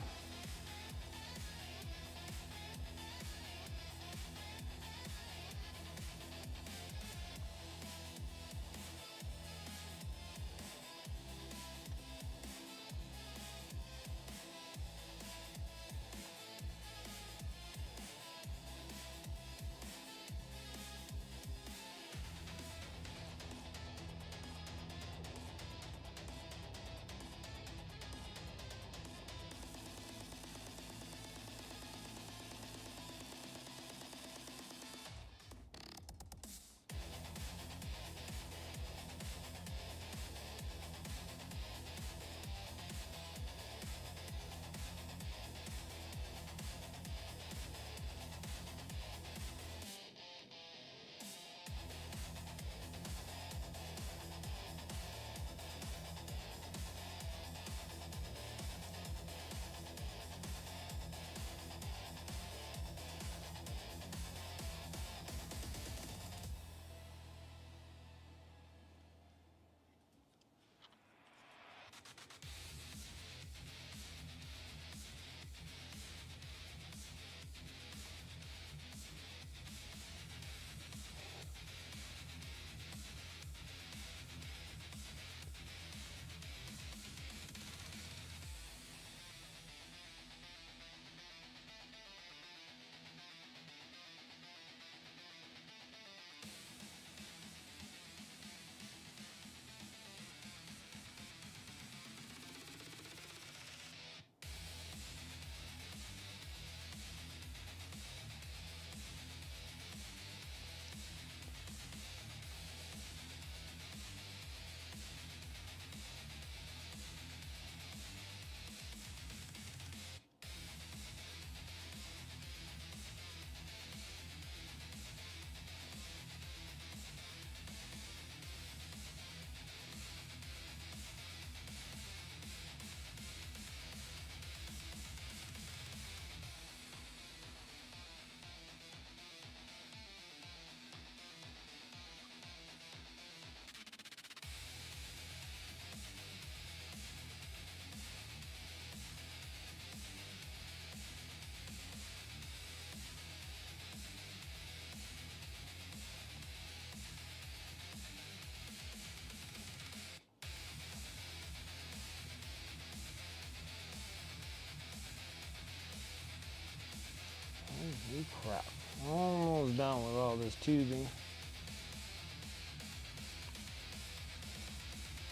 Holy crap. Almost done with all this tubing.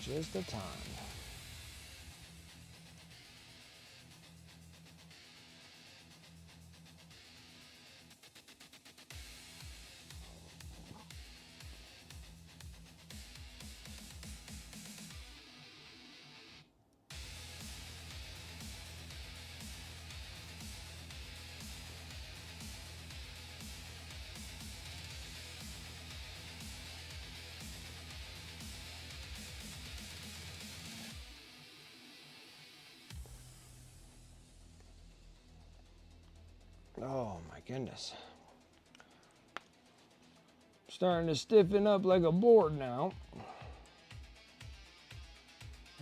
Just a time. Oh my goodness. Starting to stiffen up like a board now.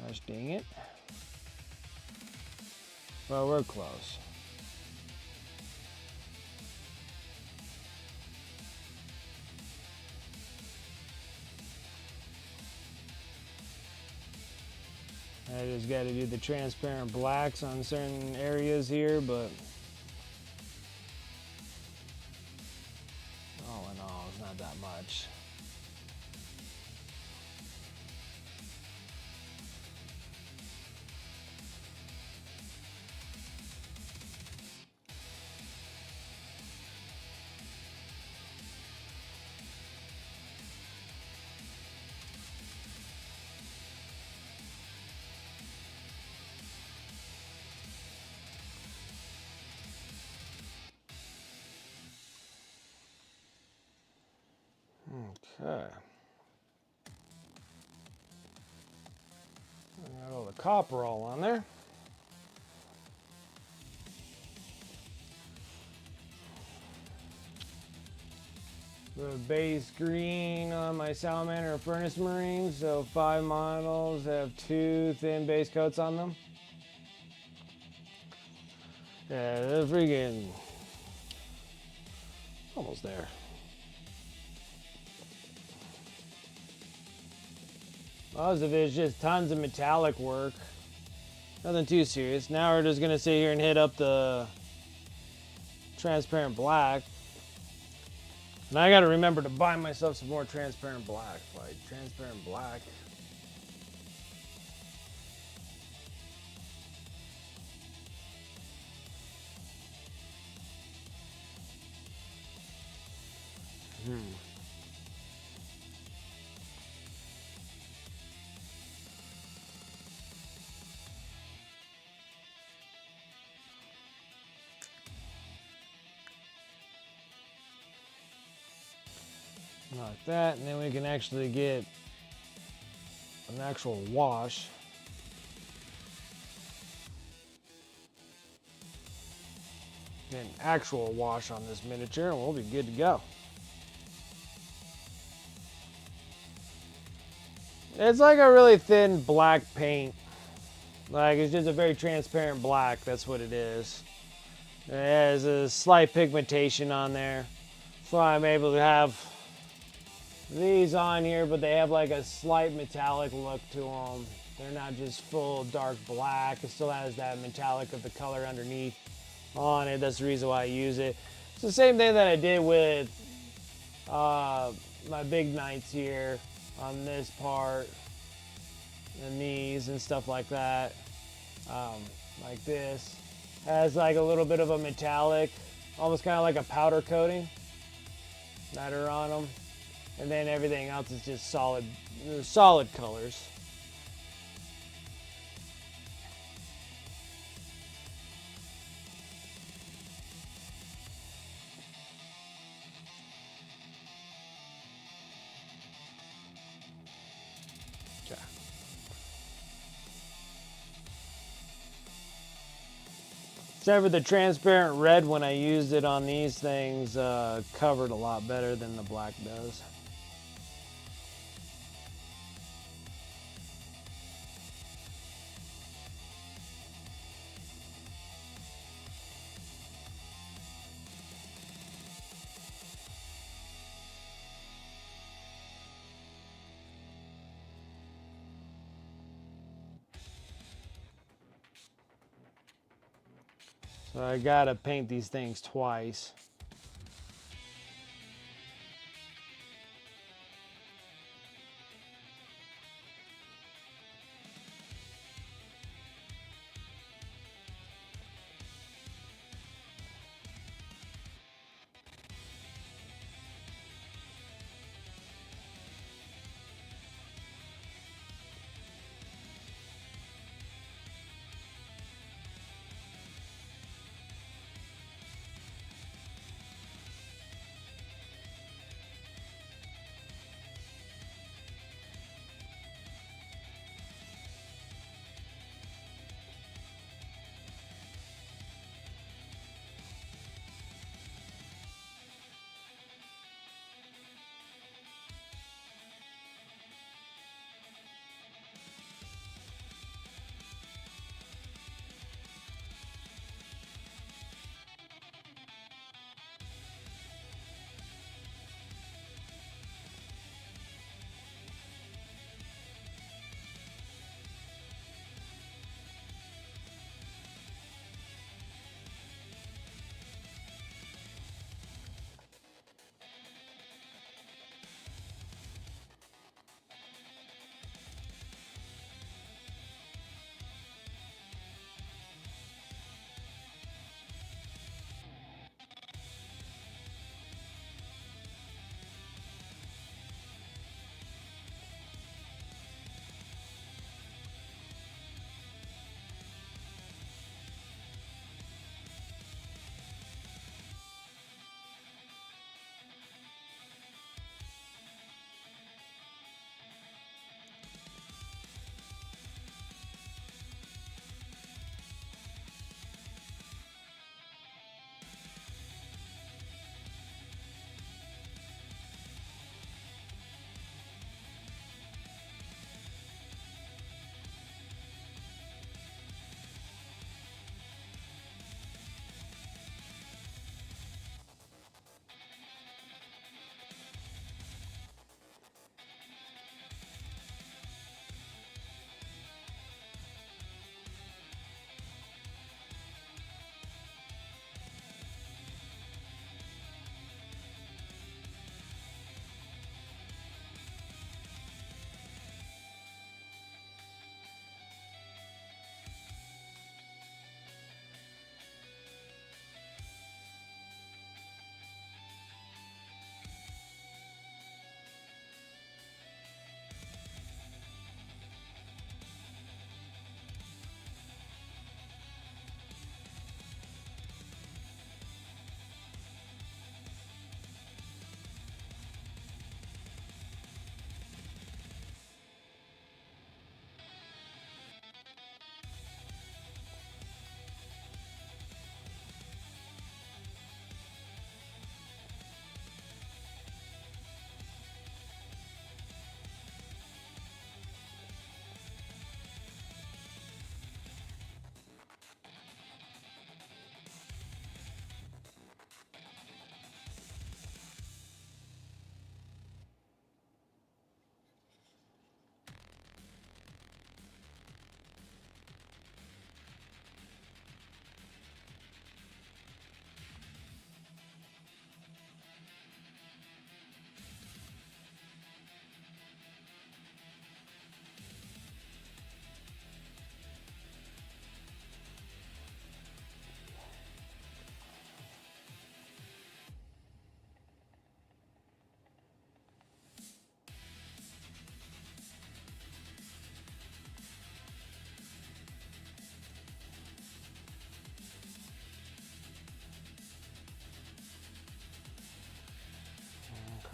Gosh dang it. Well, we're close. I just got to do the transparent blacks on certain areas here, but all in all, it's not that much. Okay. Got all the copper all on there. The base green on my Salamander and Furnace Marines, so 5 models have 2 thin base coats on them. Yeah, they're freaking almost there. Most of it's just tons of metallic work. Nothing too serious. Now we're just gonna sit here and hit up the transparent black. And I gotta remember to buy myself some more transparent black. Like transparent black. Like that, and then we can actually get an actual wash. Get an actual wash on this miniature, and we'll be good to go. It's like a really thin black paint. Like, it's just a very transparent black, that's what it is. It has a slight pigmentation on there. That's why I'm able to have these on here, but they have like a slight metallic look to them. They're not just full dark black. It still has that metallic of the color underneath on it. That's the reason why I use it. It's the same thing that I did with my big knights here on this part and these and stuff like that. Like this has like a little bit of a metallic, almost kind of like a powder coating that are on them. And then everything else is just solid colors. Okay. Except for the transparent red, when I used it on these things, covered a lot better than the black does. So I gotta paint these things twice.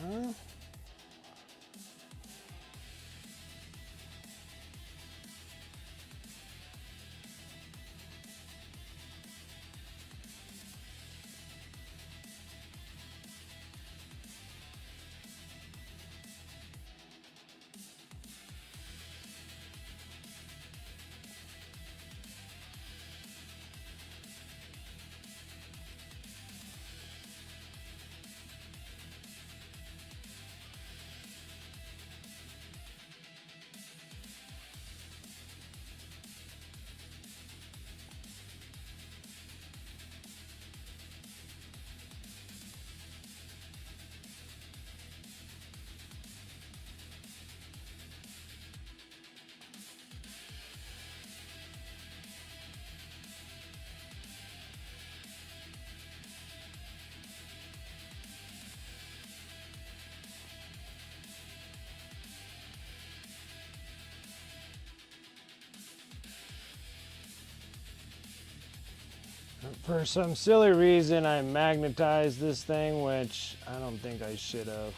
Huh? For some silly reason, I magnetized this thing, which I don't think I should have.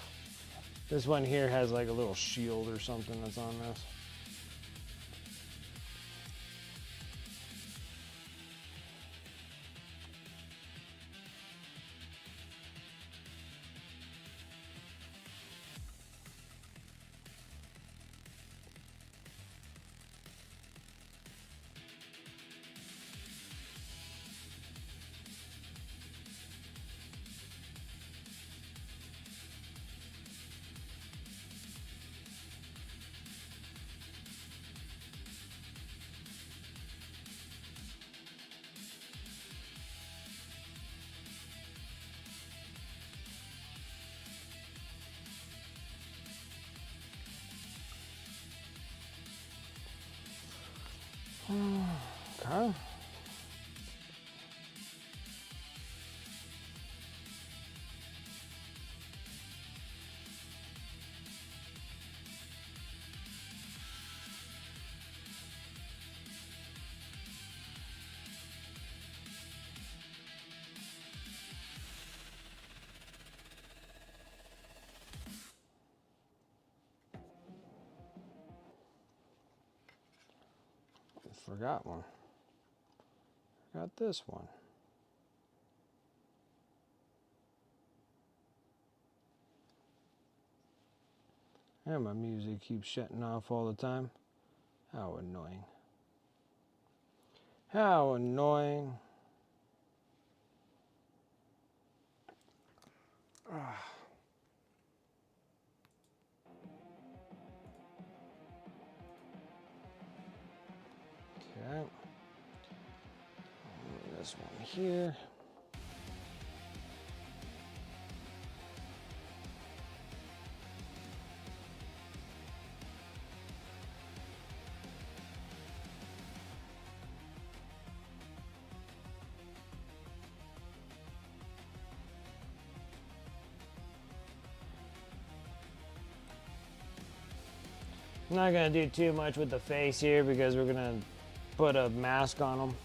This one here has like a little shield or something that's on this. Okay. Forgot one. Forgot this one. And my music keeps shutting off all the time. How annoying. How annoying. Okay. This one here. I'm not gonna do too much with the face here because we're gonna put a mask on them.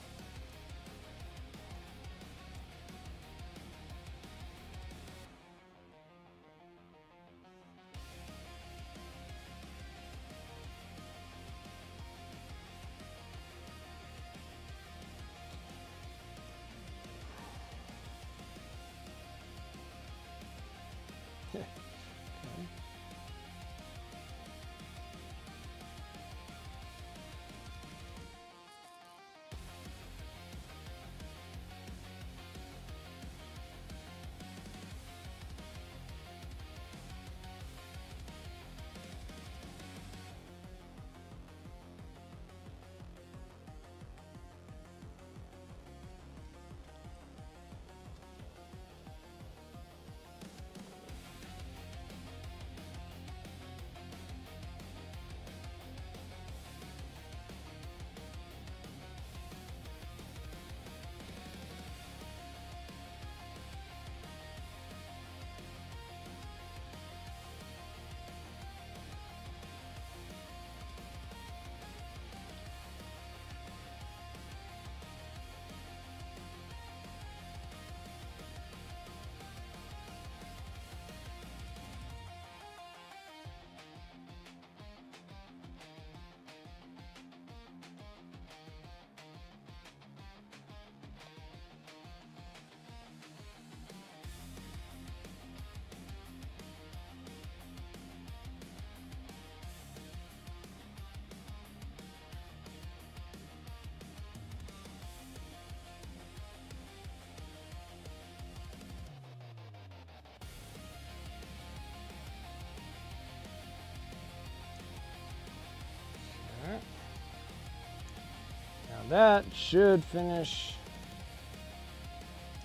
That should finish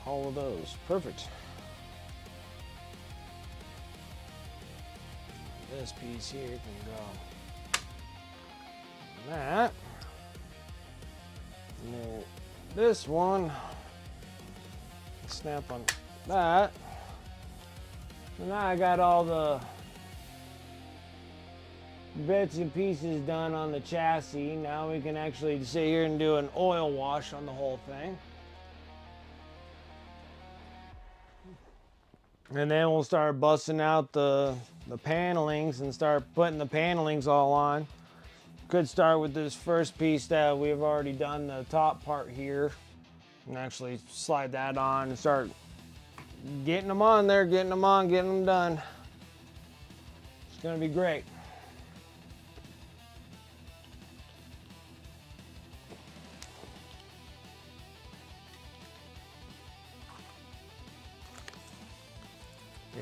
all of those. Perfect. This piece here can go like that. And then this one, snap on that. So now I got all the bits and pieces done on the chassis. Now we can actually sit here and do an oil wash on the whole thing. And then we'll start busting out the panelings and start putting the panelings all on. Could start with this first piece that we've already done the top part here. And actually slide that on and start getting them on there, getting them on, getting them done. It's gonna be great.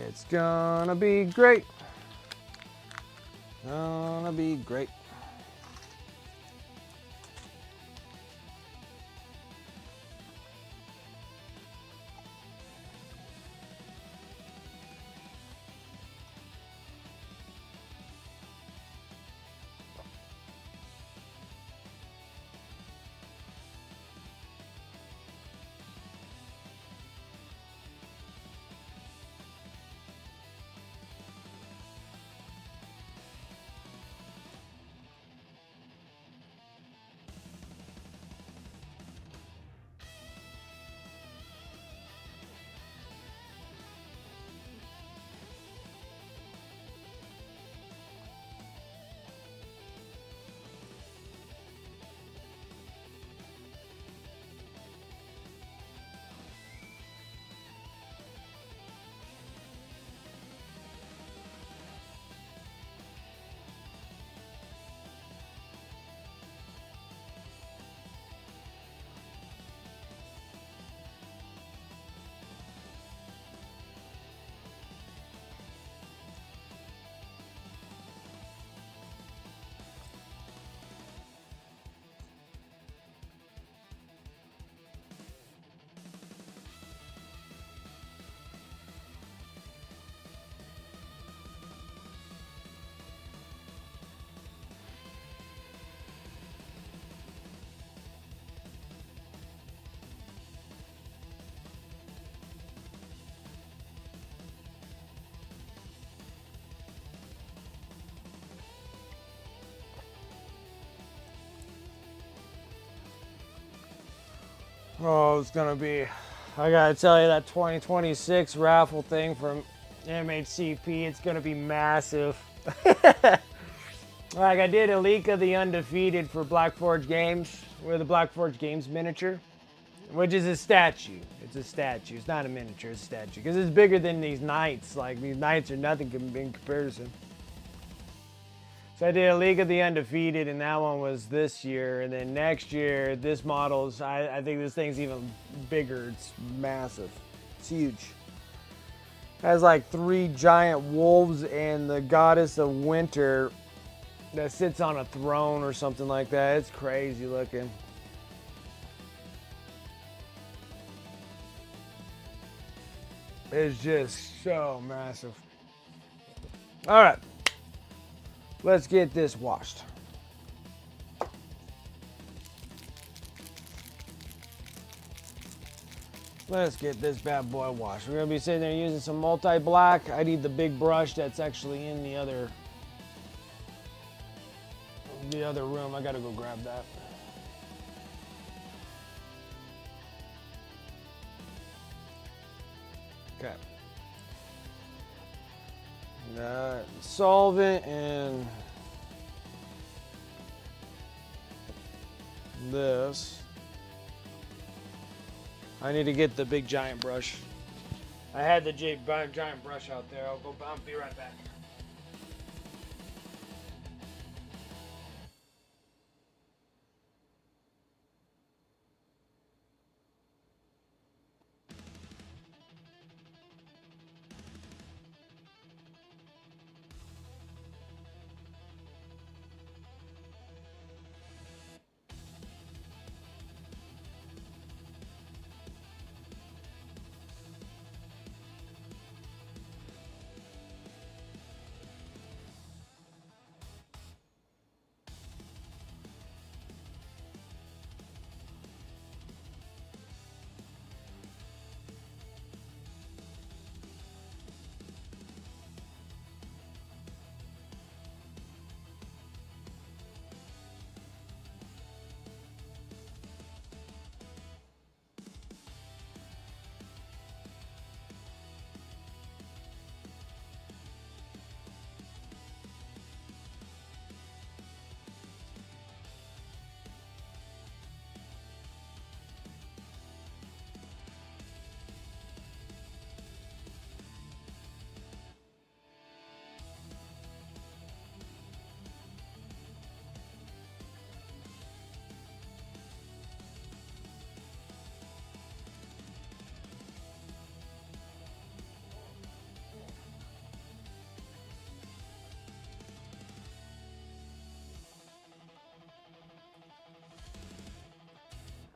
It's gonna be great. Gonna be great. Oh, it's gonna be, I gotta tell you, that 2026 raffle thing from MHCP, it's gonna be massive. Like, I did a leak of the Undefeated for Black Forge Games, with the Black Forge Games miniature, which is a statue. It's a statue. It's not a miniature, it's a statue. Because it's bigger than these Knights. Like, these Knights are nothing in comparison. So I did a League of the Undefeated, and that one was this year. And then next year, this model's, I think this thing's even bigger. It's massive. It's huge. It has like 3 giant wolves and the goddess of winter that sits on a throne or something like that. It's crazy looking. It's just so massive. All right. Let's get this washed. Let's get this bad boy washed. We're gonna be sitting there using some multi-black. I need the big brush that's actually in the other room. I gotta go grab that. Okay. Solvent and this. I need to get the big giant brush. I had the giant brush out there. I'll be right back.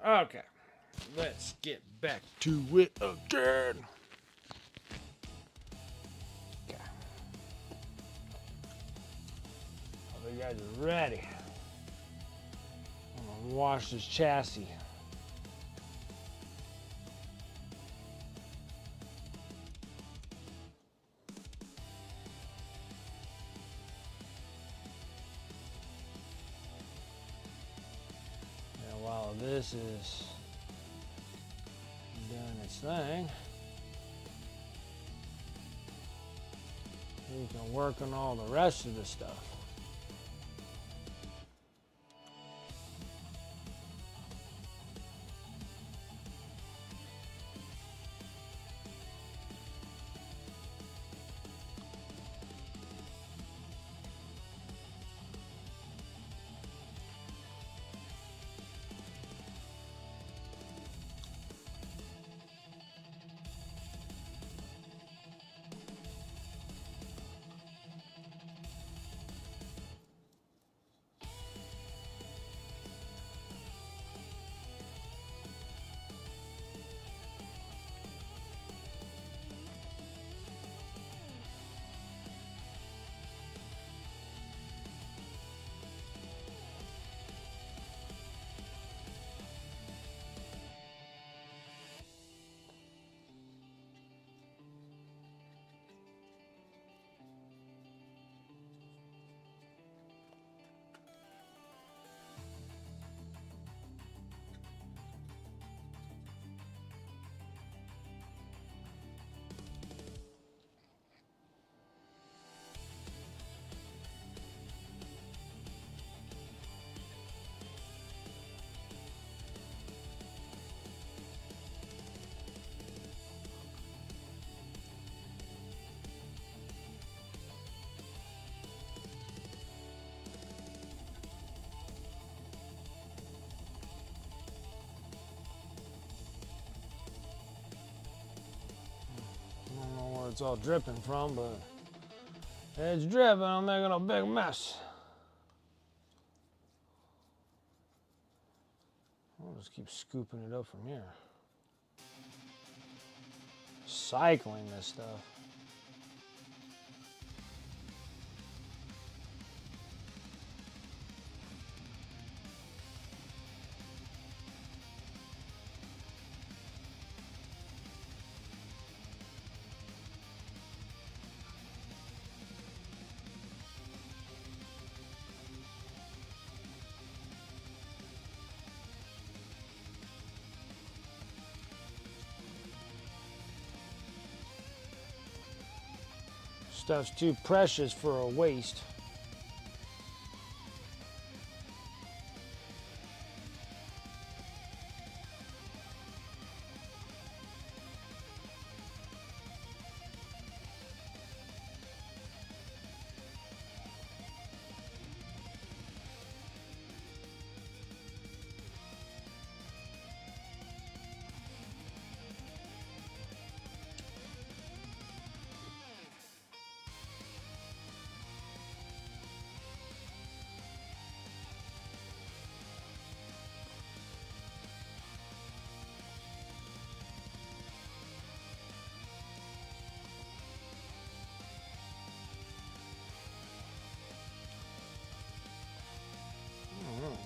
Okay, let's get back to it again. Okay. Hope you guys are ready. I'm gonna wash this chassis. And while this is doing its thing, we can work on all the rest of the stuff. I don't know where it's all dripping from, but it's dripping. I'm making a big mess. I'll just keep scooping it up from here. Cycling this stuff. Stuff's too precious for a waste.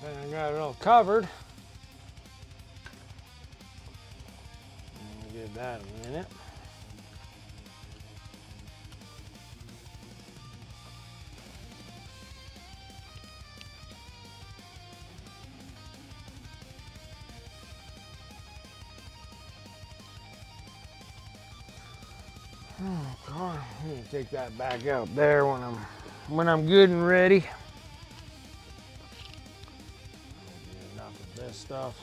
I think I got it all covered. I'll give that a minute. Oh God, I need to take that back out there when I'm good and ready. Enough of this stuff.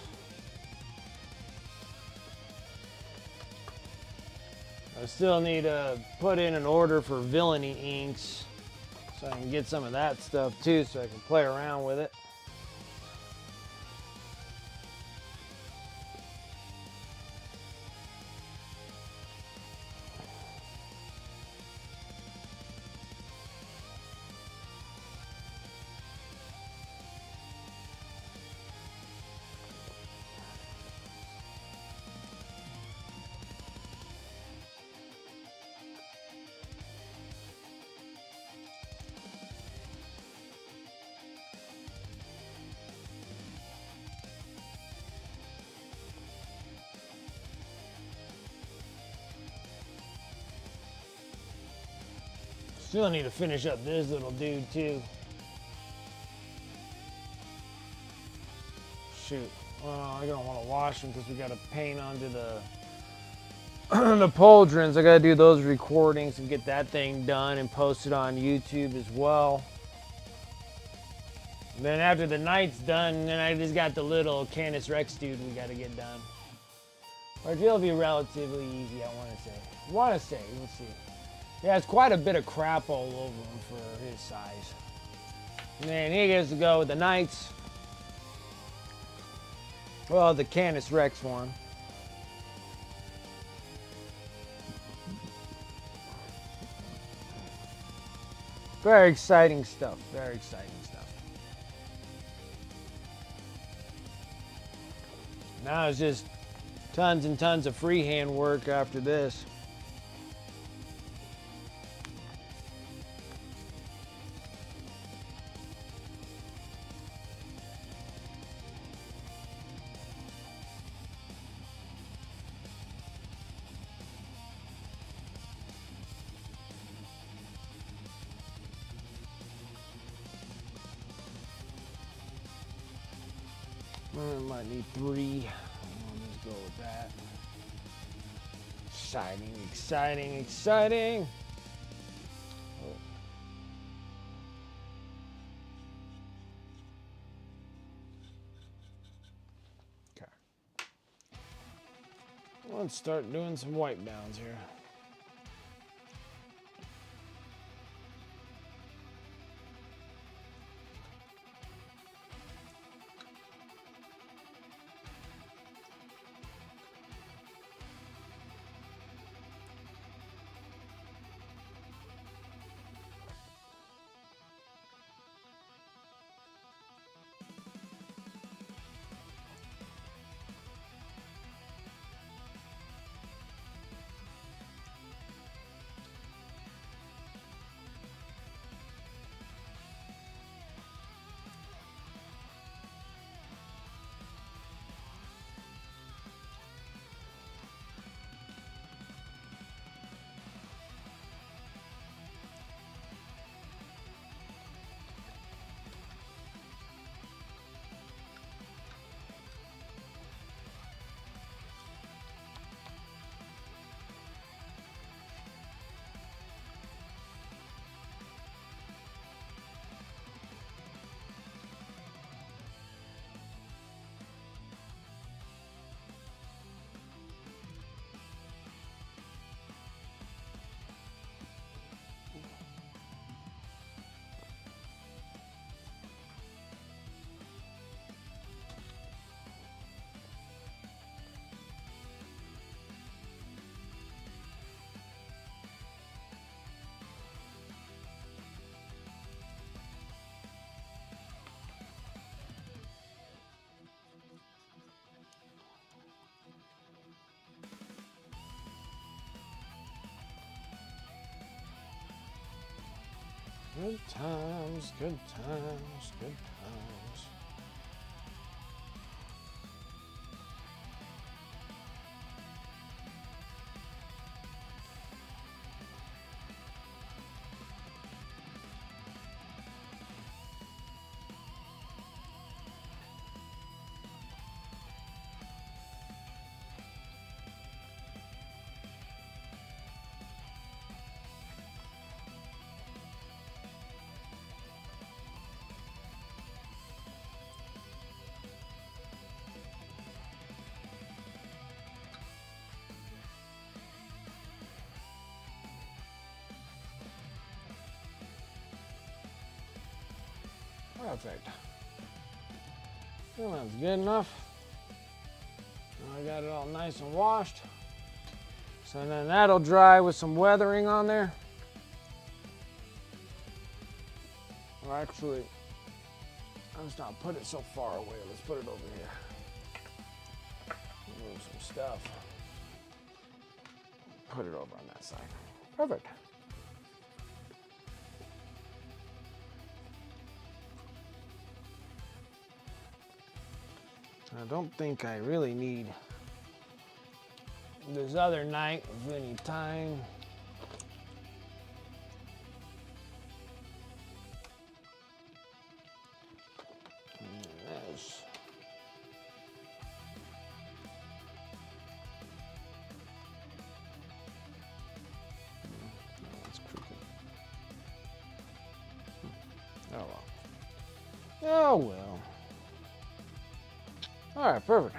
I still need to put in an order for villainy inks so I can get some of that stuff too, so I can play around with it. Still need to finish up this little dude too. Shoot. Well, I don't want to wash them because we got to paint onto the the pauldrons. I got to do those recordings and get that thing done and post it on YouTube as well. And then after the night's done, then I just got the little Canis Rex dude we got to get done. But it'll be relatively easy, I want to say. We'll see. Yeah, it's quite a bit of crap all over him for his size. And then he gets to go with the Knights. Well, the Canis Rex one. Very exciting stuff. Very exciting stuff. Now it's just tons and tons of freehand work after this. I might need 3. Let's go with that. Exciting, exciting, exciting. Oh. Okay. Let's start doing some wipe downs here. Good times, good times, good times. Perfect. Well, that's good enough. Now I got it all nice and washed. So then that'll dry with some weathering on there. Or actually, let's not put it so far away. Let's put it over here. Move some stuff. Put it over on that side. Perfect. I don't think I really need this other knight with any time. Oh well. All right, perfect.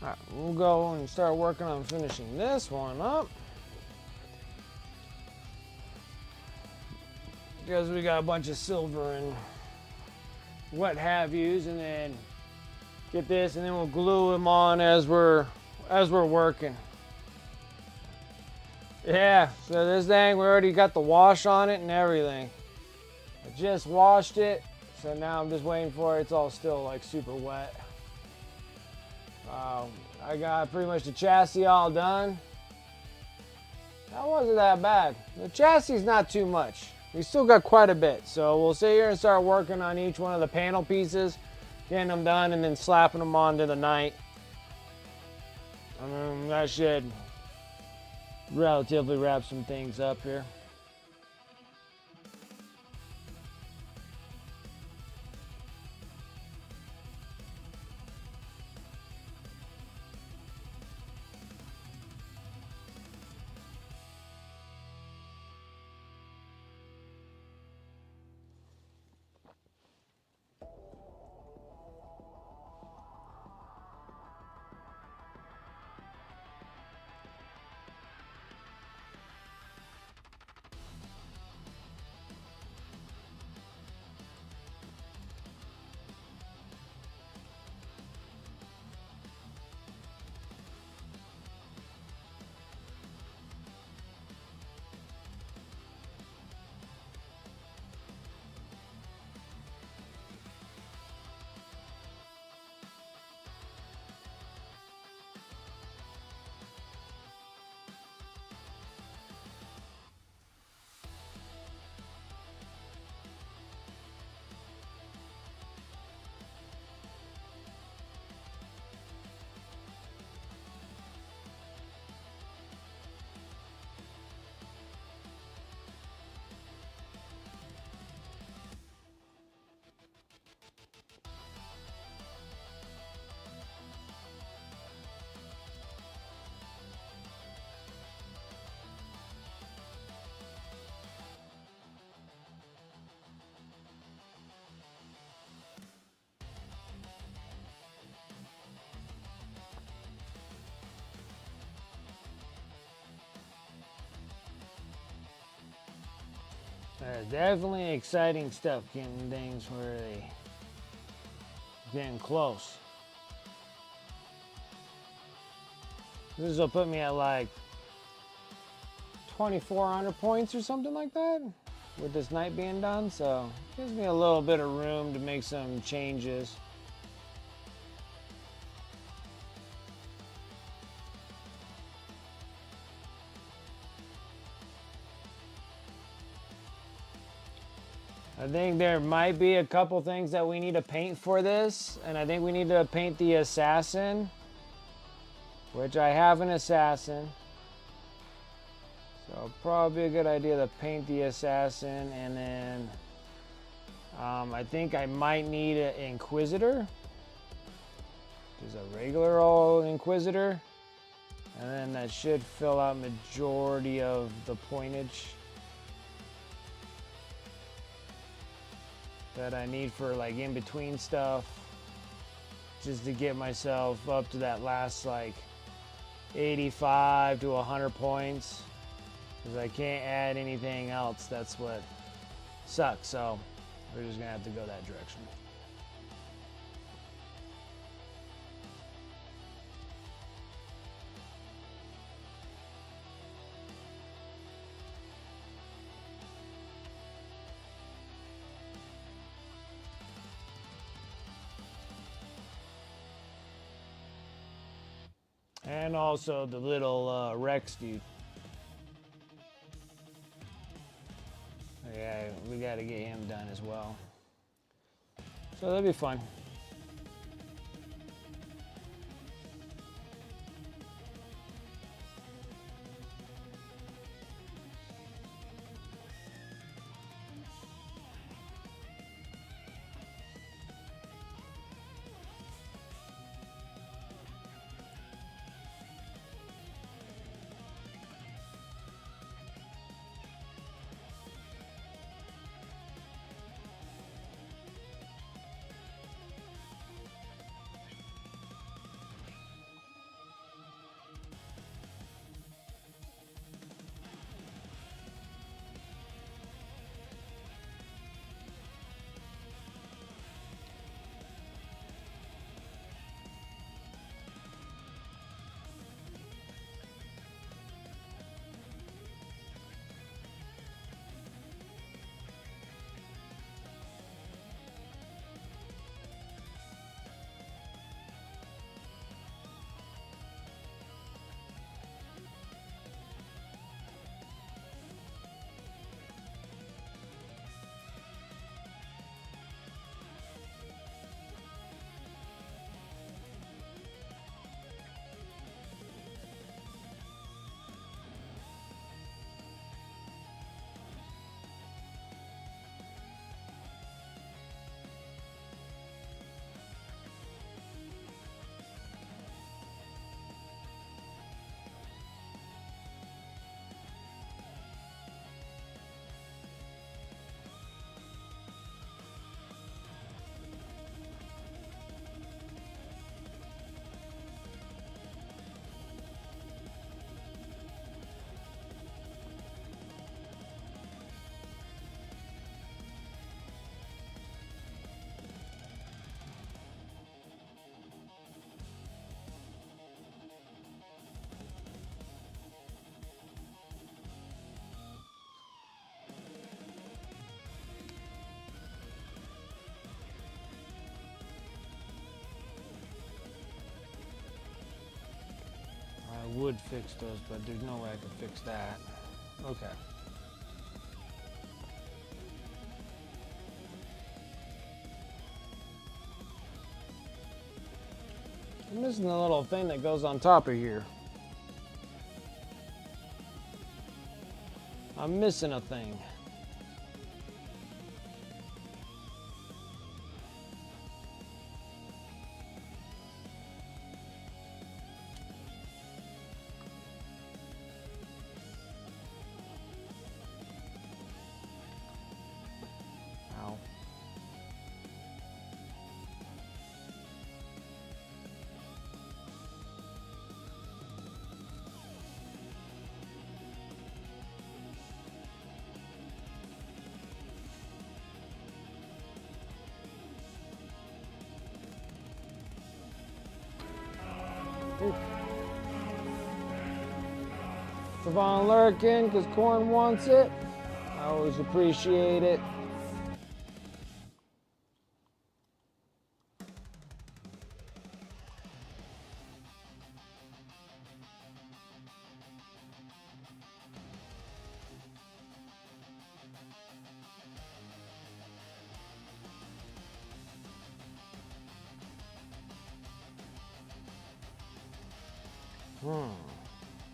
All right, we'll go and start working on finishing this one up. Because we got a bunch of silver and what have yous, and then get this, and then we'll glue them on as we're working. Yeah, so this thing, we already got the wash on it and everything. I just washed it, so now I'm just waiting for it. It's all still like super wet. I got pretty much the chassis all done. That wasn't that bad. The chassis is not too much. We still got quite a bit, so we'll sit here and start working on each one of the panel pieces, getting them done, and then slapping them onto the Knight. I mean, that should relatively wrap some things up here. There's definitely exciting stuff getting things where they getting close. This will put me at like 2,400 points or something like that with this Knight being done, so gives me a little bit of room to make some changes. I think there might be a couple things that we need to paint for this, and I think we need to paint the assassin, which I have an assassin. So probably a good idea to paint the assassin, and then I think I might need an inquisitor. There's a regular old inquisitor, and then that should fill out majority of the pointage that I need for like in between stuff, just to get myself up to that last like 85 to 100 points, because I can't add anything else. That's what sucks, so we're just gonna have to go that direction. And also the little Rex dude. Yeah, we gotta get him done as well. So that'll be fun. would fix those, but there's no way I can fix that. Okay. I'm missing the little thing that goes on top of here. I'm missing a thing. Ow. Ooh. Savon Lurkin, because Corn wants it. I always appreciate it.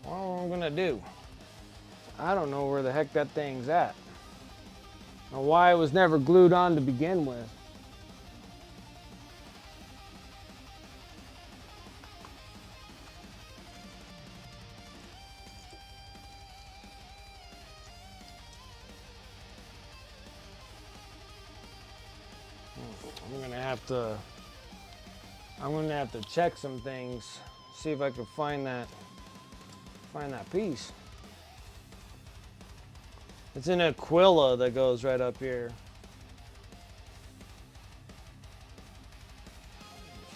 What am I gonna do? I don't know where the heck that thing's at. Or why it was never glued on to begin with. I'm gonna have to check some things, see if I can find that piece. It's an Aquila that goes right up here.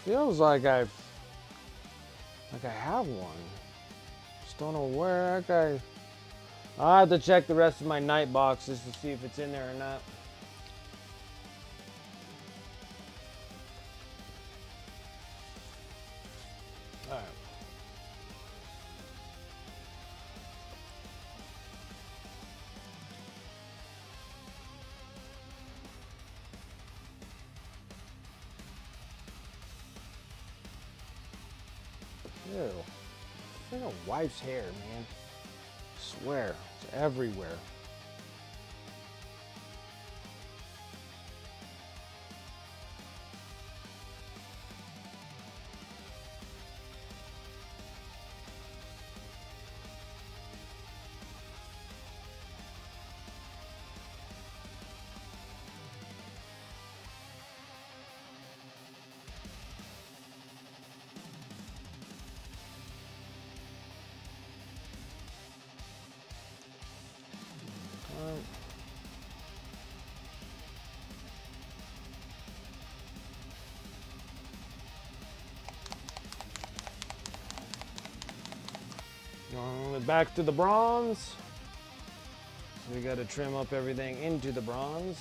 Feels like I have one. Just don't know where. I'll have to check the rest of my night boxes to see if it's in there or not. All right. Ew. It's like a wife's hair, man. I swear, it's everywhere. Back to the bronze. So we got to trim up everything into the bronze.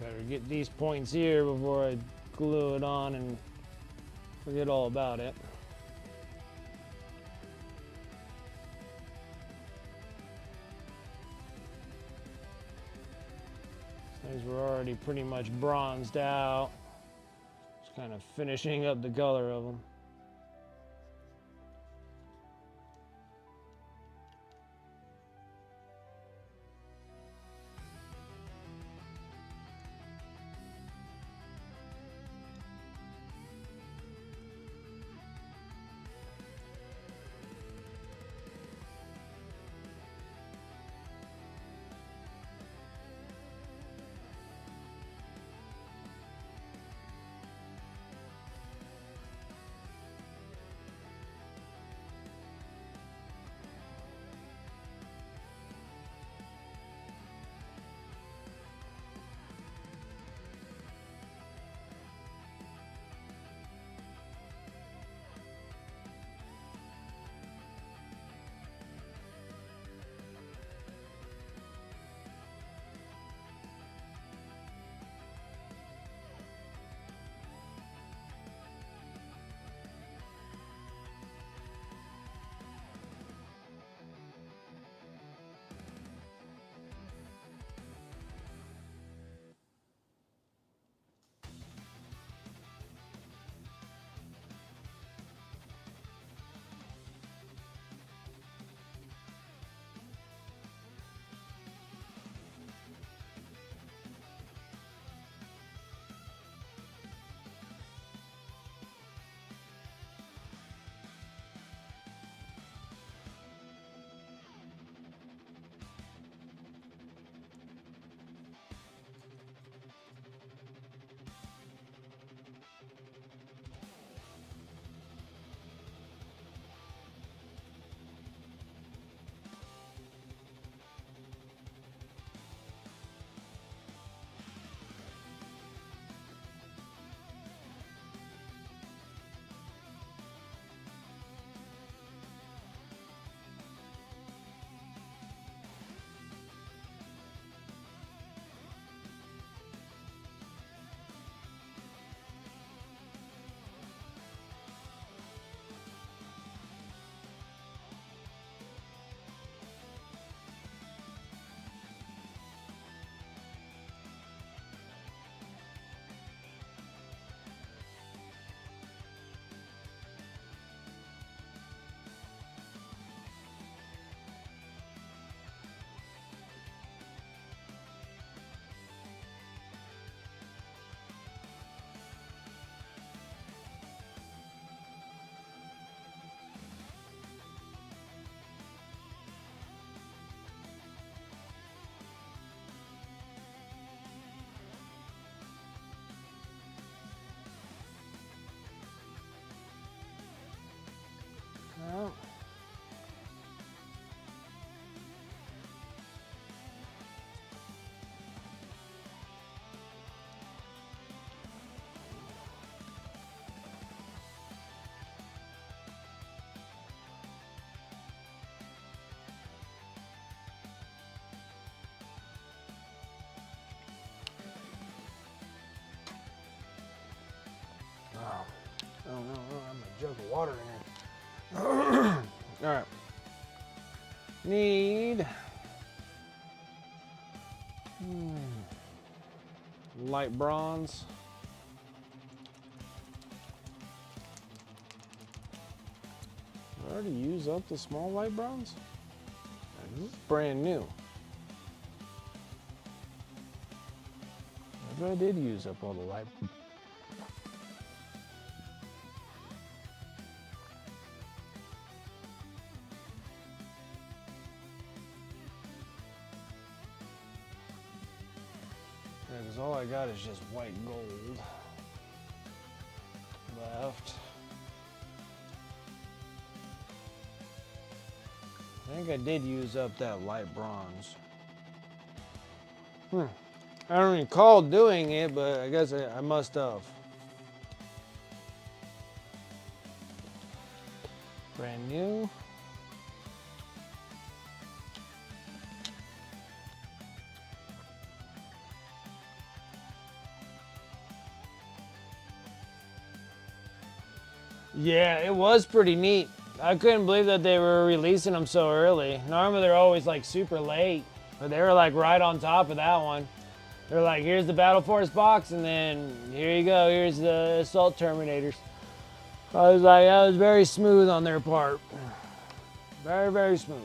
Better get these points here before I glue it on and forget all about it. These were already pretty much bronzed out. Just kind of finishing up the color of them. Well, oh no, I'm a jug of water in here. All right. Need light bronze. Did I already use up the small light bronze? This is brand new. Maybe I did use up all the light. Because all I got is just white gold left. I think I did use up that light bronze. I don't recall doing it, but I guess I must have. Brand new. Yeah, it was pretty neat. I couldn't believe that they were releasing them so early. Normally they're always like super late, but they were like right on top of that one. They're like, here's the Battle Force box, and then here you go, here's the Assault Terminators. I was like, that was very smooth on their part. Very, very smooth.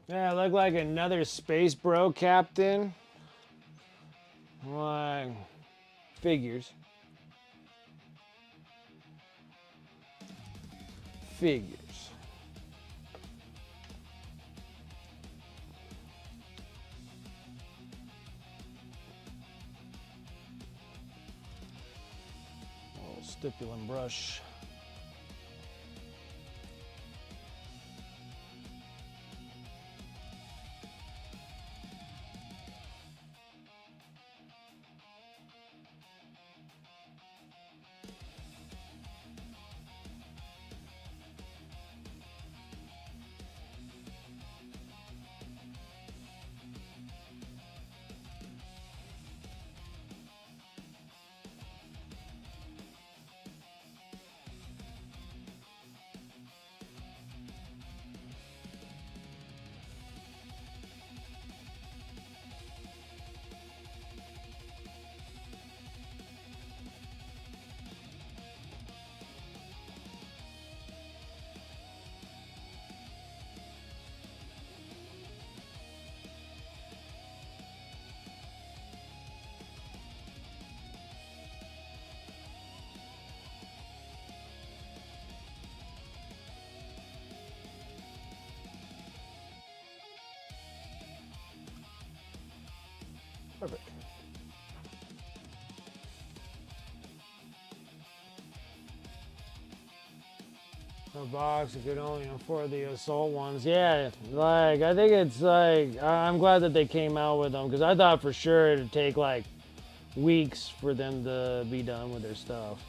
Yeah, it looked like another Space Bro captain. Like, figures. Figures. Little stipulant brush. Perfect. A box, it could only afford the assault ones. Yeah, like, I think it's like, I'm glad that they came out with them, because I thought for sure it'd take like weeks for them to be done with their stuff.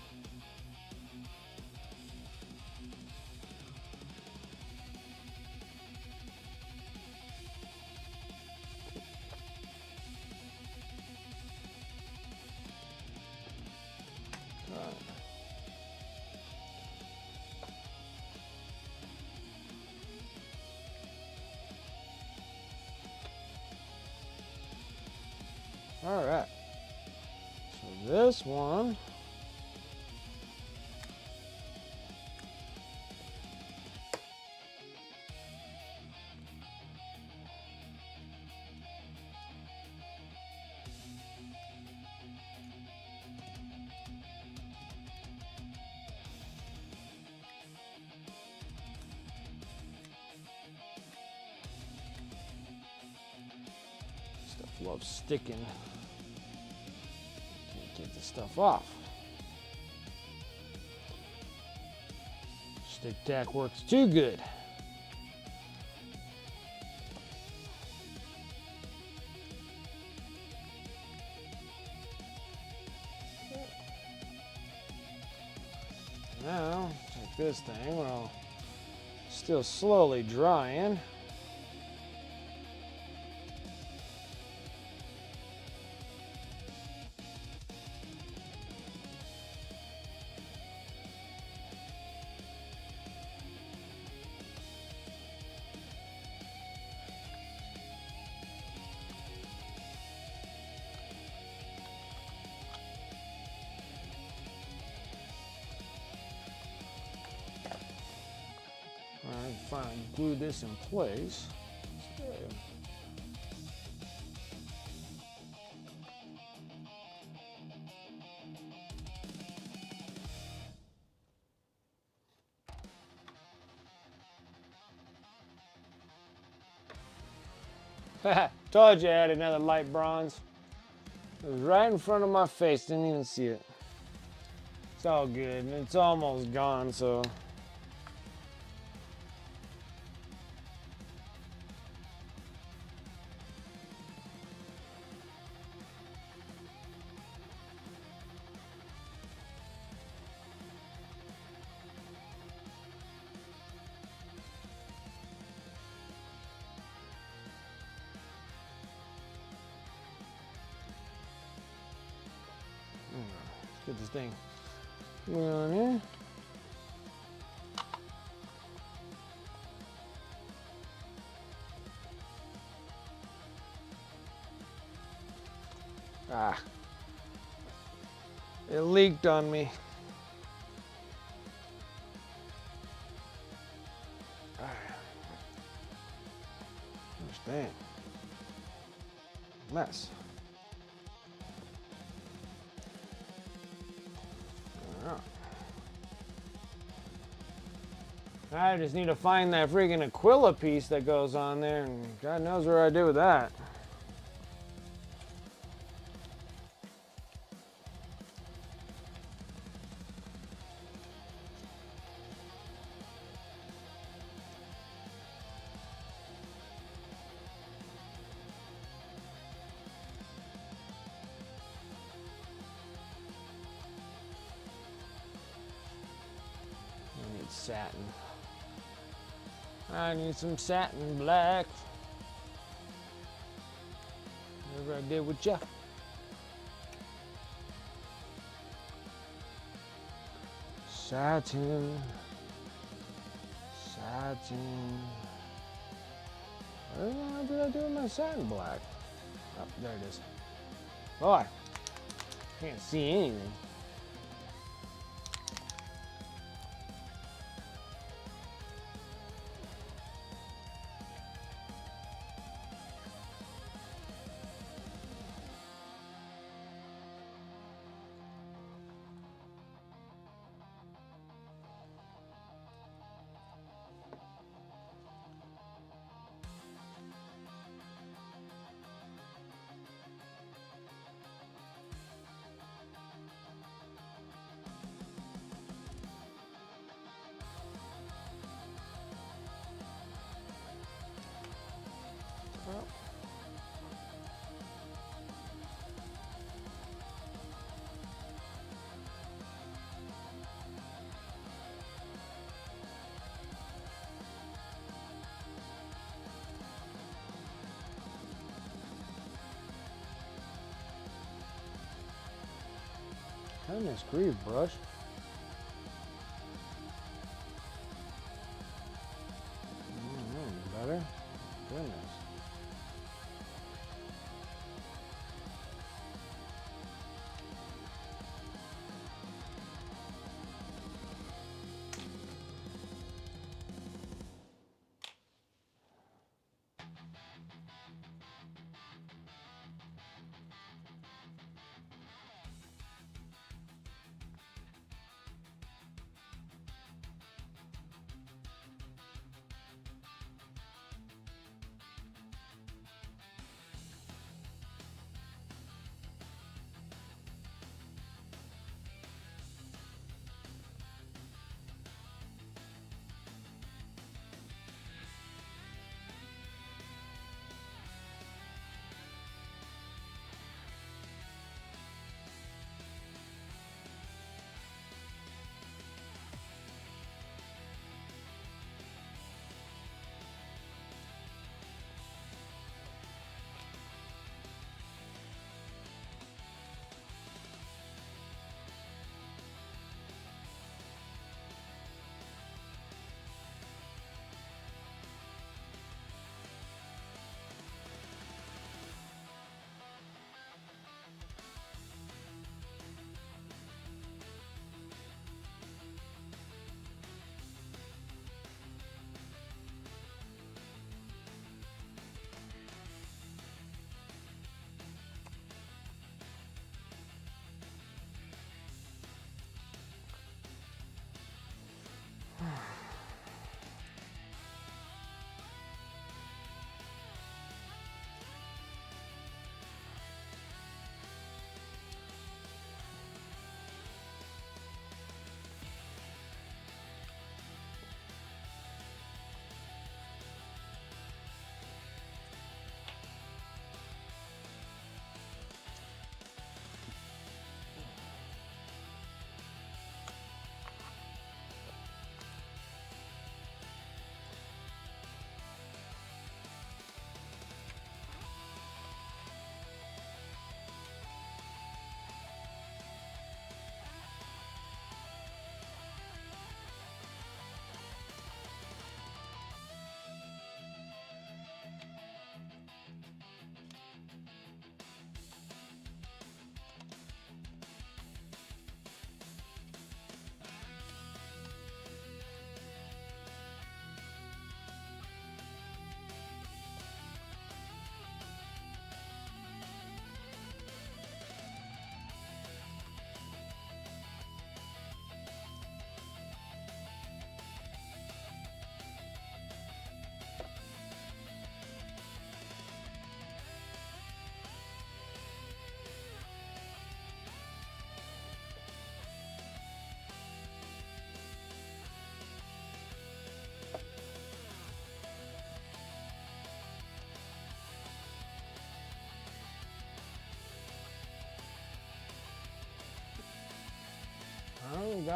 All right. So this one. Stuff loves sticking. Can't get the stuff off. Stick tack works too good. Now, take this thing while still slowly drying. Alright, finally glue this in place. Told you I had another light bronze. It was right in front of my face, didn't even see it. It's all good, it's almost gone, so. Get this thing on here. Ah, it leaked on me. Understand. Mess. I just need to find that freaking Aquila piece that goes on there, and God knows where I do with that. I need satin. I need some satin black. Whatever I did with ya. Satin. Satin. What the hell did I do with my satin black? Oh, there it is. Boy, can't see anything. Well, goodness grief, brush. Better? Goodness.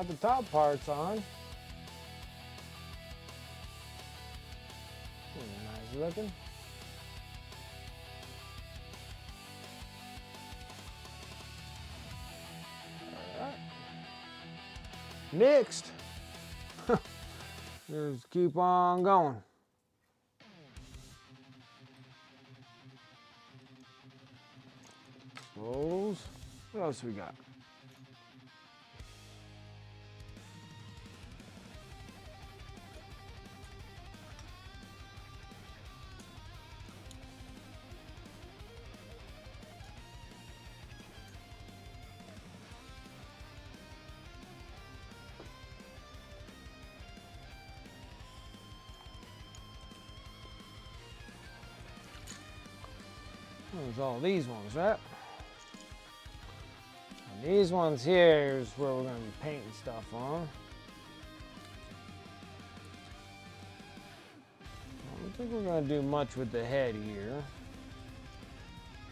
got the top parts on. Nice looking. Alright. Next. Just keep on going. Rolls. What else we got? There's all these ones, right? And these ones here is where we're going to be painting stuff on. I don't think we're going to do much with the head here.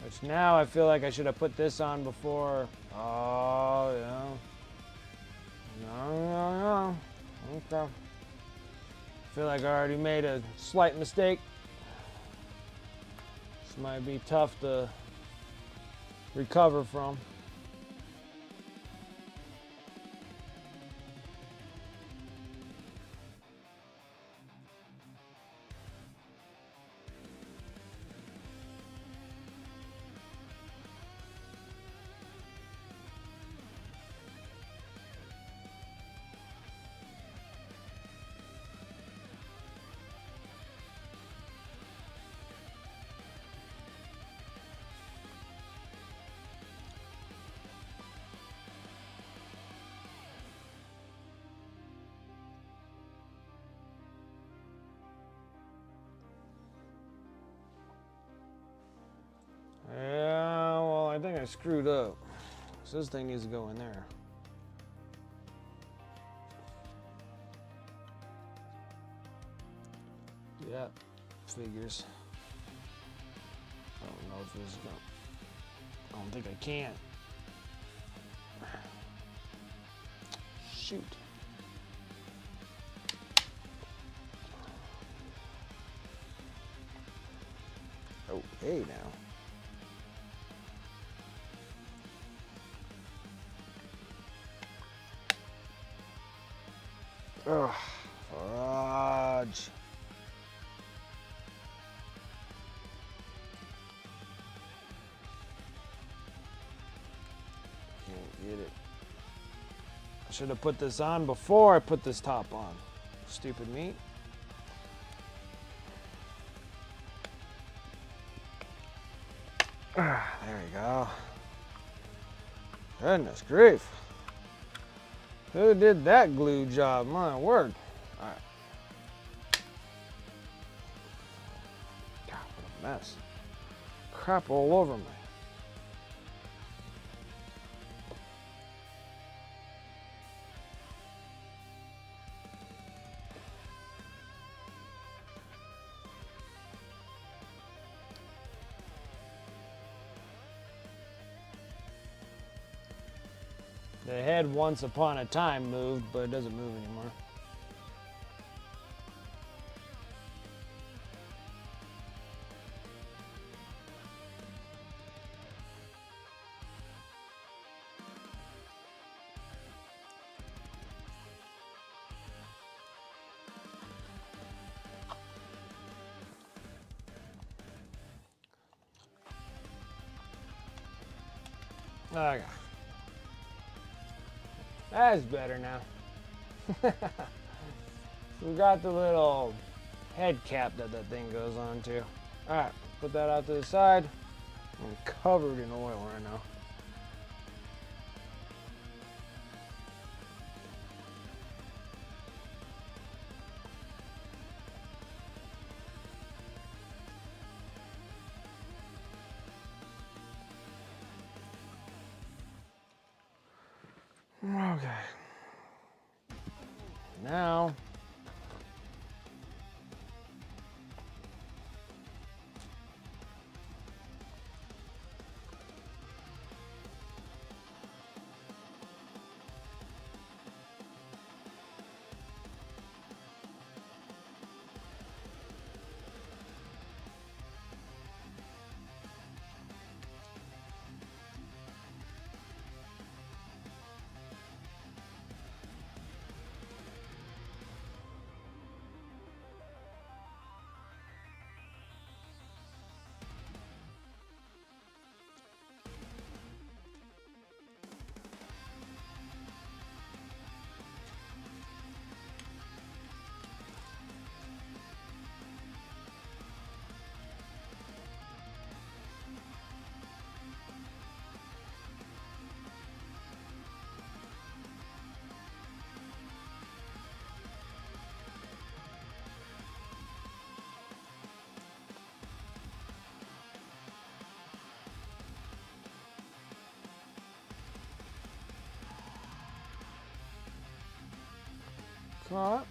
Which now I feel like I should have put this on before. Oh, yeah. No. Okay. I feel like I already made a slight mistake. This might be tough to recover from. Yeah, well, I think I screwed up. So this thing needs to go in there. Yeah, figures. I don't know if this is gonna. I don't think I can. Shoot. Oh, hey now. Ugh, fudge. Can't get it. I should have put this on before I put this top on. Stupid me. There you go. Goodness grief. Who did that glue job? My word. All right. God, what a mess. Crap all over me. The head once upon a time moved, but it doesn't move anymore. Okay. That's better now. We got the little head cap that thing goes on to. Alright, put that out to the side. I'm covered in oil right now. Okay. Now, Cut.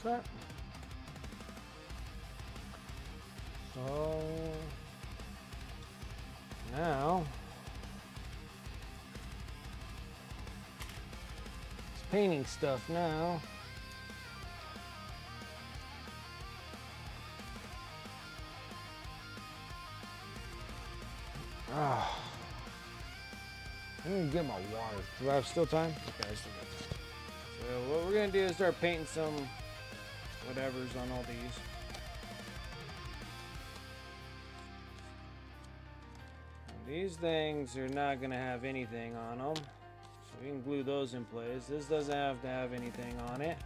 Cut. So now it's painting stuff now. Ah, I need to get my water. Do I have still time? Okay, I still got time. So what we're gonna do is start painting some whatever's on all these. These things are not gonna have anything on them, so we can glue those in place. This doesn't have to have anything on it.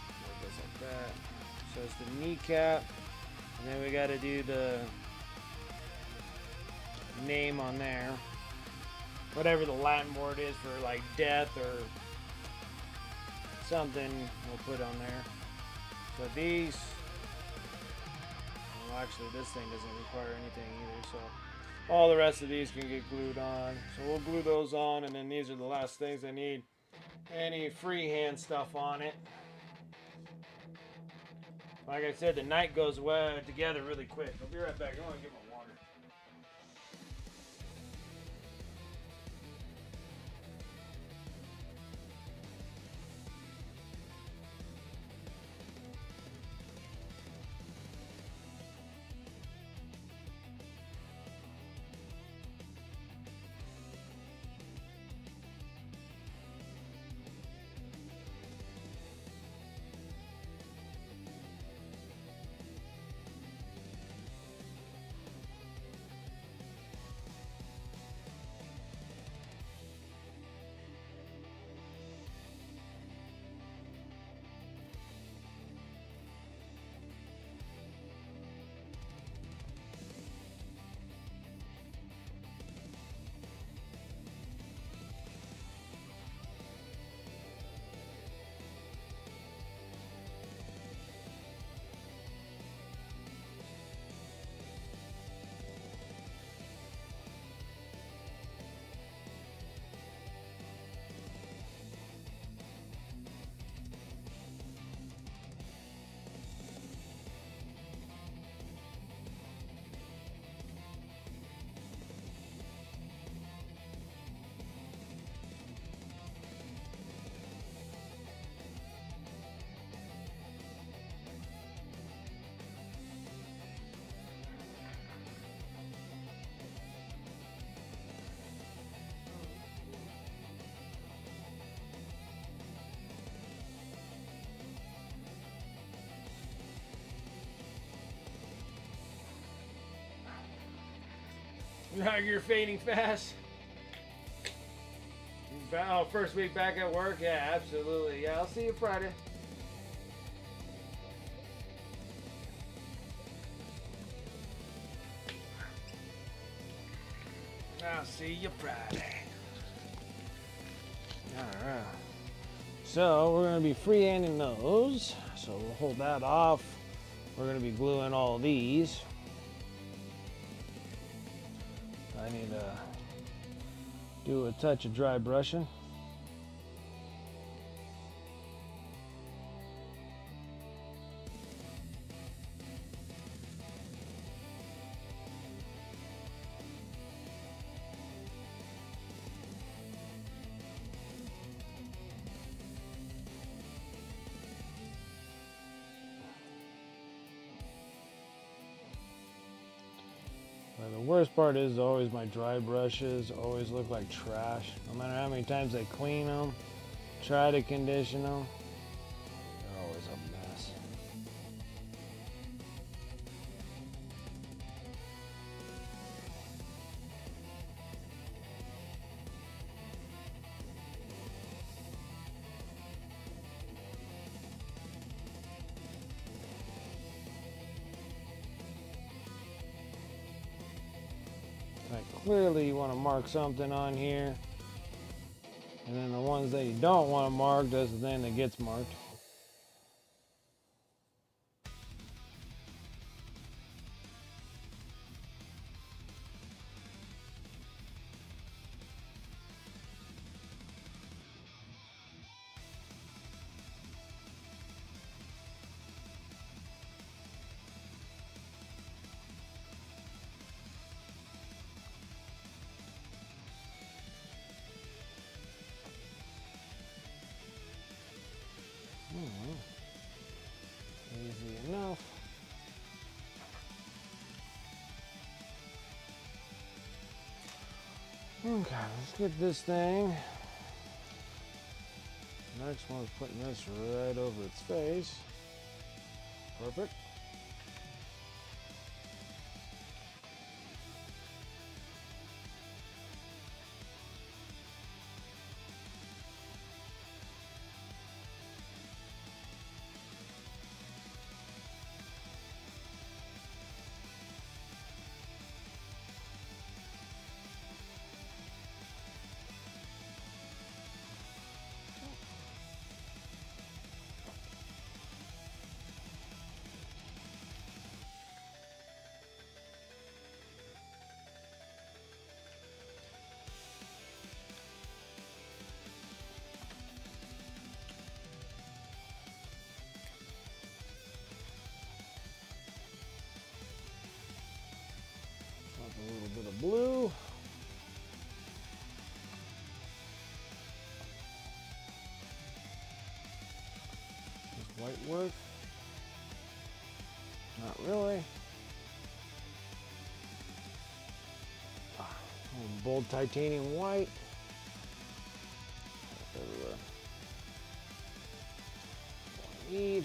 It goes like that. So it's the kneecap, and then we got to do the name on there, whatever the Latin word is for like death or something. We'll put on there. So these. Well, actually, this thing doesn't require anything either, so all the rest of these can get glued on. So we'll glue those on, and then these are the last things that need any freehand stuff on it. Like I said, the night goes well together really quick. I'll be right back. I want to get my water. You're fading fast. Oh, first week back at work? Yeah, absolutely. Yeah, I'll see you Friday. I'll see you Friday. Alright. So, we're going to be freehanding those. So, we'll hold that off. We're going to be gluing all these. I need to do a touch of dry brushing. By the worst part is always my dry brushes always look like trash. No matter how many times I clean them, try to condition them, they're always a mess. Clearly you want to mark something on here, and then the ones that you don't want to mark, that's the thing that gets marked. Easy enough. Okay, let's get this thing. Next one's putting this right over its face. Perfect. A little bit of blue. Does white work? Not really. Bold titanium white. Everywhere. What I need.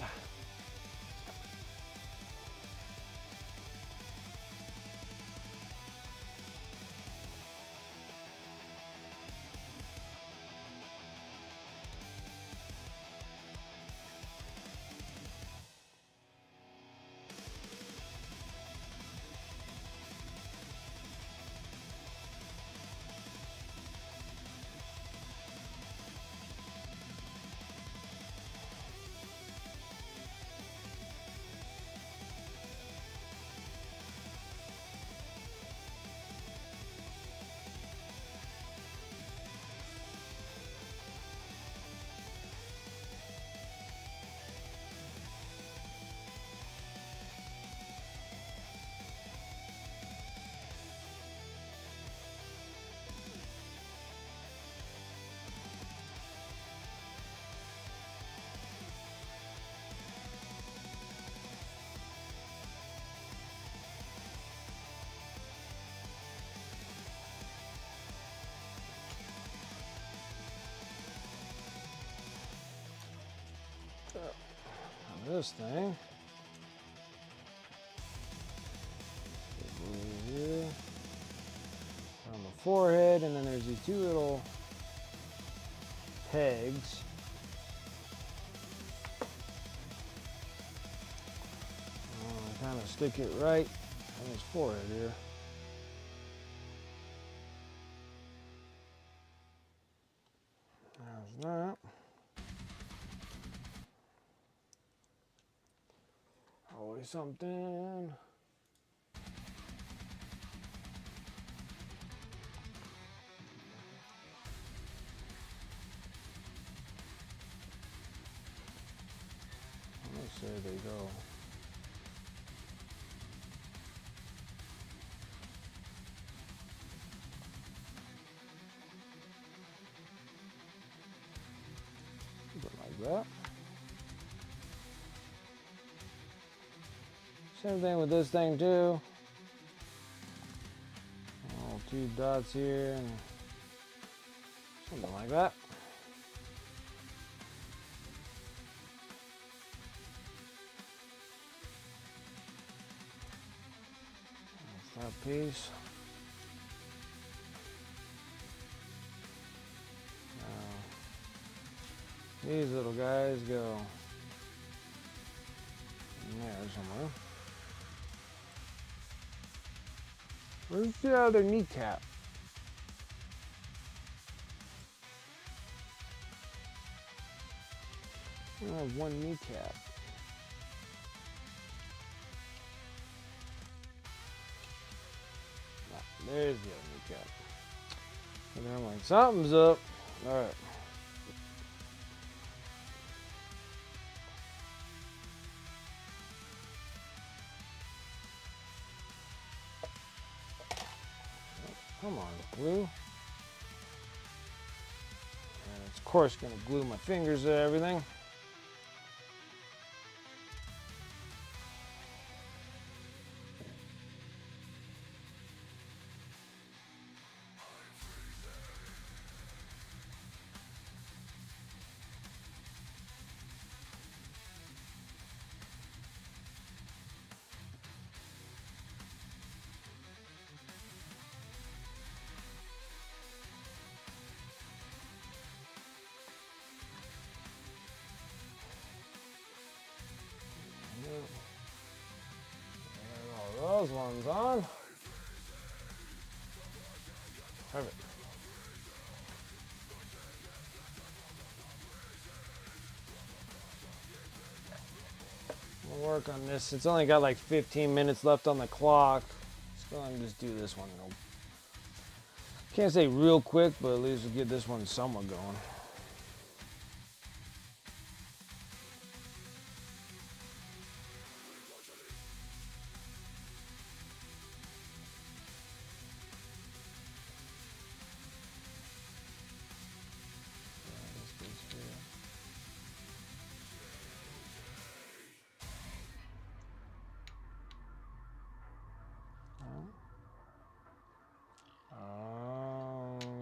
This thing. Blue here. On the forehead, and then there's these two little pegs. Kind of stick it right on his forehead here. There's that. Always something. Let's say they go. Like that. Same thing with this thing too. few dots here, and something like that. That's that piece. Now, these little guys go in there somewhere. Where's the other kneecap? I have one kneecap. Ah, there's the other kneecap. And then I'm like, something's up. All right. Come on, glue. And it's of course gonna glue my fingers to everything. All those ones on. Perfect. We'll work on this. It's only got like 15 minutes left on the clock. Let's go ahead and just do this one. Can't say real quick, but at least we'll get this one somewhat going.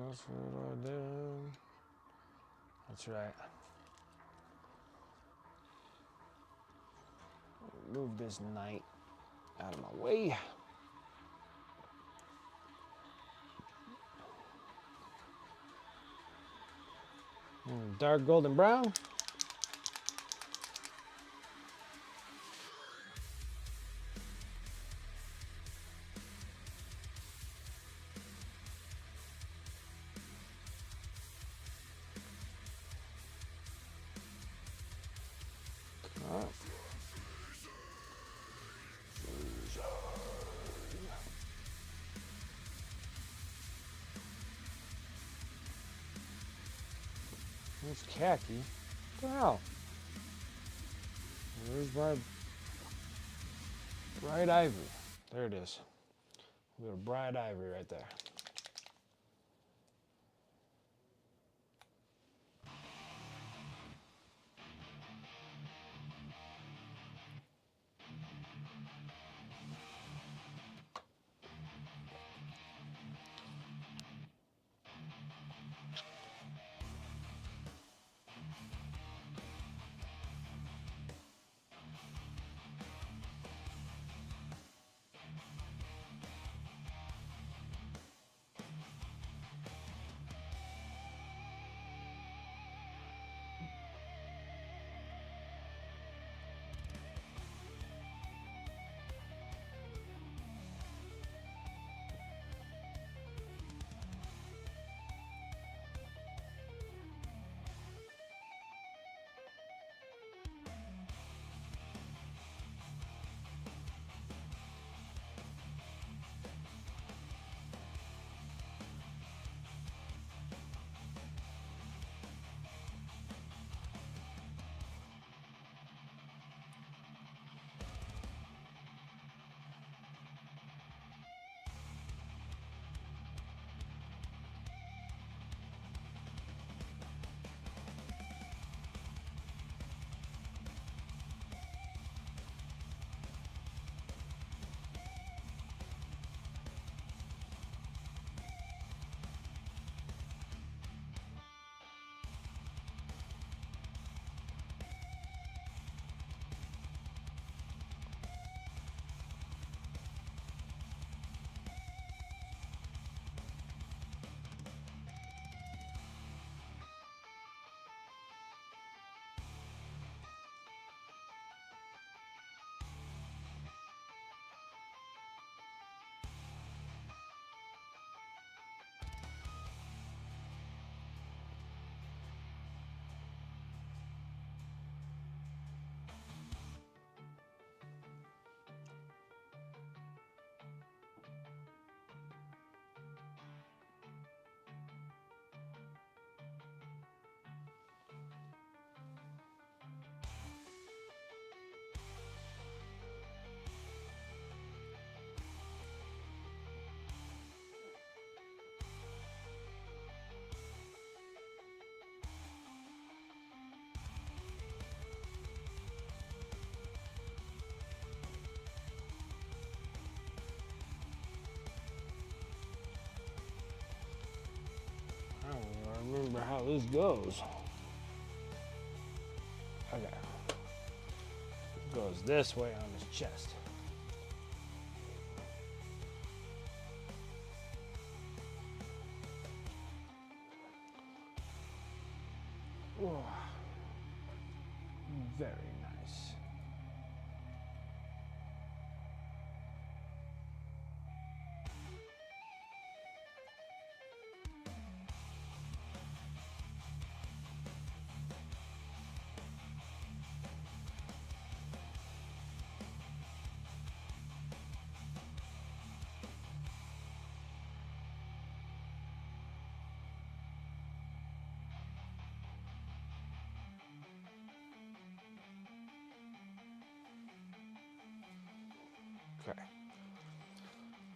That's what I did. That's right. Move this knight out of my way. Dark golden brown. It's khaki. What the hell? Where's my bright ivory? There it is. We got a bright ivory right there. how this goes. Okay. It goes this way on his chest. Oh, very nice. Okay.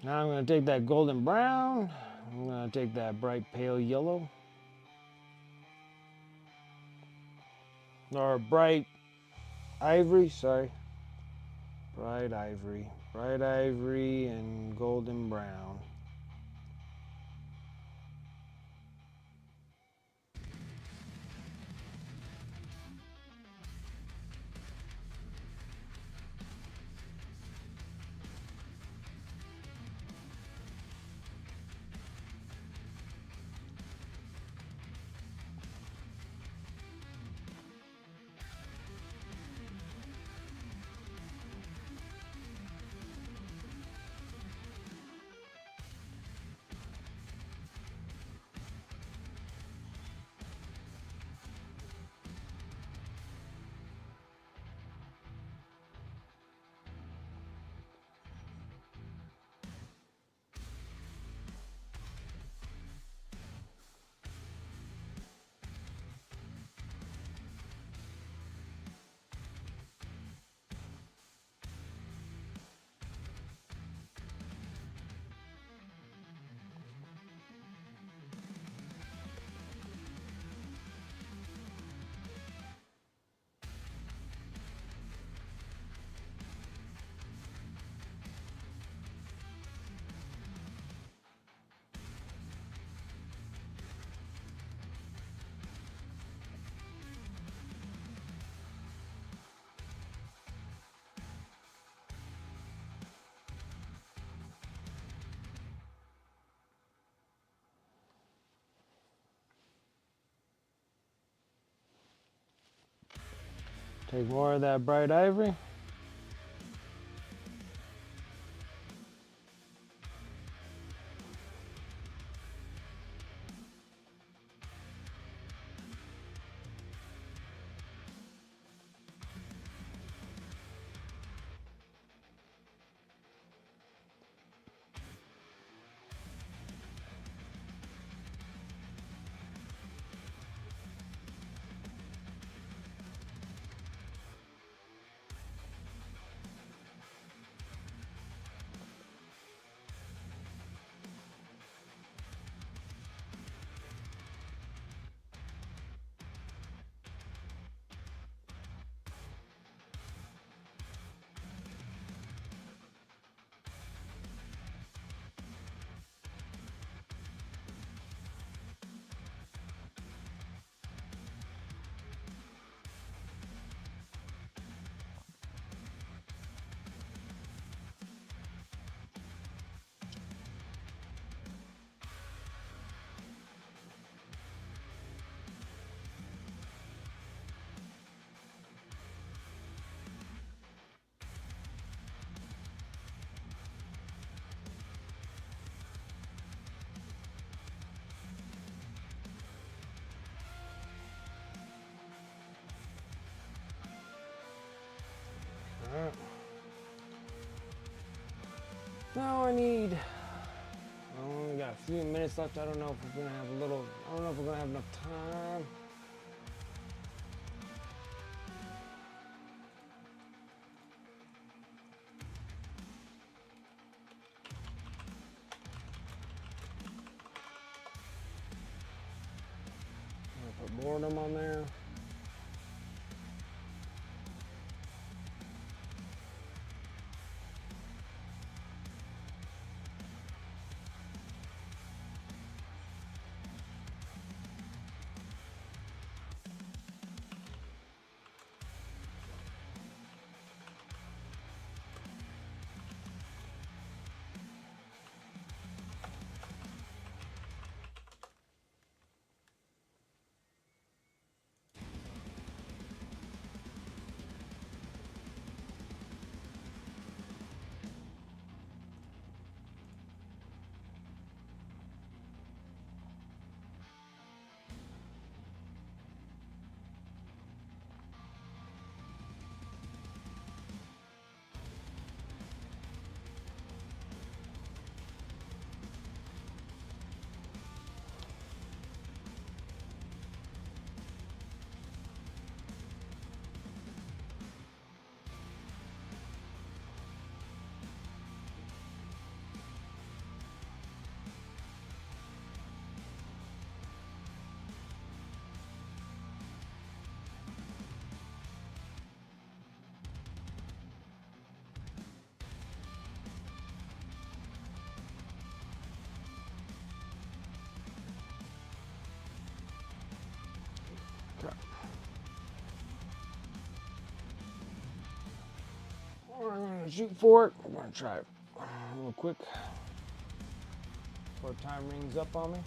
Now I'm going to take that golden brown. I'm going to take that bright pale yellow. Or bright ivory, sorry. Bright ivory. Bright ivory and golden brown. Take more of that bright ivory. Alright. Now I need. I only got a few minutes left. I don't know if we're gonna have a little. I don't know if we're gonna have enough time. I'm gonna put more of them on there. we're gonna shoot for it. We're gonna try it real quick before time rings up on me.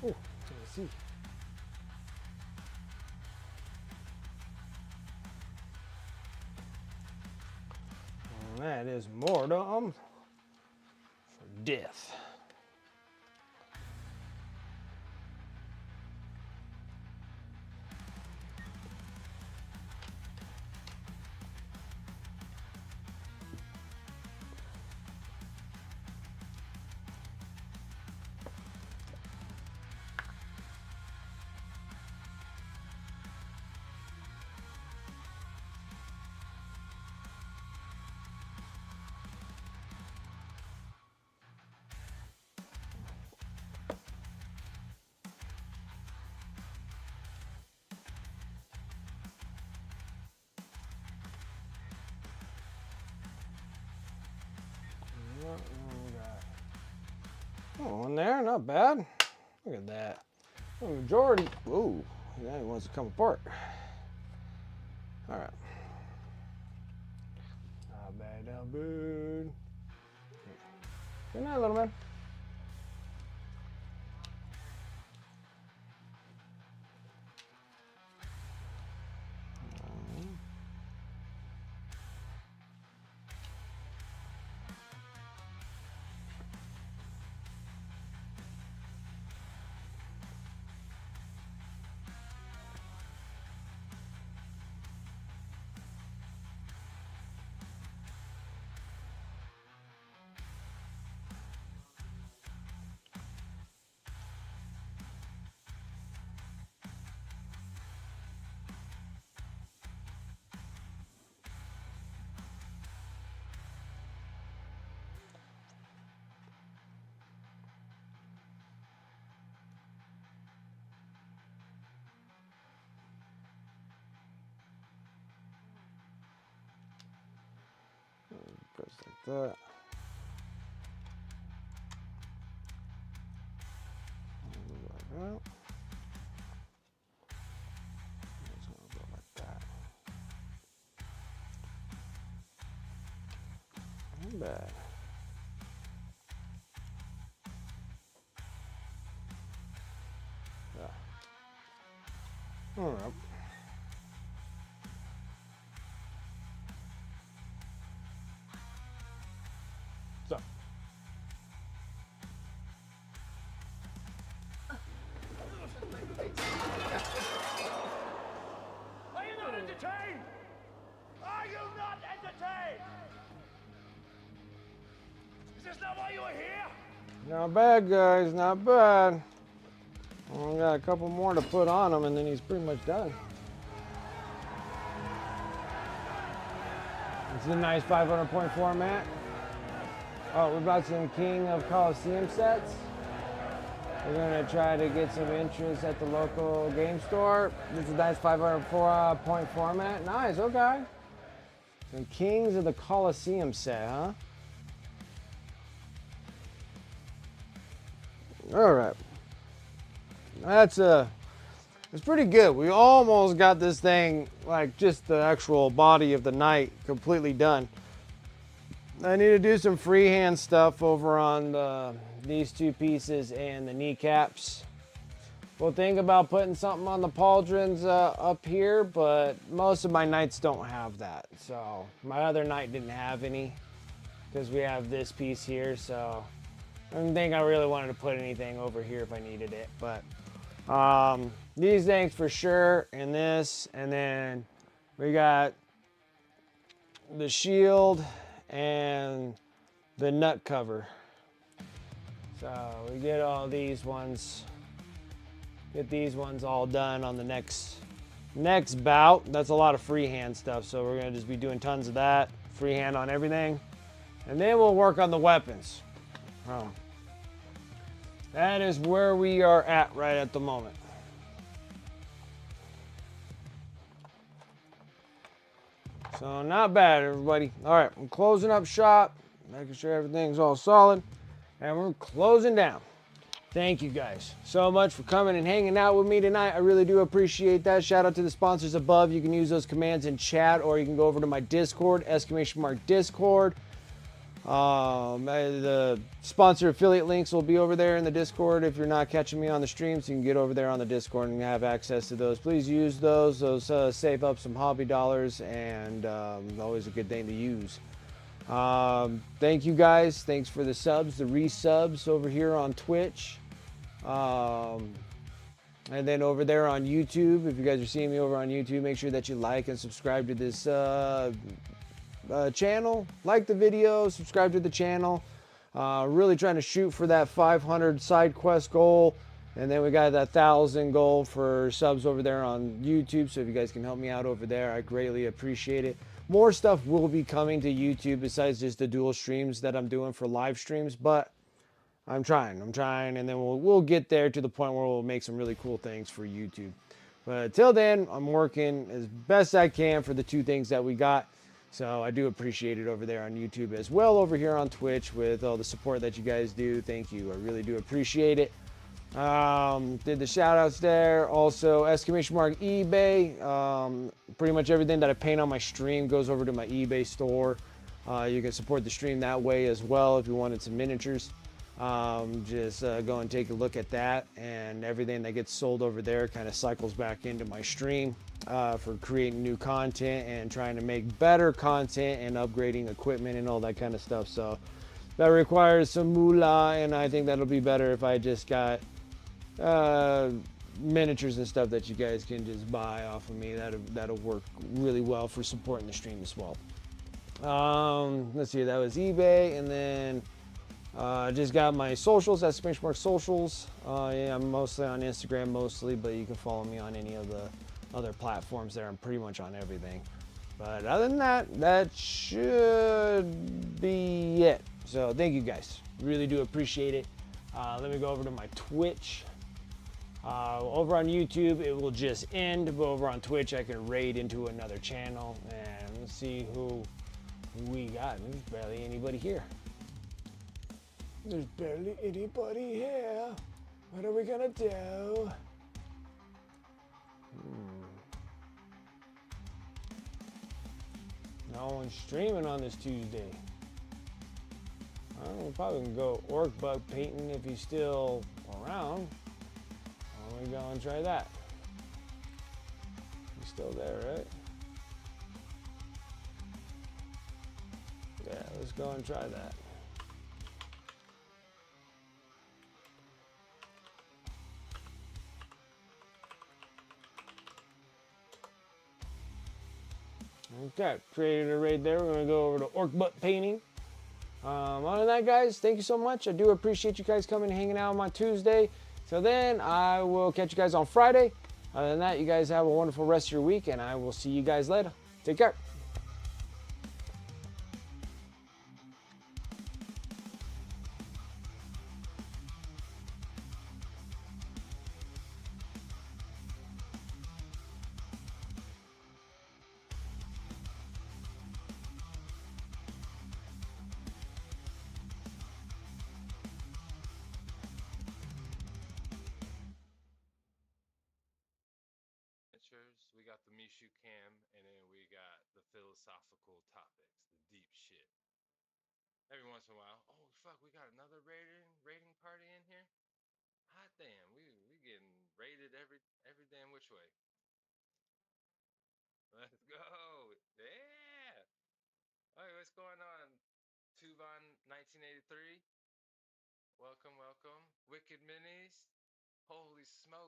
Oh, Tennessee. And that is Mordom for death. Oh, in there, not bad. Look at that. The majority. Whoa, now he wants to come apart. All right. bad, not bad. Good night, little man. Goes like that. Like that. It's gonna go like that. Not bad. Yeah. All right. So. Are you not entertained? Are you not entertained? Is this not why you are here? Not bad, guys. Not bad. Only got a couple more to put on him, and then he's pretty much done. It's a nice 500-point format. Oh, we brought some King of Coliseum sets. We're gonna try to get some interest at the local game store. This is a nice 500-point format. Nice, okay. Some Kings of the Coliseum set, huh? All right. It's pretty good. We almost got this thing, like just the actual body of the knight completely done. I need to do some freehand stuff over on these two pieces and the kneecaps. We'll think about putting something on the pauldrons up here, but most of my knights don't have that. So my other knight didn't have any because we have this piece here. So I didn't think I really wanted to put anything over here if I needed it, but these things for sure, and this, and then we got the shield and the nut cover. So we get all these ones, get these ones all done on the next bout. That's a lot of freehand stuff, so we're gonna just be doing tons of that, freehand on everything, and then we'll work on the weapons. That is where we are at right at the moment. So not bad, everybody. All right, I'm closing up shop, making sure everything's all solid, and we're closing down. Thank you guys so much for coming and hanging out with me tonight. I really do appreciate that. Shout out to the sponsors above. You can use those commands in chat, or you can go over to my Discord, !Discord. The sponsor affiliate links will be over there in the Discord. If you're not catching me on the streams, you can get over there on the Discord and have access to those. Please use those. Those save up some hobby dollars, and always a good thing to use. Thank you guys. Thanks for the subs, the resubs over here on Twitch. And then over there on YouTube, if you guys are seeing me over on YouTube, make sure that you like and subscribe to this channel. Like the video, subscribe to the channel. Really trying to shoot for that 500 side quest goal, and then we got that 1,000 goal for subs over there on YouTube. So if you guys can help me out over there, I greatly appreciate it. More stuff will be coming to YouTube besides just the dual streams that I'm doing for live streams, but I'm trying, and then we'll get there to the point where we'll make some really cool things for YouTube. But until then, I'm working as best I can for the two things that we got. So I do appreciate it over there on YouTube as well, over here on Twitch with all the support that you guys do. Thank you. I really do appreciate it. Did the shout outs there. Also, eBay. Pretty much everything that I paint on my stream goes over to my eBay store. You can support the stream that way as well if you wanted some miniatures. Just go and take a look at that, and everything that gets sold over there kind of cycles back into my stream for creating new content and trying to make better content and upgrading equipment and all that kind of stuff. So that requires some moolah, and I think that'll be better if I just got miniatures and stuff that you guys can just buy off of me. That'll work really well for supporting the stream as well. Let's see, that was eBay, and then just got my socials. That's Benchmark Socials. Yeah, I'm mostly on Instagram mostly, but you can follow me on any of the other platforms there. I'm pretty much on everything. But other than that, that should be it. So thank you guys. Really do appreciate it. Let me go over to my Twitch. Over on YouTube, it will just end, but over on Twitch, I can raid into another channel, and let's see who we got. There's barely anybody here. There's barely anybody here. What are we gonna do? No one's streaming on this Tuesday. We're probably gonna go orc bug painting if he's still around. We're gonna try that. He's still there, right? Yeah, let's go and try that. Okay, created a raid there. We're gonna go over to orc butt painting. Other than that, guys, thank you so much. I do appreciate you guys coming and hanging out on my Tuesday. So then I will catch you guys on Friday. Other than that, you guys have a wonderful rest of your week, and I will see you guys later. Take care. We got the Mishu Cam, and then we got the philosophical topics, the deep shit. Every once in a while, oh fuck, we got another rating party in here. Hot damn, we getting rated every damn which way. Let's go, yeah. All right, what's going on? Tuvan 1983. Welcome, welcome. Wicked Minis. Holy smoke.